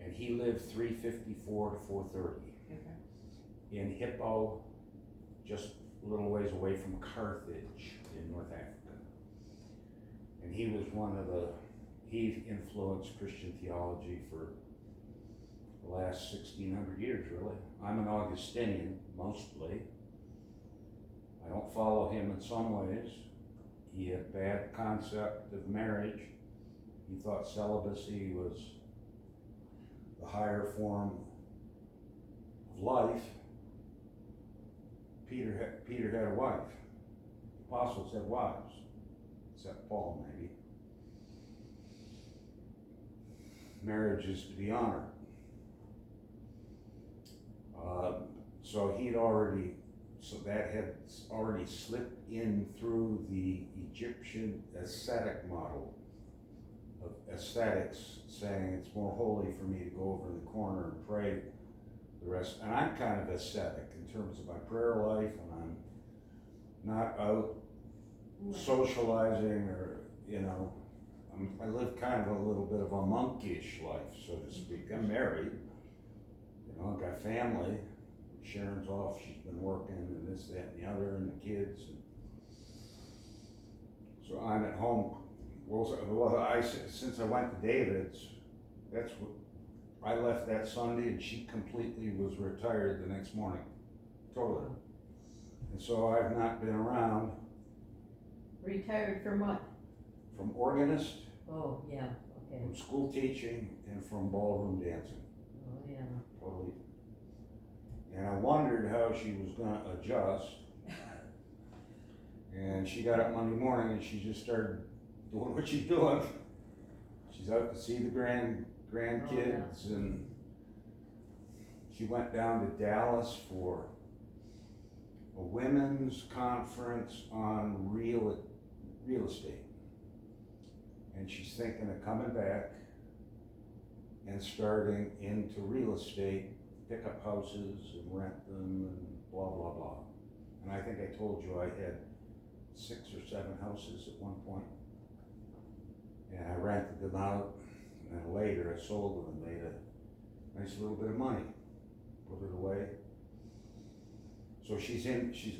And he lived 354 to 430 Okay. in Hippo, just a little ways away from Carthage in North Africa. And he was he influenced Christian theology for the last 1600 years, really. I'm an Augustinian, mostly. I don't follow him in some ways. He had a bad concept of marriage. He thought celibacy was the higher form of life. Peter had a wife. The apostles had wives, except Paul maybe. marriage is to be honored. So that had already slipped in through the Egyptian ascetic model of aesthetics, saying it's more holy for me to go over in the corner and pray the rest. And I'm kind of ascetic in terms of my prayer life, and I'm not out socializing or, I live kind of a little bit of a monkish life, so to speak. I'm married, I've got family. Sharon's off, she's been working and this, that, and the other, and the kids. So I'm at home. Since I went to David's, that's what, I left that Sunday and she completely was retired the next morning, totally. And so I've not been around. Retired from what? From organist, Oh, yeah, okay. from school teaching, and from ballroom dancing, Oh, yeah. totally. And I wondered how she was gonna adjust. And she got up Monday morning and she just started doing what she's doing. She's out to see the grandkids, and she went down to Dallas for a women's conference on real estate. And she's thinking of coming back and starting into real estate, pick up houses and rent them and blah, blah, blah. And I think I told you I had 6 or 7 houses at one point. And I rented them out, and then later I sold them and made a nice little bit of money, put it away. So she's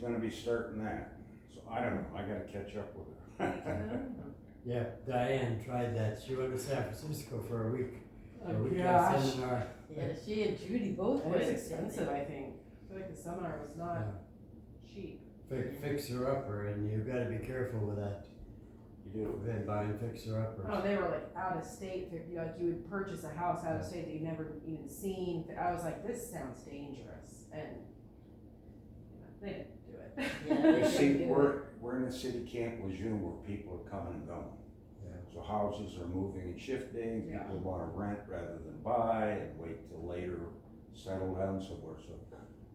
gonna be starting that. So I don't know, I gotta catch up with her. Yeah, Diane tried that. She went to San Francisco for a week. A Oh, weekend gosh. seminar. Yeah, she and Judy both It went. was expensive, I think. I feel like the seminar was not cheap. Fixer upper, and you've got to be careful with that. You do. Then buying fixer uppers. Oh, they were like out of state. Like you would purchase a house out of state that you'd never even seen. I was like, this sounds dangerous, and they didn't do it. Yeah, they See, should do we're in the city Camp Lejeune where people are coming and going. Yeah. So houses are moving and shifting, Yeah. people wanna rent rather than buy and wait till later, settle down somewhere, so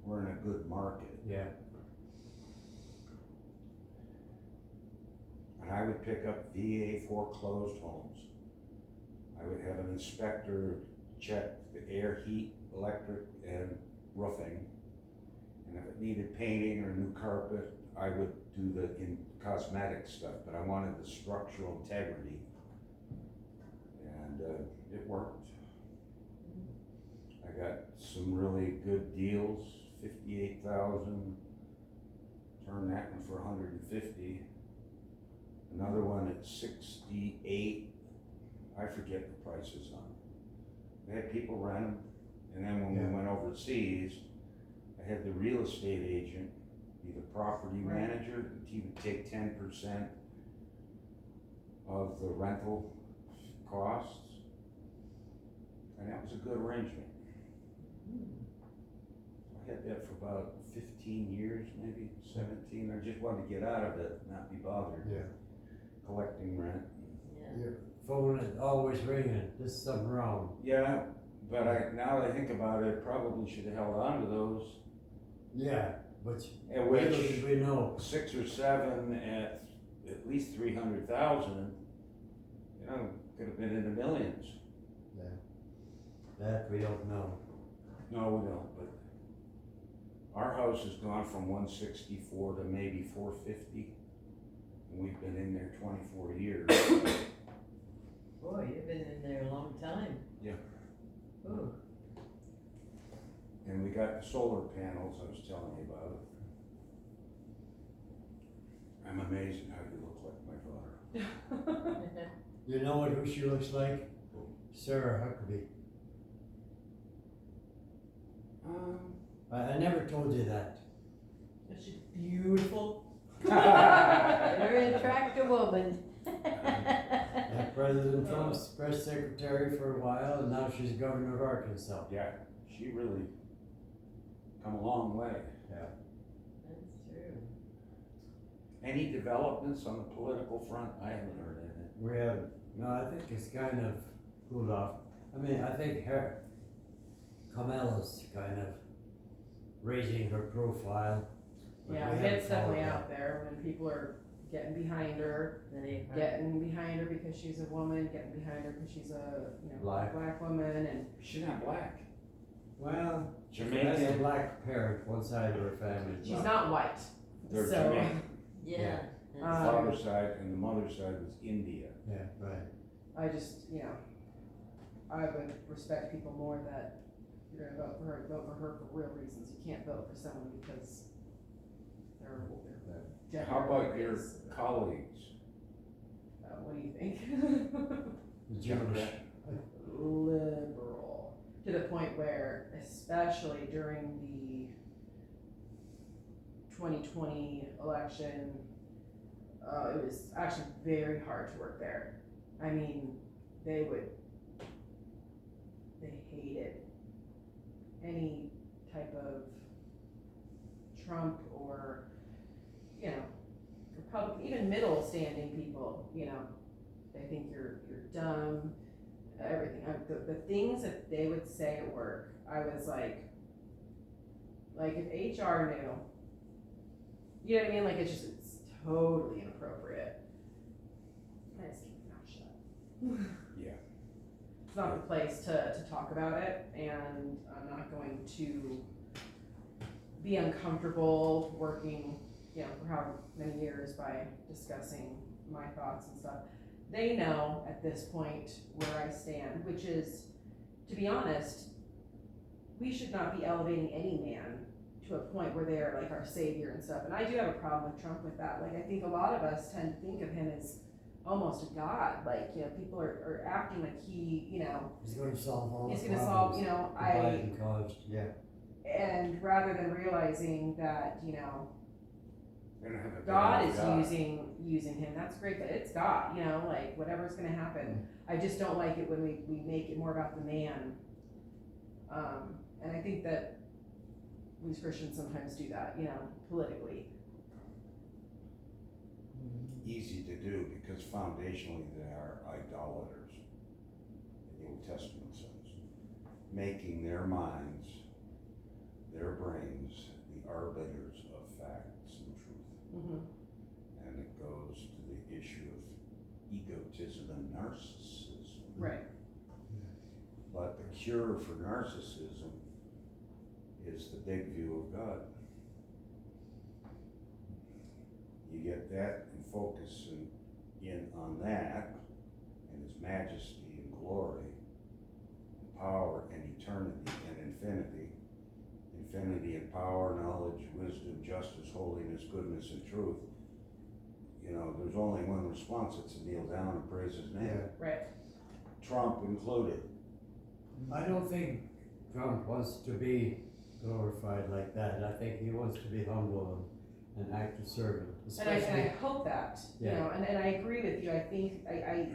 we're in a good market. Yeah. And I would pick up VA foreclosed homes. I would have an inspector check the air, heat, electric, and roofing. And if it needed painting or new carpet, I would do the cosmetic stuff, but I wanted the structural integrity. And it worked. I got some really good deals, 58,000, turned that one for 150. Another one at 68, I forget the prices on it. They had people rent them, and then when we went overseas, I had the real estate agent be the property manager, and he would take 10% of the rental costs, and that was a good arrangement. I had that for about 15 years, maybe 17. I just wanted to get out of it, not be bothered. Yeah. Collecting rent. Yeah. Your phone is always ringing. There's something wrong. Yeah, but now that I think about it, probably should have held on to those. Yeah, but At little which did we know. 6 or 7 at least 300,000, could have been in the millions. Yeah. That we don't know. No, we don't, but our house has gone from 164 to maybe 450. And we've been in there 24 years. Boy, you've been in there a long time. Yeah. Ooh. And we got the solar panels I was telling you about. I'm amazed at how you look like my daughter. You know who she looks like? Sarah Huckabee. I never told you that. Is she beautiful? Very attractive woman. And President Trump's press secretary for a while, and now she's governor of Arkansas. Yeah, she really come a long way. That's true. Any developments on the political front? I haven't heard anything. We have, no, I think it's kind of cooled off. I mean, I think Kamala's kind of raising her profile. but Yeah, we haven't it's definitely followed out there when people are getting behind her, They- getting behind her because she's a woman, getting behind her because she's a, you know, Black. woman, and She's not black. that. Well, she has a Jamaican. black parent, one side of her family. she's not white. They're So, Jamaican. Yeah. The that's- father's side and the mother's side was India. Yeah, right. I just, you know, I would respect people more that you're gonna vote for her for real reasons. You can't vote for someone because they're gender. How about your is. colleagues? What do you think? The Jewish. Democrat? Liberal, to the point where, especially during the 2020 election, it was actually very hard to work there. I mean, they hated any type of Trump or, you know, Republican, even middle standing people, you know, they think you're dumb, everything. The things that they would say at work, I was like if HR knew, you know what I mean? Like it's totally inappropriate. I just keep my mouth shut. Yeah. It's not the place to talk about it, and I'm not going to be uncomfortable working, you know, for however many years by discussing my thoughts and stuff. They know at this point where I stand, which is, to be honest, we should not be elevating any man to a point where they're like our savior and stuff. And I do have a problem with Trump with that. Like, I think a lot of us tend to think of him as almost a god. Like, you know, people are acting like he, you know, He's going to solve all the is problems. gonna solve, you know, Biden caused, yeah. and rather than realizing that, you know, They don't have a God big is God. using him, that's great, but it's God, you know, like whatever's gonna happen. I just don't like it when we make it more about the man. And I think that we as Christians sometimes do that, you know, politically. Easy to do because foundationally they are idolaters. The Old Testament says, making their minds, their brains, the arbiters of facts and truth. Mm-hmm. And it goes to the issue of egotism and narcissism. Right. But the cure for narcissism is the big view of God. You get that and focus in on that and His majesty and glory and power and eternity and infinity. Infinity and power, knowledge, wisdom, justice, holiness, goodness, and truth. You know, there's only one response, it's to kneel down and praise His name. Right. Trump included. I don't think Trump wants to be glorified like that. I think he wants to be humble and act a servant, And I especially. hope that, you Yeah. know, and I agree with you. I think I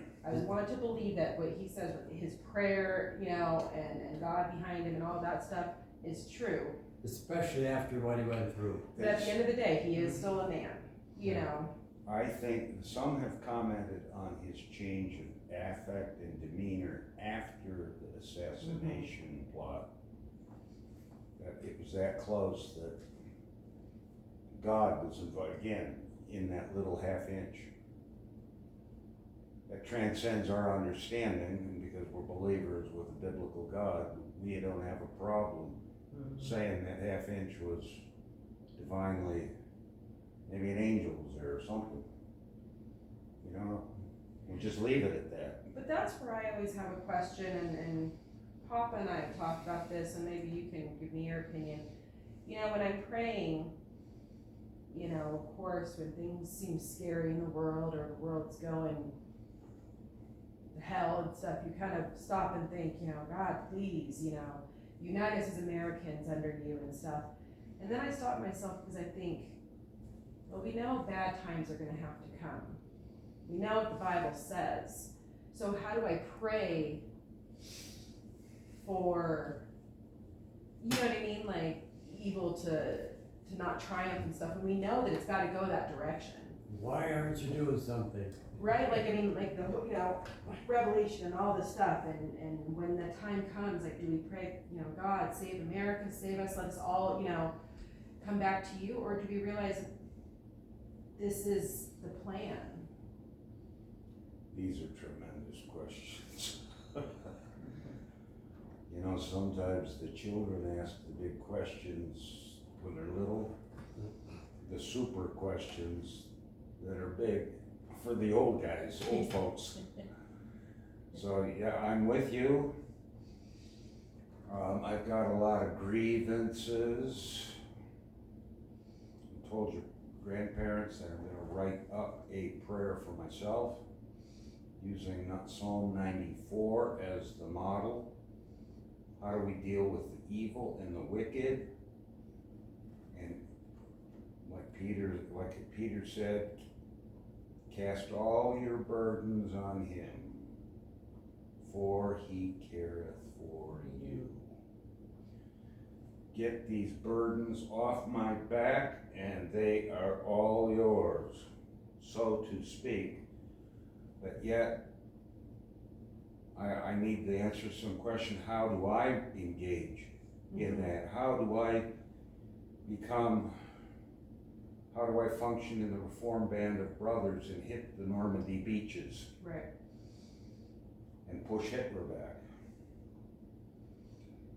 want to believe that what he says with his prayer, you know, and God behind him and all that stuff is true. Especially after what he went through. But at the end of the day, he is still a man, you know. I think some have commented on his change of affect and demeanor after the assassination plot. That it was that close that God was involved, again, in that little half inch. That transcends our understanding, and because we're believers with a biblical God, we don't have a problem saying that half inch was divinely, maybe an angel was there or something. You know, we'll just leave it at that. But that's where I always have a question, and Papa and I have talked about this, and maybe you can give me your opinion. You know, when I'm praying, you know, of course, when things seem scary in the world or the world's going to hell and stuff, you kind of stop and think, you know, God, please, you know, unite us as Americans under you and stuff. And then I stop myself because I think, well, we know bad times are going to have to come. We know what the Bible says. So how do I pray for, you know what I mean, like evil to not triumph and stuff? And we know that it's got to go that direction. Why aren't you doing something? Right, like, I mean, like the, you know, Revelation and all this stuff, and when the time comes, like, do we pray, you know, God, save America, save us, let us all, you know, come back to you, or do we realize that this is the plan? These are tremendous questions. You know, sometimes the children ask the big questions when they're little, the super questions that are big for the old guys, old folks. So yeah, I'm with you. I've got a lot of grievances. I told your grandparents that I'm gonna write up a prayer for myself using Psalm 94 as the model. How do we deal with the evil and the wicked? And like Peter said, cast all your burdens on him, for he careth for you. Get these burdens off my back, and they are all yours, so to speak. But yet, I need to answer some question. How do I engage in that? How do I function in the Reform Band of Brothers and hit the Normandy beaches? Right. And push Hitler back.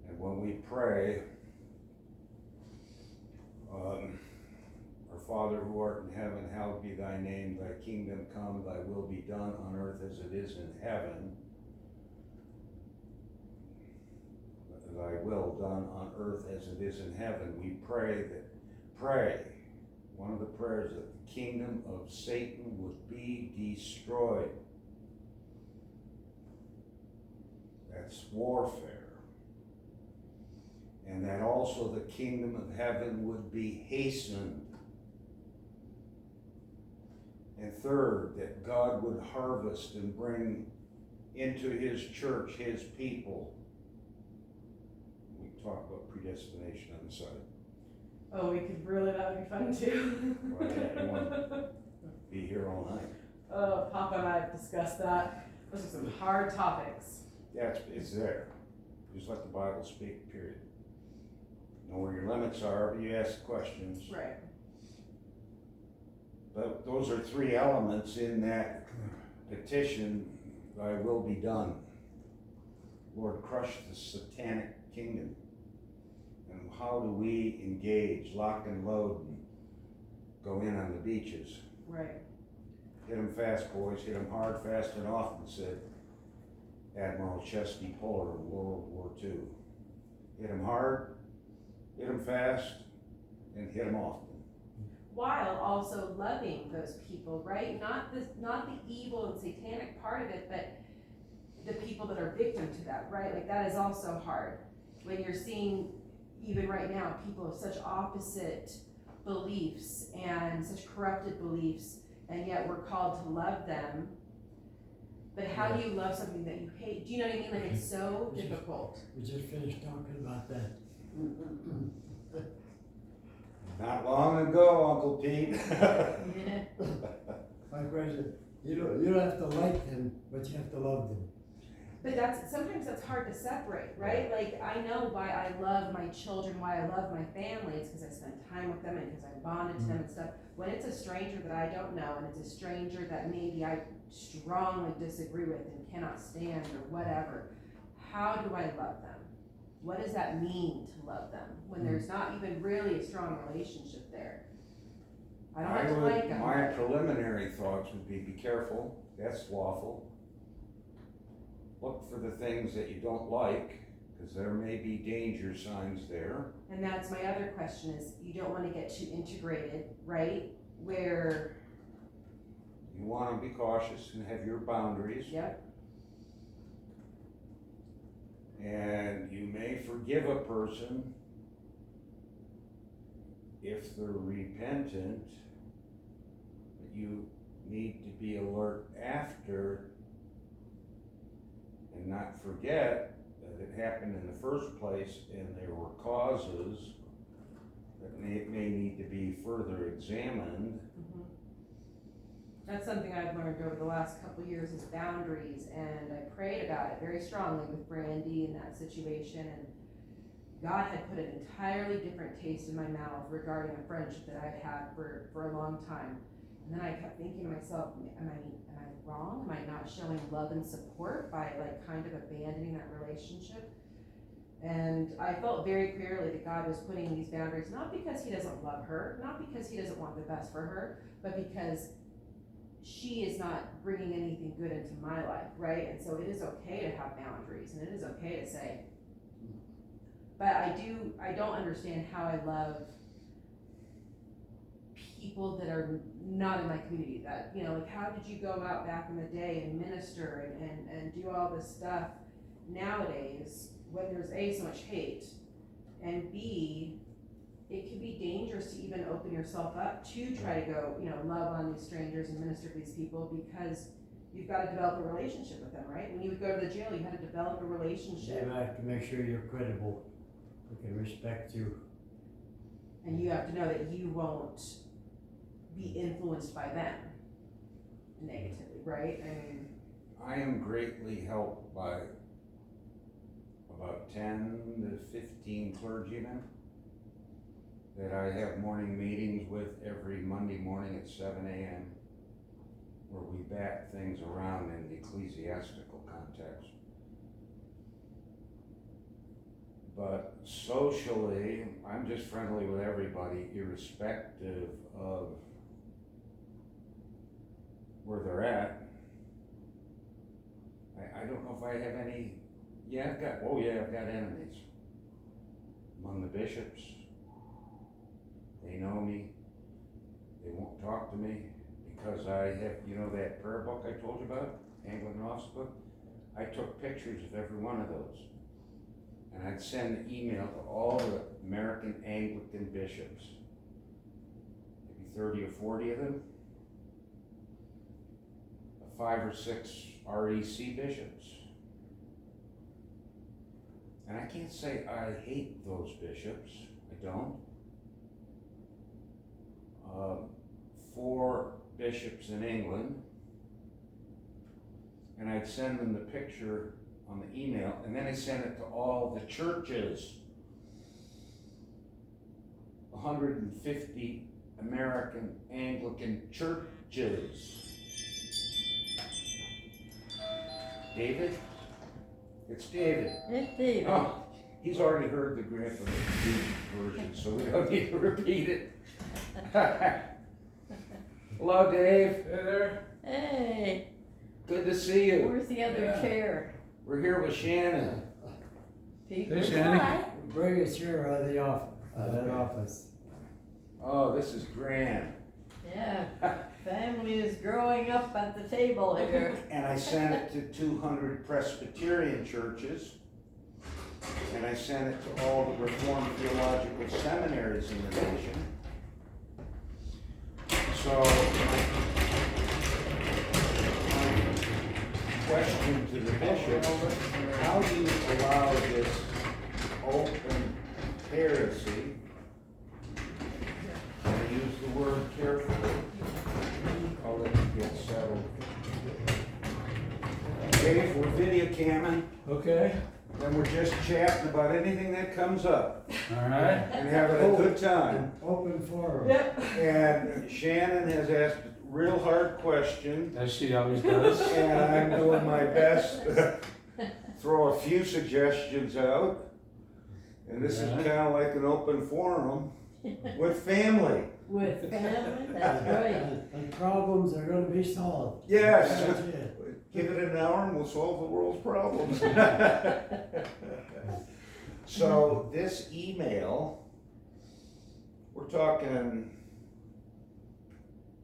And when we pray, our Father who art in heaven, hallowed be thy name, thy kingdom come, thy will be done on earth as it is in heaven. Thy will done on earth as it is in heaven. We pray, one of the prayers, that the kingdom of Satan would be destroyed. That's warfare. And that also the kingdom of heaven would be hastened. And third, that God would harvest and bring into his church his people. We talk about predestination on the side. Oh, we could really, that would be fun too. Well, yeah, you want to be here all night. Oh, Papa and I have discussed that. Those are some hard topics. Yeah, it's there. Just let the Bible speak, period. Know where your limits are, but you ask questions. Right. But those are three elements in that petition, thy will be done. Lord, crush the satanic kingdom. And how do we engage, lock and load, and go in on the beaches? Right. Hit them fast, boys, hit them hard, fast, and often, said Admiral Chesty Puller in World War II. Hit them hard, hit them fast, and hit them often. While also loving those people, right? Not the evil and satanic part of it, but the people that are victim to that, right? Like that is also hard. When you're seeing, even right now, people of such opposite beliefs and such corrupted beliefs, and yet we're called to love them. But how do you love something that you hate? Do you know what I mean? Like it's so difficult. We just finished talking about that. Not long ago, Uncle Pete. My question, you don't have to like them, but you have to love them. But sometimes that's hard to separate, right? Like I know why I love my children, why I love my family. It's because I spend time with them and because I bonded to them and stuff. When it's a stranger that I don't know and it's a stranger that maybe I strongly disagree with and cannot stand or whatever, how do I love them? What does that mean to love them when there's not even really a strong relationship there? I don't have to like them. My preliminary thoughts would be careful, that's lawful. Look for the things that you don't like, because there may be danger signs there. And that's my other question is, you don't want to get too integrated, right? Where... You want to be cautious and have your boundaries. Yep. And you may forgive a person if they're repentant, but you need to be alert after and not forget that it happened in the first place and there were causes that may need to be further examined. That's something I've learned over the last couple of years is boundaries, and I prayed about it very strongly with Brandy in that situation, and God had put an entirely different taste in my mouth regarding a friendship that I'd had for a long time. And then I kept thinking to myself, am I wrong? Am I not showing love and support by like kind of abandoning that relationship? And I felt very clearly that God was putting these boundaries, not because he doesn't love her, not because he doesn't want the best for her, but because she is not bringing anything good into my life, right? And so it is okay to have boundaries, and it is okay to say, but I don't understand how I love people that are not in my community, that, you know, like how did you go out back in the day and minister and do all this stuff nowadays when there's A, so much hate, and B, it can be dangerous to even open yourself up to try to go, you know, love on these strangers and minister to these people, because you've got to develop a relationship with them, right? When you would go to the jail, you had to develop a relationship. You have to make sure you're credible, we can respect you. And you have to know that you won't be influenced by them negatively, right? I mean, I am greatly helped by about 10 to 15 clergymen that I have morning meetings with every Monday morning at 7 a.m. where we bat things around in the ecclesiastical context. But socially, I'm just friendly with everybody, irrespective of where they're at. I don't know if I have any, I've got enemies among the bishops. They know me, they won't talk to me because I have, you know that prayer book I told you about, Anglican Office book? I took pictures of every one of those. And I'd send an email to all the American Anglican bishops, maybe 30 or 40 of them, 5 or 6 REC bishops. And I can't say I hate those bishops, I don't. 4 bishops in England, and I'd send them the picture on the email, and then I sent it to all the churches. 150 American Anglican churches. David? It's David. It's David. Oh, he's already heard the Grandpa version, so we don't need to repeat it. Hello, Dave. Hey there. Hey, Good to see you. where's the other chair? We're here with Shannon. Pete? Hey, Shannon. Bring a chair out of the office. Oh, this is grand. Yeah, family is growing up at the table here. And I sent it to 200 Presbyterian churches. And I sent it to all the Reformed theological seminaries in the nation. So, my question to the bishop, how do you allow this open heresy, and I use the word carefully, I'll let you get settled. Dave, we're video camming, Okay, and we're just chatting about anything that comes up, all right. and having a good time. Open forum. yep. And Shannon has asked a real hard question, As she always does. and I'm doing my best to throw a few suggestions out. And this is kind of like an open forum with family. With family, that's right. And problems are gonna be solved. Yes. That's it. Give it an hour and we'll solve the world's problems. So this email, we're talking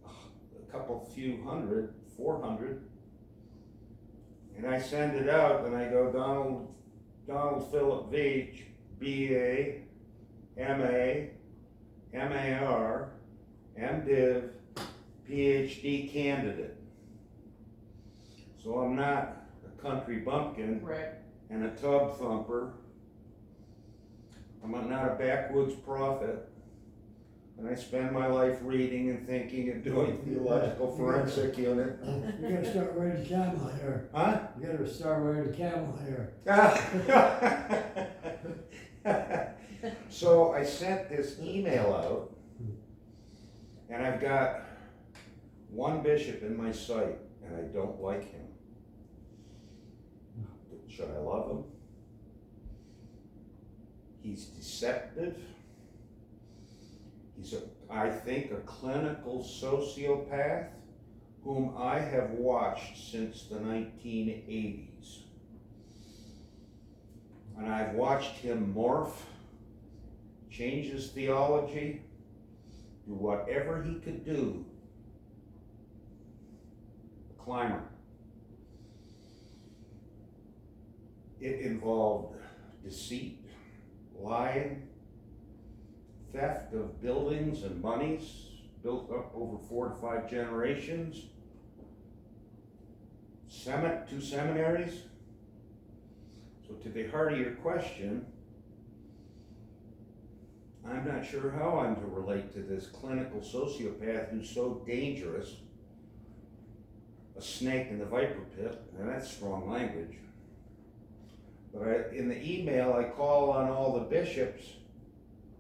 a couple few hundred, 400. And I send it out and I go, Donald Philip Veitch, B.A., M.A., M.A.R., M.Div., Ph.D. candidate. So I'm not a country bumpkin Right. and a tub thumper. I'm not a backwoods prophet. And I spend my life reading and thinking and doing theological forensic unit. You gotta start wearing camel hair. Huh? You gotta start wearing camel hair. So I sent this email out, and I've got one bishop in my sight, and I don't like him. Should I love him? He's deceptive. He's, I think, a clinical sociopath whom I have watched since the 1980s. And I've watched him morph, change his theology, do whatever he could do. A climber. It involved deceit, lying, theft of buildings and monies built up over 4 to 5 generations, 2 seminaries. So to the heart of your question, I'm not sure how I'm to relate to this clinical sociopath who's so dangerous, a snake in the viper pit, and that's strong language. But in the email, I call on all the bishops.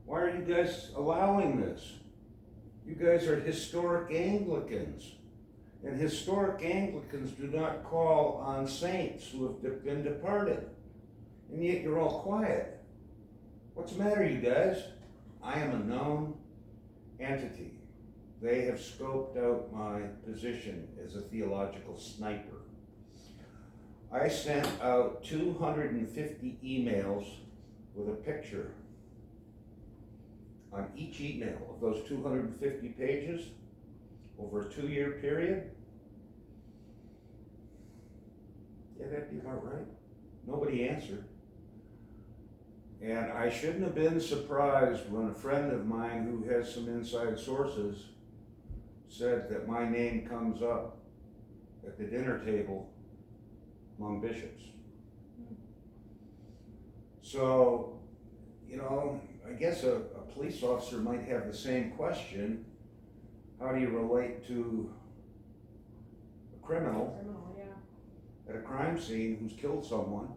Why are you guys allowing this? You guys are historic Anglicans. And historic Anglicans do not call on saints who have been departed. And yet you're all quiet. What's the matter, you guys? I am a known entity. They have scoped out my position as a theological sniper. I sent out 250 emails with a picture on each email of those 250 pages over a 2-year period. Yeah, that'd be about right. Nobody answered. And I shouldn't have been surprised when a friend of mine who has some inside sources said that my name comes up at the dinner table among bishops. So, you know, I guess a police officer might have the same question. How do you relate to a criminal at a crime scene who's killed someone?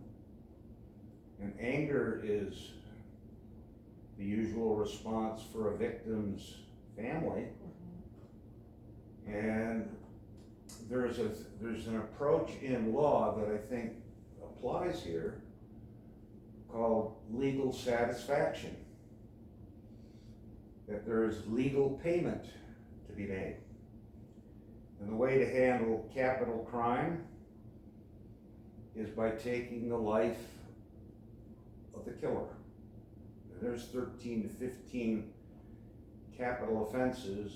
And anger is the usual response for a victim's family. And there's an approach in law that I think applies here called legal satisfaction. That there is legal payment to be made. And the way to handle capital crime is by taking the life of the killer. And there's 13 to 15 capital offenses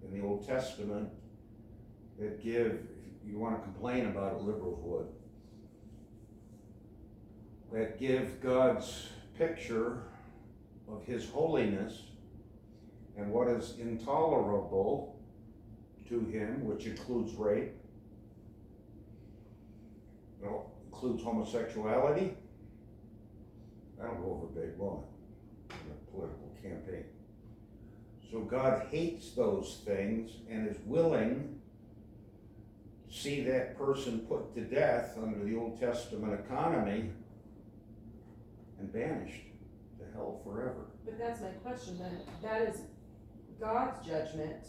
in the Old Testament that give, if you want to complain about it, liberals would, that give God's picture of His holiness and what is intolerable to Him, which includes rape, includes homosexuality. That'll go over big, won't it, in a political campaign. So God hates those things and is willing to see that person put to death under the Old Testament economy and banished to hell forever. But that's my question then. That is God's judgment.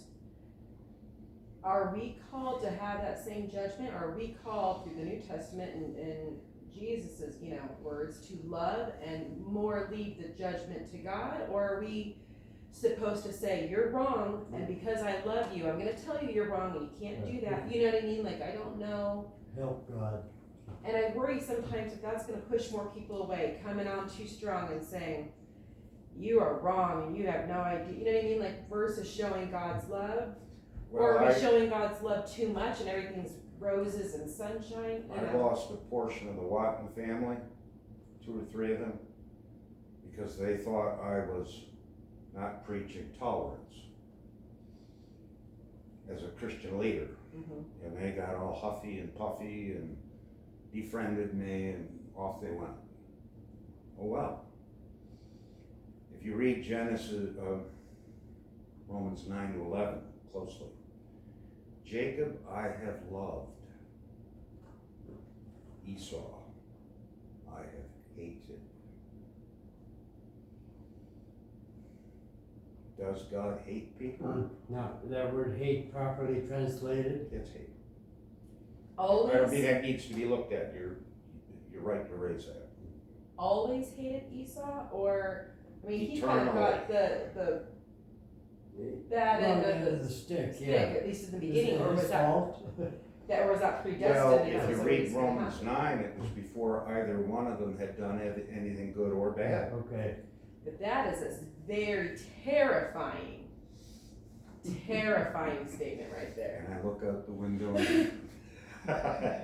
Are we called to have that same judgment? Or are we called through the New Testament and Jesus's, words to love and more leave the judgment to God? Or are we supposed to say, you're wrong, and because I love you, I'm going to tell you you're wrong and you can't do that? You know what I mean? Like, I don't know. Help God. And I worry sometimes if God's going to push more people away, coming on too strong and saying, you are wrong and you have no idea. You know what I mean? Like, versus showing God's love. Or are we showing God's love too much and everything's roses and sunshine? I lost a portion of the Watton family, 2 or 3 of them, because they thought I was not preaching tolerance as a Christian leader. Mm-hmm. And they got all huffy and puffy and befriended me and off they went. Oh well. If you read Genesis, Romans 9-11 closely. Jacob I have loved, Esau I have hated. Does God hate people? Now, that word hate properly translated? It's hate. Always, I mean, that needs to be looked at. You're right to raise that. always hated Esau, or, I mean, he kind of got the bad end of the stick, stick, yeah. at least in the beginning, or was His that, fault? or was that predestined? Well, and that if was you always read gonna Romans happen? 9, it was before either one of them had done anything good or bad. Okay. But that is a very terrifying statement right there. And I look out the window and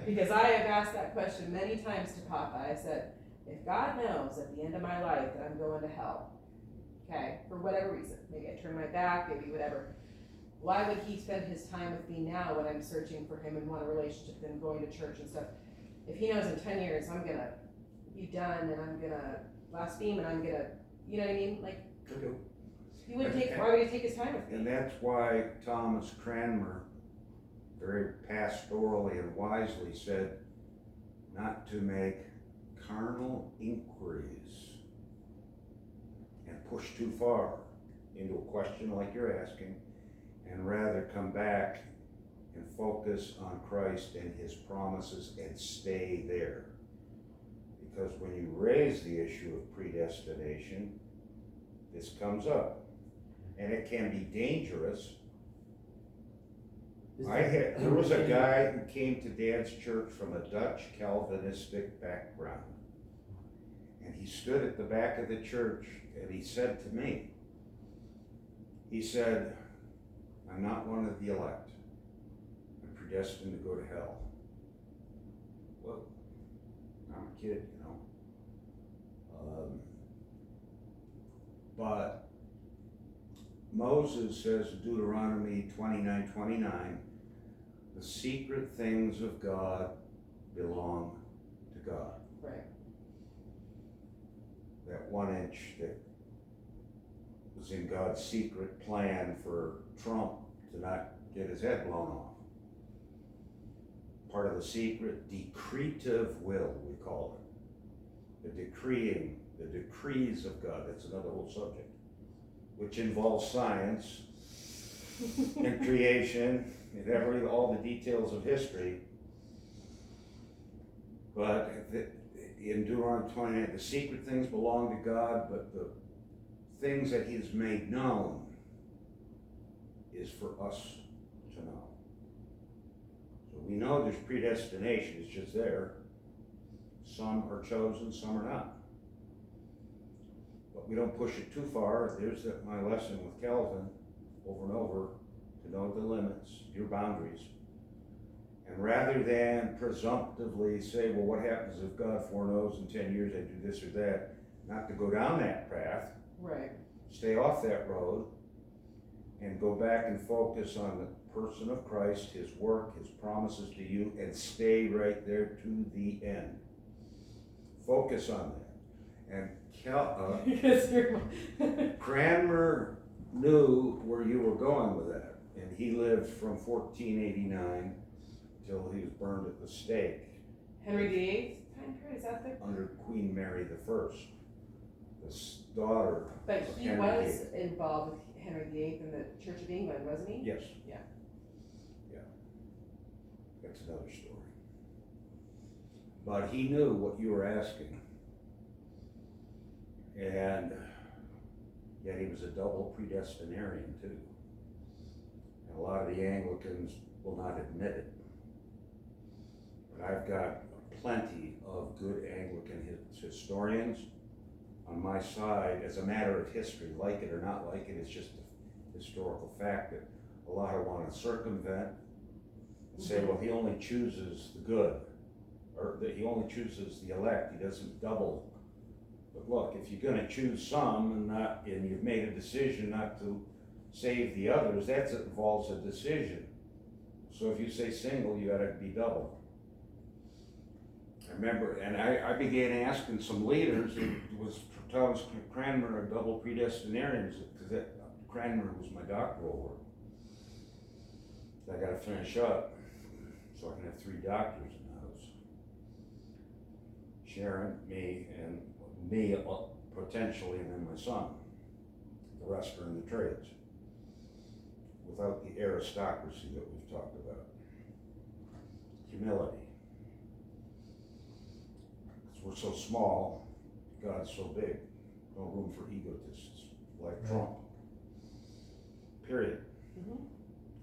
Because I have asked that question many times to Papa. I said, if God knows at the end of my life that I'm going to hell, okay, for whatever reason, maybe I turn my back, maybe whatever, why would he spend his time with me now when I'm searching for him and want a relationship with him, going to church and stuff? If he knows in 10 years I'm gonna be done and I'm gonna blaspheme and I'm gonna, you know what I mean? Like, he wouldn't take, why would he take his time with And me? that's why Thomas Cranmer very pastorally and wisely said not to make carnal inquiries and push too far into a question like you're asking, and rather come back and focus on Christ and his promises and stay there. Because when you raise the issue of predestination, this comes up, and it can be dangerous. There was a guy who came to Dad's church from a Dutch Calvinistic background, and he stood at the back of the church and he said to me, he said, I'm not one of the elect. I'm predestined to go to hell. Well, I'm a kid, you know. But Moses says in Deuteronomy 29:29, the secret things of God belong to God. Right. That 1 inch that was in God's secret plan for Trump to not get his head blown off. Part of the secret decretive will, we call it. The decreeing, the decrees of God, that's another whole subject, which involves science and creation and all the details of history. But in Deuteronomy 29, the secret things belong to God, but the things that he has made known is for us to know. So we know there's predestination, it's just there. Some are chosen, some are not. But we don't push it too far. There's my lesson with Calvin over and over, to know the limits, your boundaries. And rather than presumptively say, well, what happens if God foreknows in 10 years I do this or that, not to go down that path. Right. Stay off that road and go back and focus on the person of Christ, his work, his promises to you, and stay right there to the end. Focus on that. And Because you're Cranmer knew where you were going with that, and he lived from 1489 till he was burned at the stake. Henry VIII time period, is that the? Under Queen Mary I, the daughter But of he Henry was VIII. involved with Henry VIII in the Church of England, wasn't he? Yes. Yeah. Yeah. That's another story. But he knew what you were asking. And yet he was a double predestinarian too. And a lot of the Anglicans will not admit it. But I've got plenty of good Anglican historians on my side as a matter of history. Like it or not like it, it's just a historical fact that a lot of want to circumvent and say, well, he only chooses the good, or that he only chooses the elect, he doesn't double. But look, if you're gonna choose some and you've made a decision not to save the others, that involves a decision. So if you say single, you gotta be double. I remember, and I began asking some leaders, was Thomas Cranmer a double predestinarian? Because Cranmer was my doctoral work. I gotta finish up so I can have 3 doctors in the house. Sharon, me, potentially, and then my son. The rest are in the trades. Without the aristocracy that we've talked about. Humility. Because we're so small, God's so big. No room for egotists like Trump. Period. Mhm.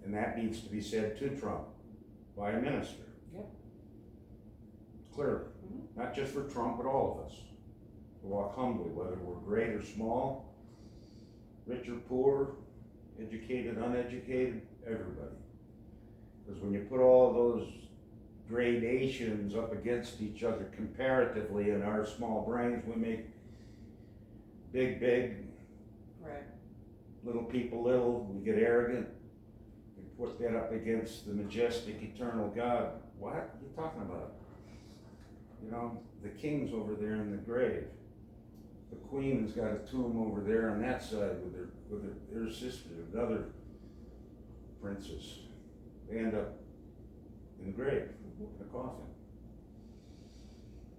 And that needs to be said to Trump by a minister. Yep. Clearly. Mhm. Not just for Trump, but all of us. To walk humbly, whether we're great or small, rich or poor, educated, uneducated, everybody. Because when you put all those gradations up against each other comparatively in our small brains, we make big, Right. little people little, we get arrogant. We put that up against the majestic, eternal God. What are you talking about? You know, the king's over there in the grave. The queen has got a tomb over there on that side with her sister, another princess. They end up in the grave, in a coffin.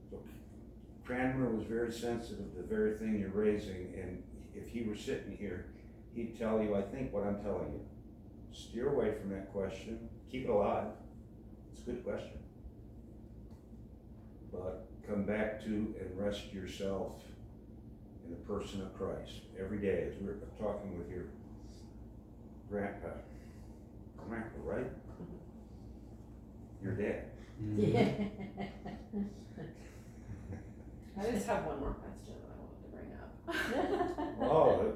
So Cranmer was very sensitive to the very thing you're raising, and if he were sitting here, he'd tell you, I think, what I'm telling you. Steer away from that question. Keep it alive. It's a good question. But come back to and rest yourself in the person of Christ every day, as we were talking with your grandpa, right? Your dad. Yeah. I just have one more question that I wanted to bring up. Oh,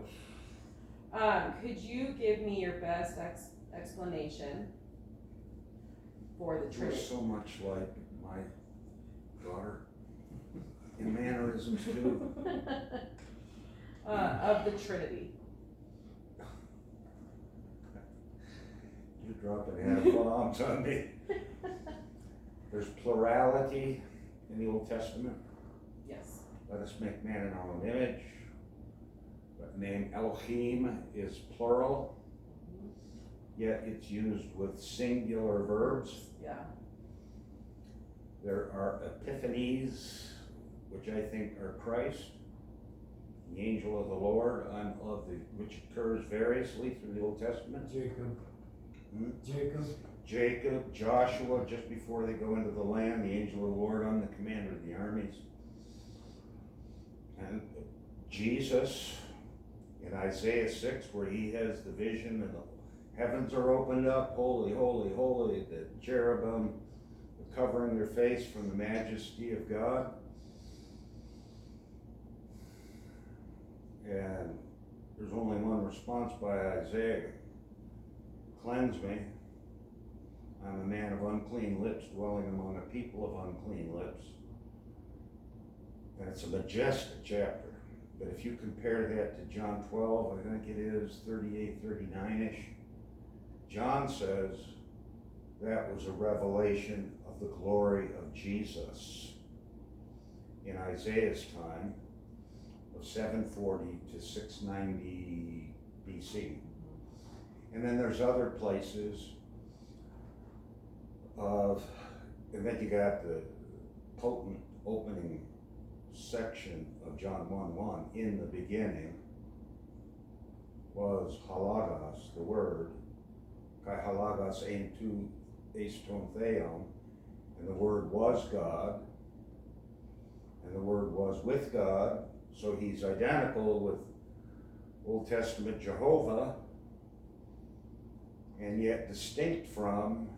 Could you give me your best explanation for the you're Trinity? so much like my daughter in mannerisms too. Of the Trinity. You're dropping F-bombs on me. There's plurality in the Old Testament. Yes. Let us make man in our own image. The name Elohim is plural, yet it's used with singular verbs. Yeah. There are epiphanies, which I think are Christ, the angel of the Lord, which occurs variously through the Old Testament. Jacob. Hmm? Jacob. Joshua, just before they go into the land, the angel of the Lord, I'm the commander of the armies. And Jesus, in Isaiah 6, where he has the vision and the heavens are opened up, holy, holy, holy, the cherubim covering their face from the majesty of God. And there's only one response by Isaiah: cleanse me. I'm a man of unclean lips, dwelling among a people of unclean lips. And it's a majestic chapter. But if you compare that to John 12, I think it is 38, 39-ish, John says that was a revelation of the glory of Jesus in Isaiah's time of 740 to 690 BC. And then there's other places and then you got the potent opening section of John 1:1. In the beginning was halagos, the word, kai halagos ein tu eiston theon, and the word was God, and the word was with God, so he's identical with Old Testament Jehovah, and yet distinct from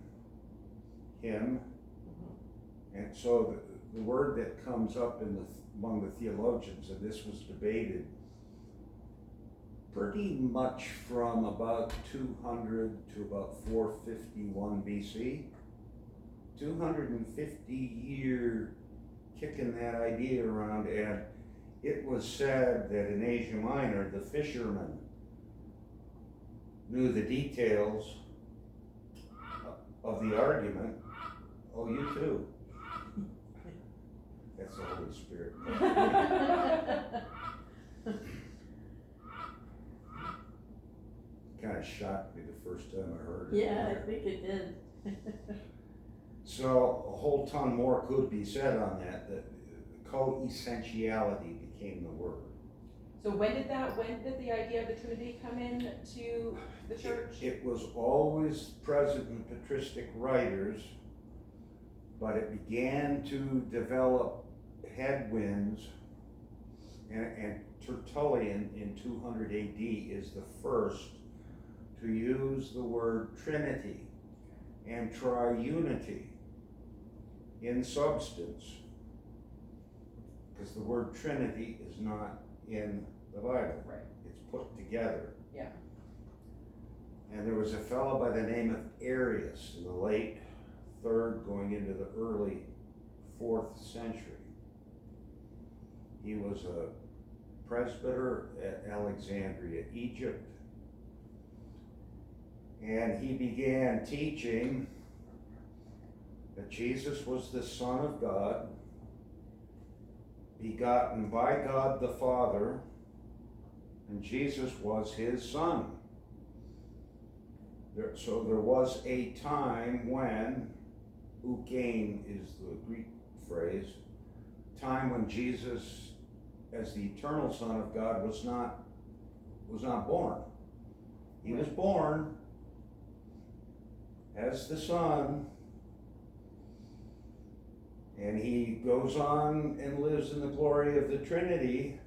him. And so the word that comes up among the theologians, and this was debated pretty much from about 200 to about 451 BC, 250-year kicking that idea around, and it was said that in Asia Minor, the fishermen knew the details of the argument. Oh, you too. That's the Holy Spirit. kind of shocked me the first time I heard it. Yeah, I think it did. So a whole ton more could be said on that, that co-essentiality became the word. So when did the idea of the Trinity come in to the church? It was always present in patristic writers, but it began to develop headwinds, and Tertullian in 200 AD is the first to use the word Trinity and triunity in substance, because the word Trinity is not in the Bible. Right. It's put together. Yeah. And there was a fellow by the name of Arius in the late 3rd going into the early 4th century. He was a presbyter at Alexandria, Egypt. And he began teaching that Jesus was the Son of God, begotten by God the Father, and Jesus was his Son. So there was a time when, ukein is the Greek phrase, time when Jesus, as the eternal Son of God, was not born. He was born as the Son, and he goes on and lives in the glory of the Trinity,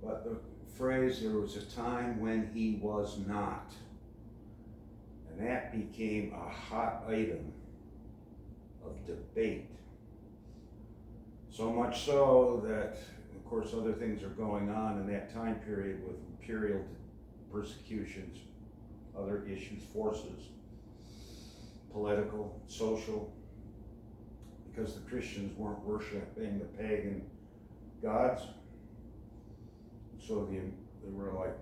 but the phrase, there was a time when he was not. And that became a hot item of debate. So much so that, of course, other things are going on in that time period with imperial persecutions, other issues, forces, political, social, because the Christians weren't worshiping the pagan gods. So there were like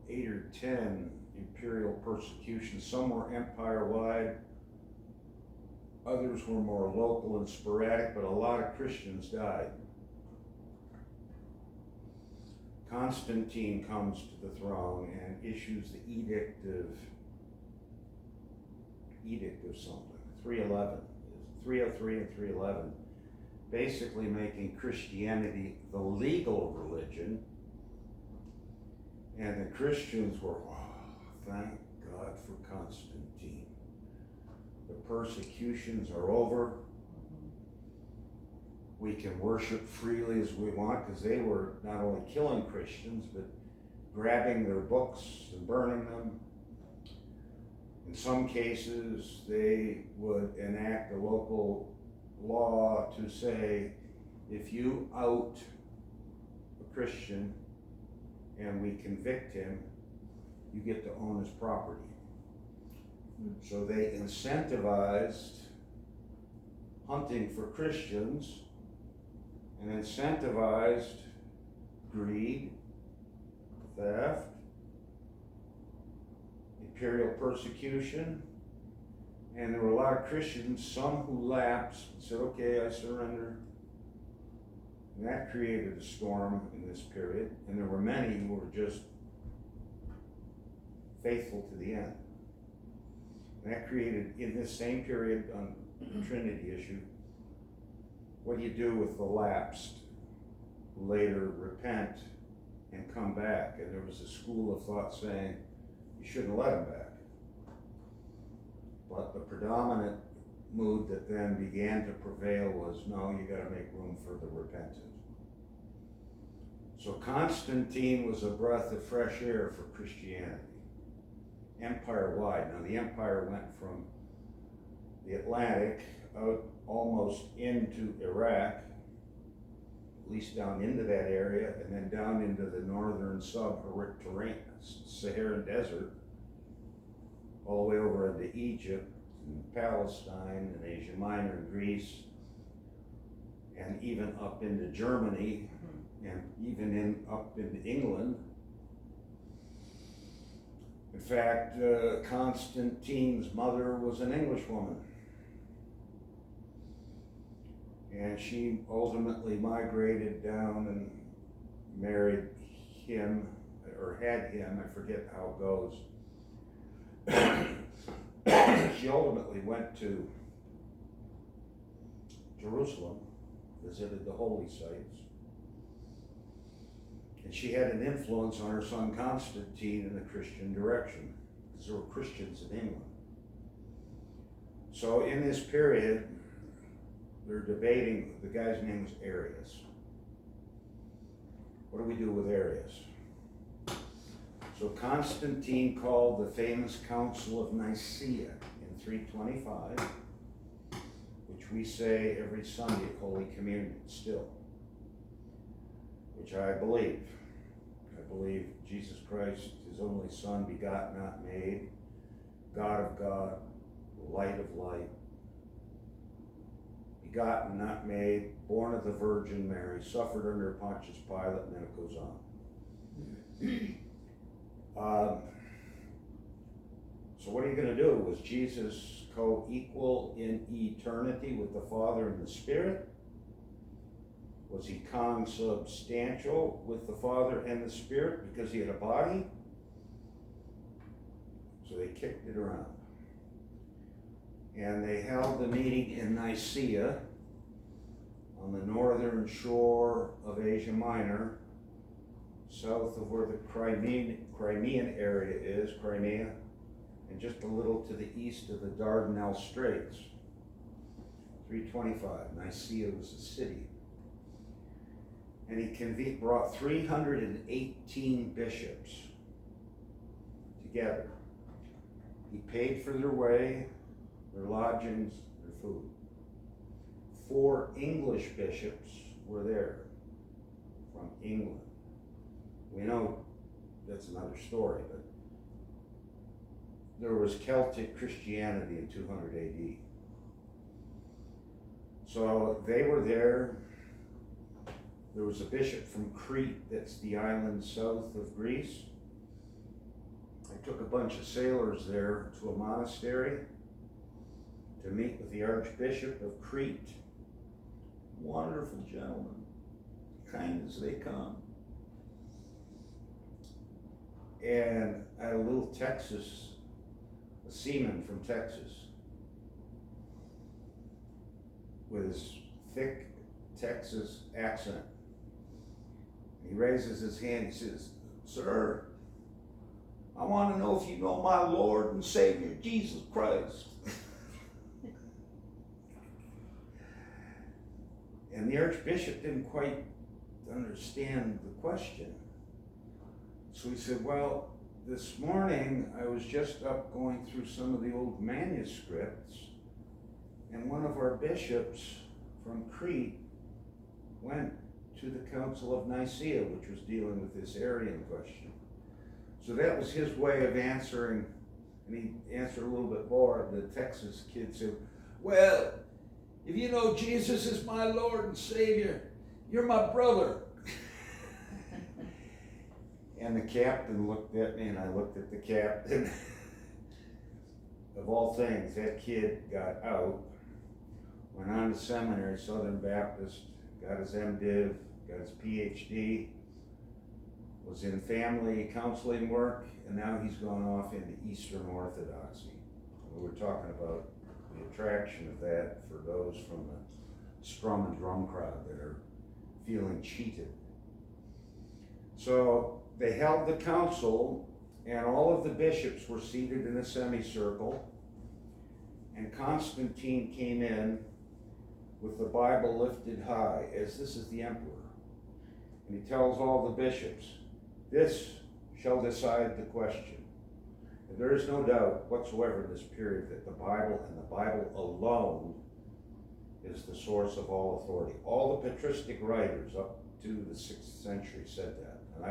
8 or 10 imperial persecutions. Some were empire-wide, others were more local and sporadic, but a lot of Christians died. Constantine comes to the throne and issues the edict of something, 303 and 311, basically making Christianity the legal religion, and the Christians were, thank God for Constantine. The persecutions are over. We can worship freely as we want, because they were not only killing Christians, but grabbing their books and burning them. In some cases, they would enact a local law to say, if you out a Christian and we convict him, you get to own his property. So they incentivized hunting for Christians and incentivized greed, theft, imperial persecution, and there were a lot of Christians, some who lapsed and said, okay, I surrender. And that created a storm in this period, and there were many who were just faithful to the end. And that created, in this same period on the Trinity issue, what do you do with the lapsed who later repent and come back? And there was a school of thought saying, you shouldn't let them back. But the predominant mood that then began to prevail was, no, you gotta make room for the repentant. So Constantine was a breath of fresh air for Christianity, empire-wide. Now the empire went from the Atlantic out almost into Iraq, at least down into that area, and then down into the northern Saharan desert, all the way over into Egypt and Palestine and Asia Minor and Greece, and even up into Germany, and even up into England. In fact, Constantine's mother was an English woman, and she ultimately migrated down and married him, or had him, I forget how it goes. She ultimately went to Jerusalem, visited the holy sites, and she had an influence on her son Constantine in the Christian direction, because there were Christians in England. So in this period, they're debating, the guy's name was Arius. What do we do with Arius? So Constantine called the famous Council of Nicaea in 325, which we say every Sunday at Holy Communion still, which I believe. I believe Jesus Christ, his only Son, begotten, not made, God of God, light of light, begotten, not made, born of the Virgin Mary, suffered under Pontius Pilate, and then it goes on. So what are you going to do? Was Jesus co-equal in eternity with the Father and the Spirit? Was he consubstantial with the Father and the Spirit because he had a body? So they kicked it around. And they held the meeting in Nicaea on the northern shore of Asia Minor, south of where the Crimean area is, Crimea, and just a little to the east of the Dardanelles Straits. 325, Nicaea was a city. And he brought 318 bishops together. He paid for their way, their lodgings, their food. 4 English bishops were there from England. We know that's another story, but there was Celtic Christianity in 200 AD. So they were there. There was a bishop from Crete, that's the island south of Greece. I took a bunch of sailors there to a monastery to meet with the Archbishop of Crete. Wonderful gentleman, kind as they come. And I had a little a seaman from Texas, with his thick Texas accent. He raises his hand, he says, "Sir, I want to know if you know my Lord and Savior, Jesus Christ." And the Archbishop didn't quite understand the question. So he said, "Well, this morning I was just up going through some of the old manuscripts, and one of our bishops from Crete went to the Council of Nicaea, which was dealing with this Arian question." So that was his way of answering, and he answered a little bit more. The Texas kid said, "Well, if you know Jesus is my Lord and Savior, you're my brother." And the captain looked at me, and I looked at the captain. Of all things, that kid got out, went on to seminary, Southern Baptist, got his MDiv, got his PhD, was in family counseling work, and now he's gone off into Eastern Orthodoxy. We were talking about the attraction of that for those from the strum and drum crowd that are feeling cheated. So they held the council, and all of the bishops were seated in a semicircle, and Constantine came in with the Bible lifted high, as this is the emperor. And he tells all the bishops, "This shall decide the question." And there is no doubt whatsoever in this period that the Bible and the Bible alone is the source of all authority. All the patristic writers up to the 6th century said that. And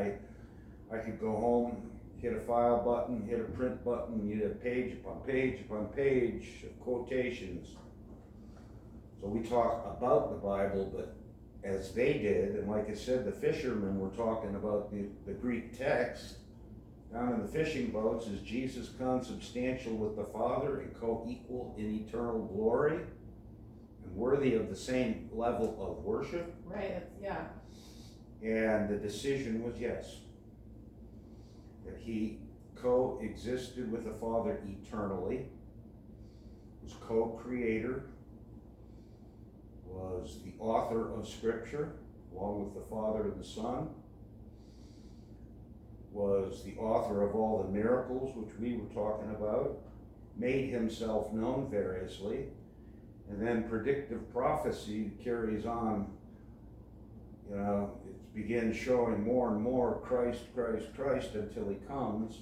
I could go home, hit a file button, hit a print button, you have page upon page upon page of quotations. So we talk about the Bible, but as they did, and like I said, the fishermen were talking about the Greek text. Down in the fishing boats, is Jesus consubstantial with the Father and co-equal in eternal glory and worthy of the same level of worship? Right, yeah. And the decision was yes. that he coexisted with the Father eternally, was co-creator, was the author of Scripture, along with the Father and the Son, was the author of all the miracles which we were talking about, made himself known variously, and then predictive prophecy carries on. You know, it begins showing more and more Christ, Christ, Christ until he comes.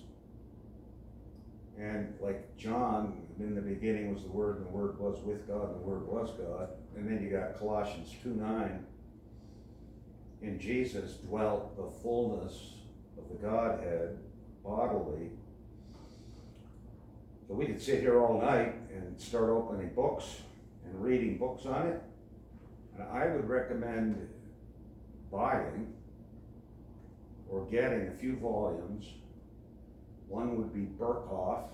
And like John, in the beginning was the Word, and the Word was with God, and the Word was God. And then you got Colossians 2:9. In Jesus dwelt the fullness of the Godhead bodily. So we could sit here all night and start opening books and reading books on it. And I would recommend buying or getting a few volumes. One would be Berkhoff,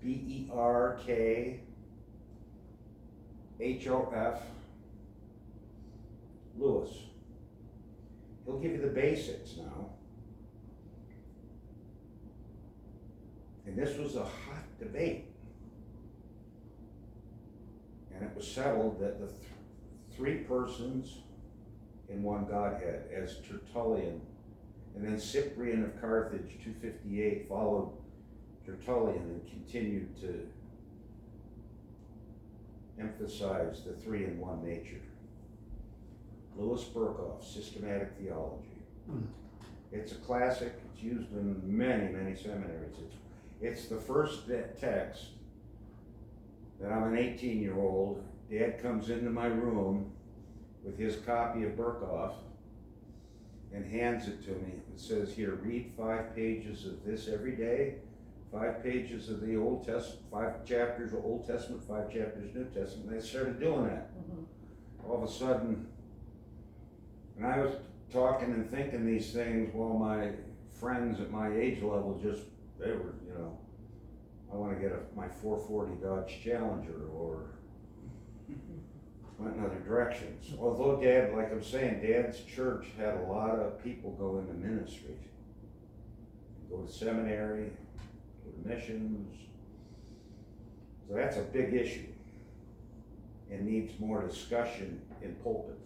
Berkhof, Lewis. He'll give you the basics now. And this was a hot debate. And it was settled that the three persons in one Godhead, as Tertullian, and then Cyprian of Carthage, 258, followed Tertullian and continued to emphasize the three in one nature. Louis Berkhoff, Systematic Theology. It's a classic. It's used in many, many seminaries. It's the first text that I'm an 18-year-old. Dad comes into my room with his copy of Berkhoff and hands it to me. It says, here, read 5 pages of this every day, 5 pages of the Old Testament, 5 chapters of Old Testament, 5 chapters New Testament. And I started doing that. All of a sudden, and I was talking and thinking these things while my friends at my age level they were, you know, I want to get my 440 Dodge Challenger or went in other directions. Although Dad, like I'm saying, Dad's church had a lot of people go into ministry, go to seminary, go to missions. So that's a big issue and needs more discussion in pulpits.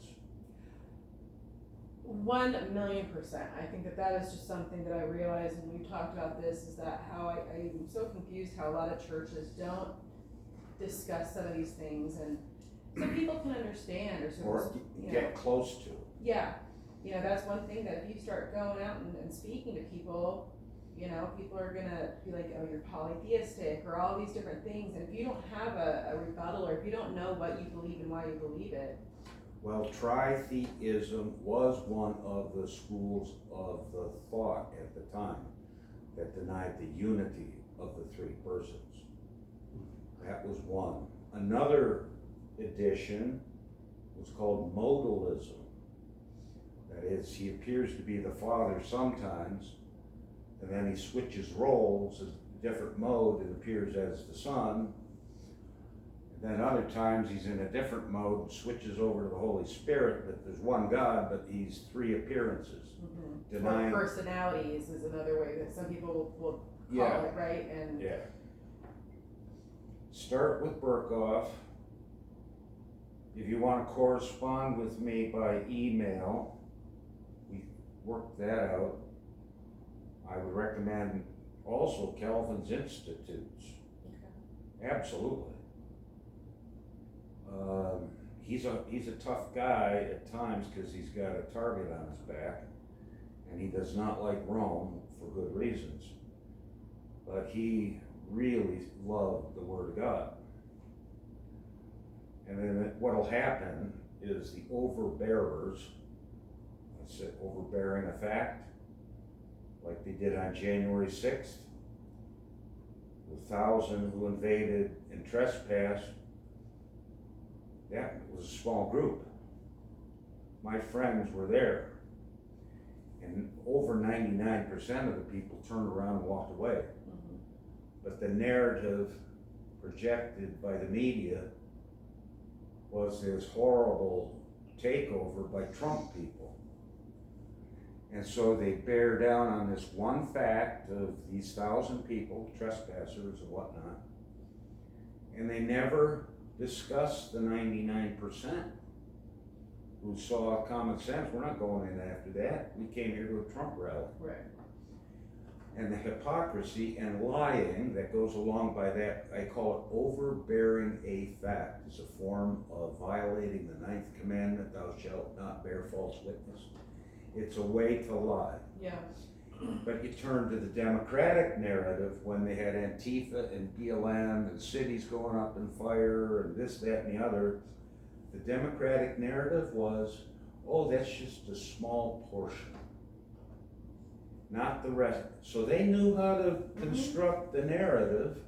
1,000,000%. I think that is just something that I realized when we talked about this, is that how I'm so confused how a lot of churches don't discuss some of these things, and so people can understand or get close to. Yeah, you know, that's one thing that if you start going out and speaking to people, you know, people are gonna be like, oh, you're polytheistic or all these different things, and if you don't have a rebuttal, or if you don't know what you believe and why you believe it. Well, tritheism was one of the schools of the thought at the time that denied the unity of the three persons. That was one. Another edition was called modalism. That is, he appears to be the Father sometimes, and then he switches roles, as a different mode, and appears as the Son. And then other times he's in a different mode and switches over to the Holy Spirit, but there's one God, but he's 3 appearances. Denying or personalities is another way that some people will call it, right? And yeah. Start with Berkhoff. If you want to correspond with me by email, we worked that out. I would recommend also Calvin's Institutes. Okay. Absolutely. He's a tough guy at times because he's got a target on his back, and he does not like Rome for good reasons. But he really loved the Word of God. And then what'll happen is the overbearers, let's say overbearing a fact, like they did on January 6th, the 1,000 who invaded and trespassed. That was a small group. My friends were there, and over 99% of the people turned around and walked away. But the narrative projected by the media was this horrible takeover by Trump people. And so they bear down on this one fact of these 1,000 people, trespassers and whatnot, and they never discuss the 99% who saw common sense. We're not going in after that. We came here to a Trump rally. Right. And the hypocrisy and lying that goes along by that, I call it overbearing a fact. It's a form of violating the 9th commandment, thou shalt not bear false witness. It's a way to lie. Yeah. But you turn to the Democratic narrative when they had Antifa and BLM and cities going up in fire and this, that, and the other. The Democratic narrative was, oh, that's just a small portion, not the rest. So they knew how to construct the narrative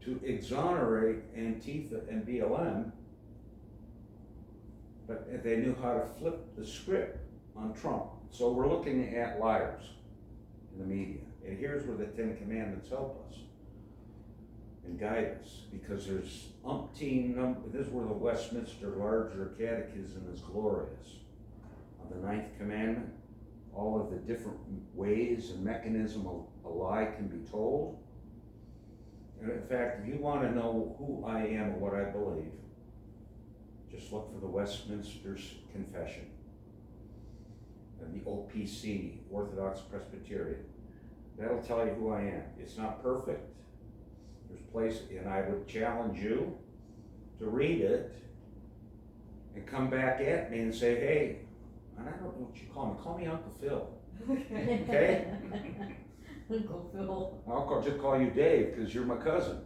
to exonerate Antifa and BLM, but they knew how to flip the script on Trump. So we're looking at liars in the media. And here's where the 10 Commandments help us and guide us, because there's umpteen number. This is where the Westminster Larger Catechism is glorious. On the 9th Commandment, all of the different ways and mechanism a lie can be told. And in fact, if you want to know who I am and what I believe, just look for the Westminster Confession and the OPC, Orthodox Presbyterian. That'll tell you who I am. It's not perfect. There's place, and I would challenge you to read it and come back at me and say, hey, and I don't know what you call me Uncle Phil. Okay? Uncle Phil. I'll just call you Dave because you're my cousin.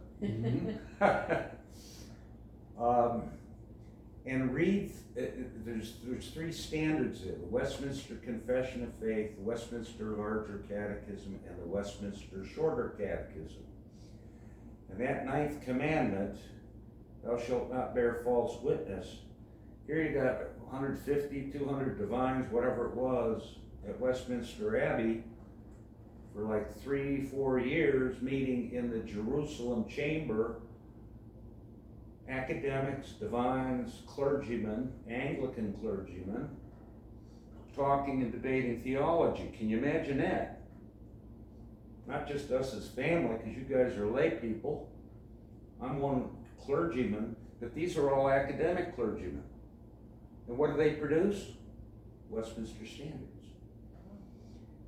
And read, there's 3 standards there: the Westminster Confession of Faith, the Westminster Larger Catechism, and the Westminster Shorter Catechism. And that 9th commandment, thou shalt not bear false witness, here you got 150, 200 divines, whatever it was, at Westminster Abbey for like 3-4 years, meeting in the Jerusalem chamber. Academics, divines, clergymen, Anglican clergymen, talking and debating theology. Can you imagine that? Not just us as family, because you guys are lay people. I'm one clergyman, but these are all academic clergymen. And what do they produce? Westminster Standards.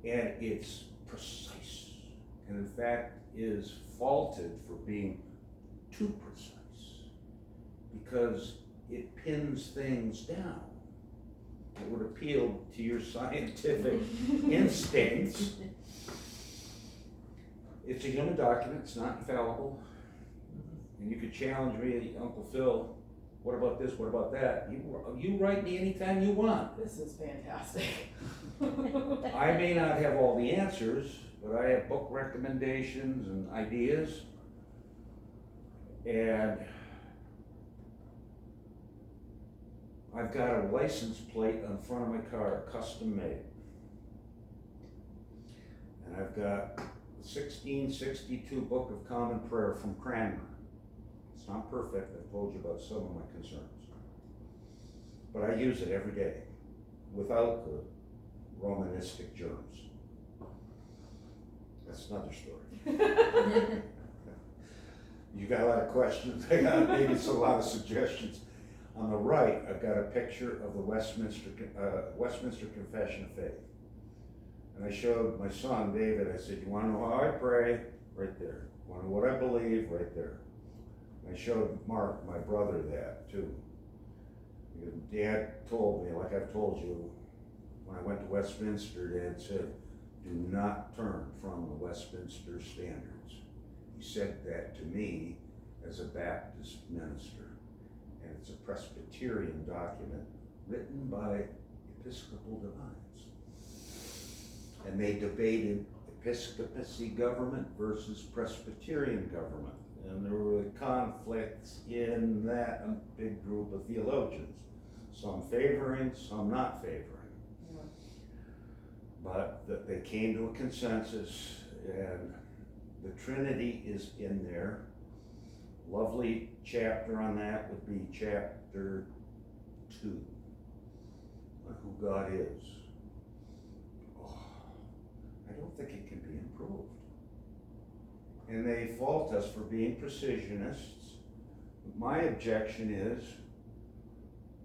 And it's precise, and in fact is faulted for being too precise, because it pins things down. It would appeal to your scientific instincts. It's a human document, it's not infallible. And you could challenge me, Uncle Phil, what about this, what about that? You write me anytime you want. This is fantastic. I may not have all the answers, but I have book recommendations and ideas. And I've got a license plate on front of my car, custom made. And I've got the 1662 Book of Common Prayer from Cranmer. It's not perfect, I've told you about some of my concerns. But I use it every day without the Romanistic germs. That's another story. You got a lot of questions, I got maybe it's a lot of suggestions. On the right, I've got a picture of the Westminster Confession of Faith. And I showed my son, David, I said, you wanna know how I pray? Right there. You wanna know what I believe? Right there. And I showed Mark, my brother, that too. Because Dad told me, like I've told you, when I went to Westminster, Dad said, do not turn from the Westminster Standards. He said that to me as a Baptist minister. And it's a Presbyterian document written by Episcopal divines. And they debated Episcopacy government versus Presbyterian government. And there were conflicts in that big group of theologians. Some favoring, some not favoring. Yeah. But they came to a consensus, and the Trinity is in there. Lovely chapter on that would be chapter 2, on who God is. Oh, I don't think it can be improved. And they fault us for being precisionists. My objection is,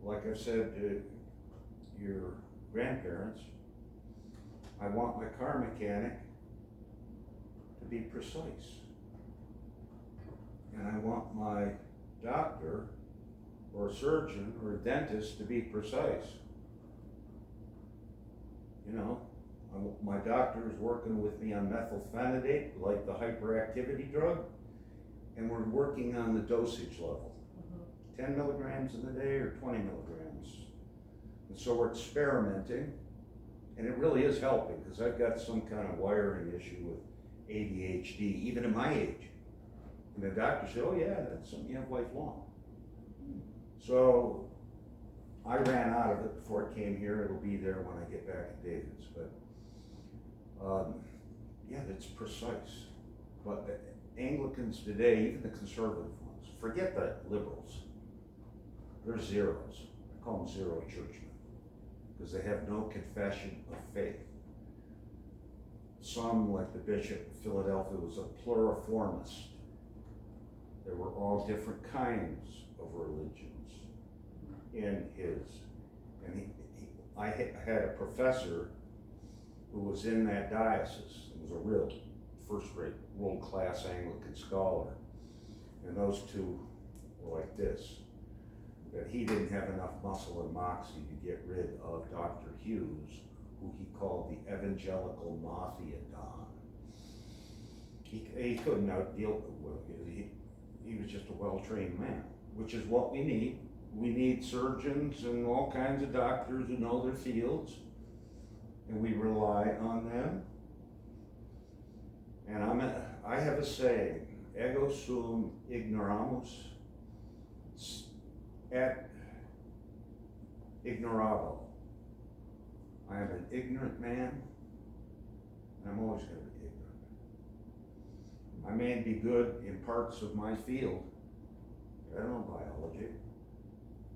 like I said to your grandparents, I want my car mechanic to be precise. And I want my doctor or surgeon or dentist to be precise. You know, my doctor is working with me on methylphenidate, like the hyperactivity drug, and we're working on the dosage level. 10 milligrams in the day or 20 milligrams. And so we're experimenting, and it really is helping, because I've got some kind of wiring issue with ADHD, even at my age. And the doctor said, oh yeah, that's something you have lifelong. So I ran out of it before I came here. It'll be there when I get back at David's, but yeah, that's precise. But the Anglicans today, even the conservative ones, forget the liberals. They're zeros. I call them zero churchmen, because they have no confession of faith. Some, like the bishop of Philadelphia, was a pluriformist. There were all different kinds of religions in his. And I had a professor who was in that diocese. He was a real first-rate, world-class Anglican scholar. And those two were like this, that he didn't have enough muscle and moxie to get rid of Dr. Hughes, who he called the evangelical mafia don. He couldn't outdeal with it. He was just a well-trained man, which is what we need. We need surgeons and all kinds of doctors who know their fields, and we rely on them. And I have a saying, ego sum ignoramus et ignorabo. I am an ignorant man, and I'm always going to be ignorant. I may be good in parts of my field, but I don't know biology,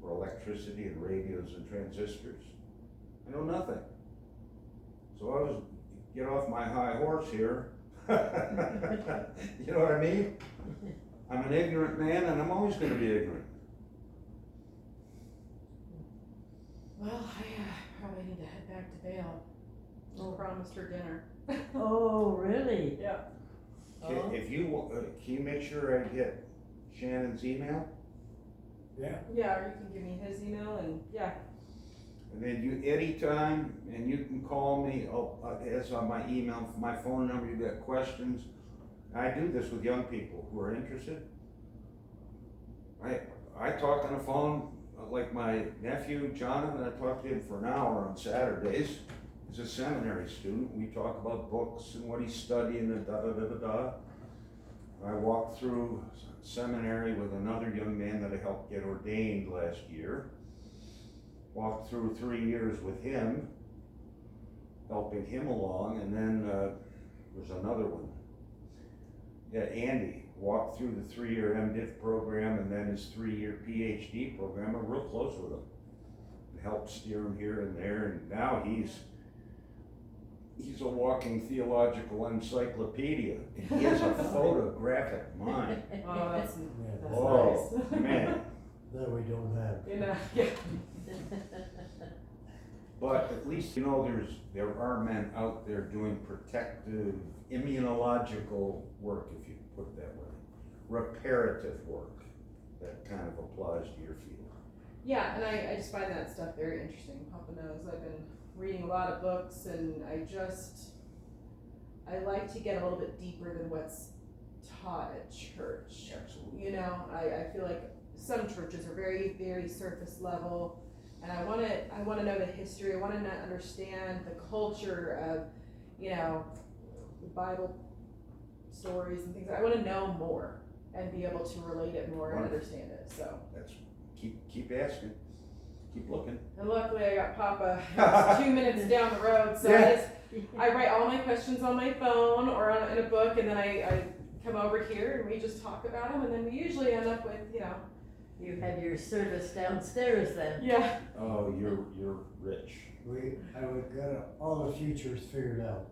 or electricity and radios and transistors. I know nothing. So I was get off my high horse here. You know what I mean? I'm an ignorant man, and I'm always going to be ignorant. Well, I probably need to head back to Vale. I promised her dinner. Oh, really? Yeah. Oh. If you can you make sure I get Shannon's email? Yeah. Yeah, or you can give me his email and yeah. And then you, anytime, and you can call me, it's on my email, my phone number, you got questions. I do this with young people who are interested. I talk on the phone, like my nephew, Jonathan, I talk to him for an hour on Saturdays. He's a seminary student. We talk about books and what he's studying and da-da-da-da-da. I walked through seminary with another young man that I helped get ordained last year. Walked through 3 years with him, helping him along, and then there's another one. Yeah, Andy walked through the 3-year MDiv program and then his 3-year PhD program. I'm real close with him. Helped steer him here and there, and now he's a walking theological encyclopedia. And he has a photographic mind. Oh, that's Oh, nice. man. That we don't have. You know, yeah. But at least, you know, there are men out there doing protective, immunological work, if you put it that way. Reparative work that kind of applies to your field. Yeah, and I just find that stuff very interesting. Papa knows I've been reading a lot of books, and I like to get a little bit deeper than what's taught at church. Absolutely. You know, I feel like some churches are very, very surface level, and I want to know the history. I want to understand the culture of, you know, the Bible stories and things. I want to know more and be able to relate it more and understand it. So That's keep asking, keep looking. and luckily I got Papa just 2 minutes down the road, so Yeah. I write all my questions on my phone or in a book, and then I come over here and we just talk about them, and then we usually end up with, you know. You have your service downstairs then. Yeah. Oh, you're rich. I got all the futures figured out.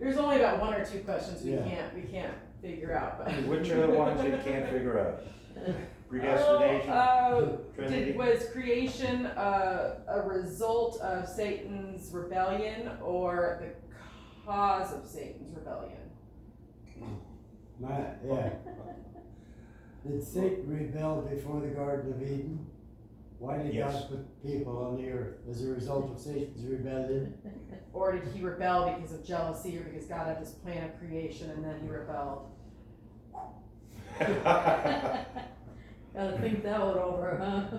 There's only about one or two questions we Yeah. can't figure out, but. Which are the ones you can't figure out? Predestination? Trinity? Was creation a result of Satan's rebellion or the cause of Satan's rebellion? Yeah. Did Satan rebel before the Garden of Eden? Why did Yes. God put people on the earth as a result of Satan's rebellion? Or did he rebel because of jealousy or because God had this plan of creation and then he rebelled? Gotta think that one over, huh?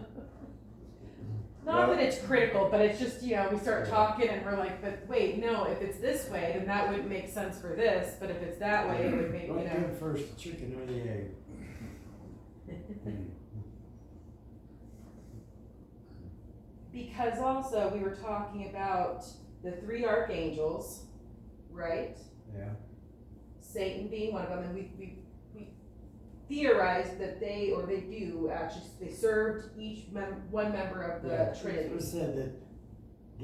Not that it's critical, but it's just, we start talking and we're like, but wait, no, if it's this way, then that wouldn't make sense for this, but if it's that way, it would make, What came first, the chicken or the egg? Because also we were talking about the three archangels, right? Yeah. Satan being one of them, and we theorized that they served each one member of the Trinity. It was said that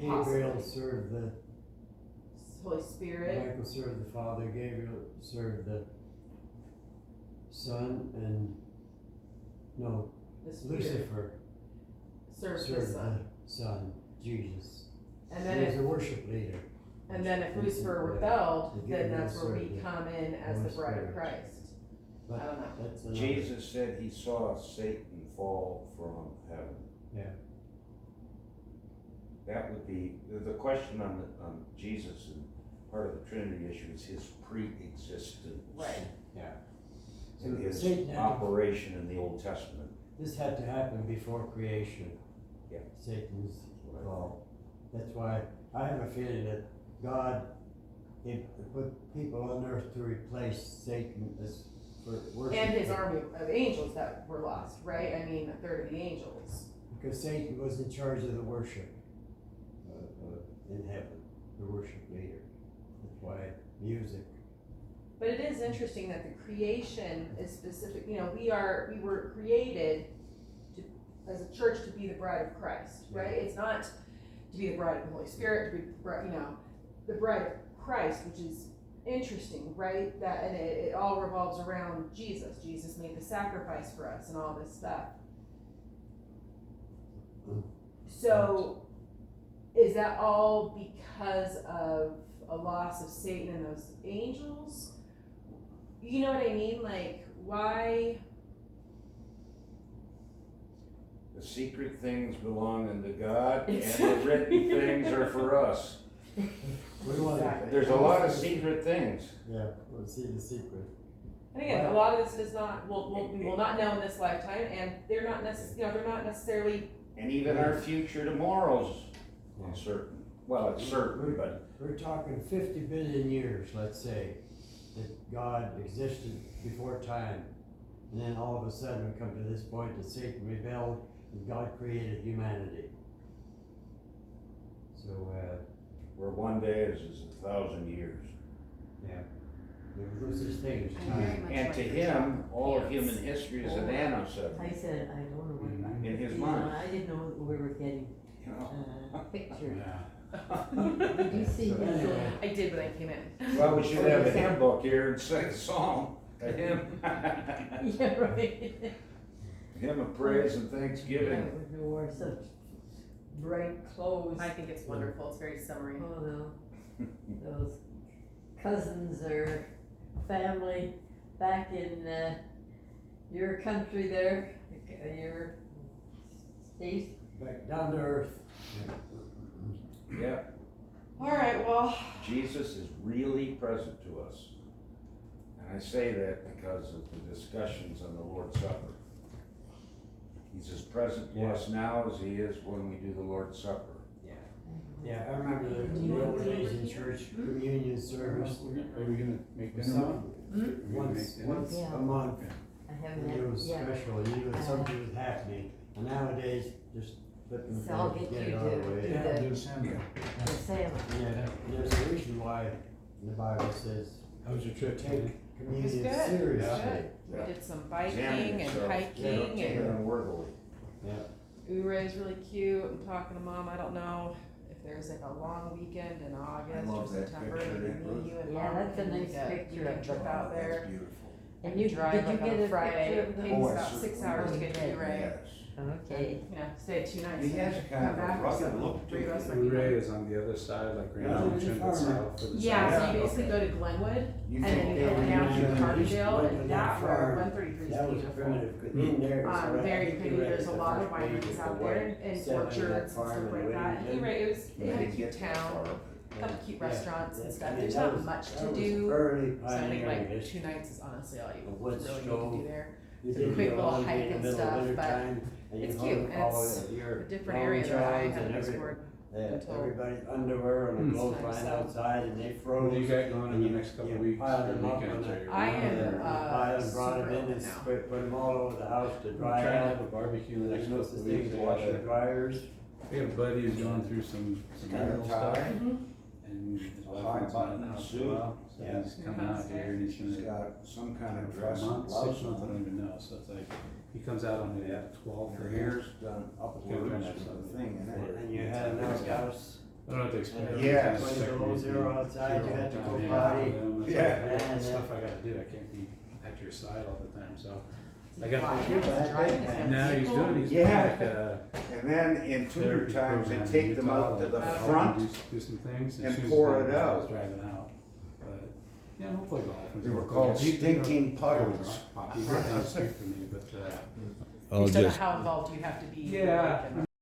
Gabriel Possibly. served the, Holy Spirit. Michael served the Father, Gabriel served the Son, and The Spirit Lucifer served the served Son. the Son, Jesus. And He then was if a worship leader. Lucifer Yeah. rebelled, The then Gabriel that's where we served the come in as the Holy bride of Spirit. Christ. But I don't know. that's another. Jesus said he saw Satan fall from heaven. Yeah. That would be, the question on Jesus and part of the Trinity issue is his pre-existence. Right. And his Satan had to- operation in the Old Testament. This had to happen before creation. Yeah. Satan's fall. That's why I have a feeling that God put people on earth to replace Satan as for worship. And his army of angels that were lost, right? I mean, a third of the angels. Because Satan was in charge of the worship in heaven, the worship leader. That's why music. But it is interesting that the creation is specific. We were created as a church to be the bride of Christ, right? It's not to be the bride of the Holy Spirit, to be the bride of Christ, which is interesting, right? And it all revolves around Jesus. Jesus made the sacrifice for us and all this stuff. So, is that all because of a loss of Satan and those angels? You know what I mean? Like, why? The secret things belong unto God, and the written things are for us. We want Exactly. There's a lot of secret things. Yeah, we'll see the secret. And again, a lot of this is not. We will not know in this lifetime, and they're not necessarily. And even our future tomorrow's uncertain. Well, it's certain, but We're talking 50 billion years, let's say, that God existed before time. And then all of a sudden we come to this point that Satan rebelled and God created humanity. So, where one day is 1,000 years. yeah, there was no such thing as I time. very much And like to your him, all of pants. human history is a I nanosecond. said, I don't know what. In his you mind. know, I didn't know we were getting You know? pictures. Yeah. Did you see So his, anyway. I did when I came in. Well, we should have a hymn book here and sing a song, a hymn. yeah, right. Hymn of praise and I thanksgiving. wore such bright clothes. I think it's wonderful. It's very summery. Oh no, those cousins or family back in your country there, your state. Back down to earth. Yeah, All right. Well, Jesus is really present to us. And I say that because of the discussions on the Lord's Supper. He's as present to us now as he is when we do the Lord's Supper. Yeah, I remember the old days in church communion service. Are we gonna make dinner? Some- Once Yeah. a month, I haven't and it was had, yeah. special, you knew that something was happening. And nowadays, just flipping the So I'll page, get get you it out of the to way. do Yeah, the- do salmon. The salmon. Yeah, there's a reason why the Bible says How was your trip? take it was communion good. seriously. Good. We Yeah. did some Examine biking and yourself. hiking, Take it and unworthily. Yeah. Ure is really cute. I'm talking to Mom. I don't know if there's like a long weekend in August or love that September, picture maybe that Ruth- you and Yeah, mom that's a can nice make a picture weekend of trip the- out there. That's beautiful. And And you, you drive did you like get on a a Friday, picture it of the? takes Oh, I about certainly 6 hours to get to did. Ray. Yes. Okay. You know, stay 2 nights. He has and kind come of a back or rugged something. look to Three of us it. might be Ray gone. is on the other side, like Grand Yeah, Junction, he's a but farmer. south of the. Yeah, so south. you basically go to Glenwood, You and think then you they come were down using through it? Carbondale, Went and to that that where farm. 133 is That was beautiful. primitive, 'cause in there is right- I Very think pretty, you read there's a the lot of first page wineries of out the there, white and set under that orchards and farm stuff in like that. And Wellington. it was, They it had a didn't cute get that town, far. a couple cute Yeah. restaurants and stuff, I mean, there's that not was- much that to was do. Early So I think pioneering like history. 2 nights is honestly all you A wood really need to stove. do there. You It's a did quick your little laundry hike in the and middle of stuff, winter but time, and you it's hung cute, and all it's of your a different area that I long hadn't johns and explored. until- everybody's underwear and Hmm. a clothes Nice. line outside and they What froze. do you got going in and the you- next couple you of weeks, piled or them up weekends, on or a- your? I am, and piled and brought super them in open and now. put them all over the house to I'm dry trying to out. have a barbecue in the next There's no couple such of thing weeks. as I washing got dryers. a buddy who's going through some Kind of marital stuff, tie. and his wife High has been in button the house for suit. a while, so Yeah. he's coming out here and he's She's gonna, got some kind of for a dress and month, 6 blouse months, I don't on. even know, so it's like, he comes out on the Yeah. 12th Her or hair's done upwards Good of the thing, and And it. and you had an outhouse. I don't know what to expect. And Yeah. He's when checking below me zero in outside, you all had the to time, go hanging potty. out with him. It's Yeah. like, that's And, stuff I gotta do, I can't be at your side all the time, so. I Why? got, He's driving his now he's vehicle. doing, he's Yeah. doing like a And then in two therapy times, program they in take them Utah, out to the like, help him front. Do some things. and she was pour doing it when I out. was driving out, but, yeah, hopefully golf. They were called stinking puddles. He's right down the street from me, but, Based on how involved you have to be. Yeah. like,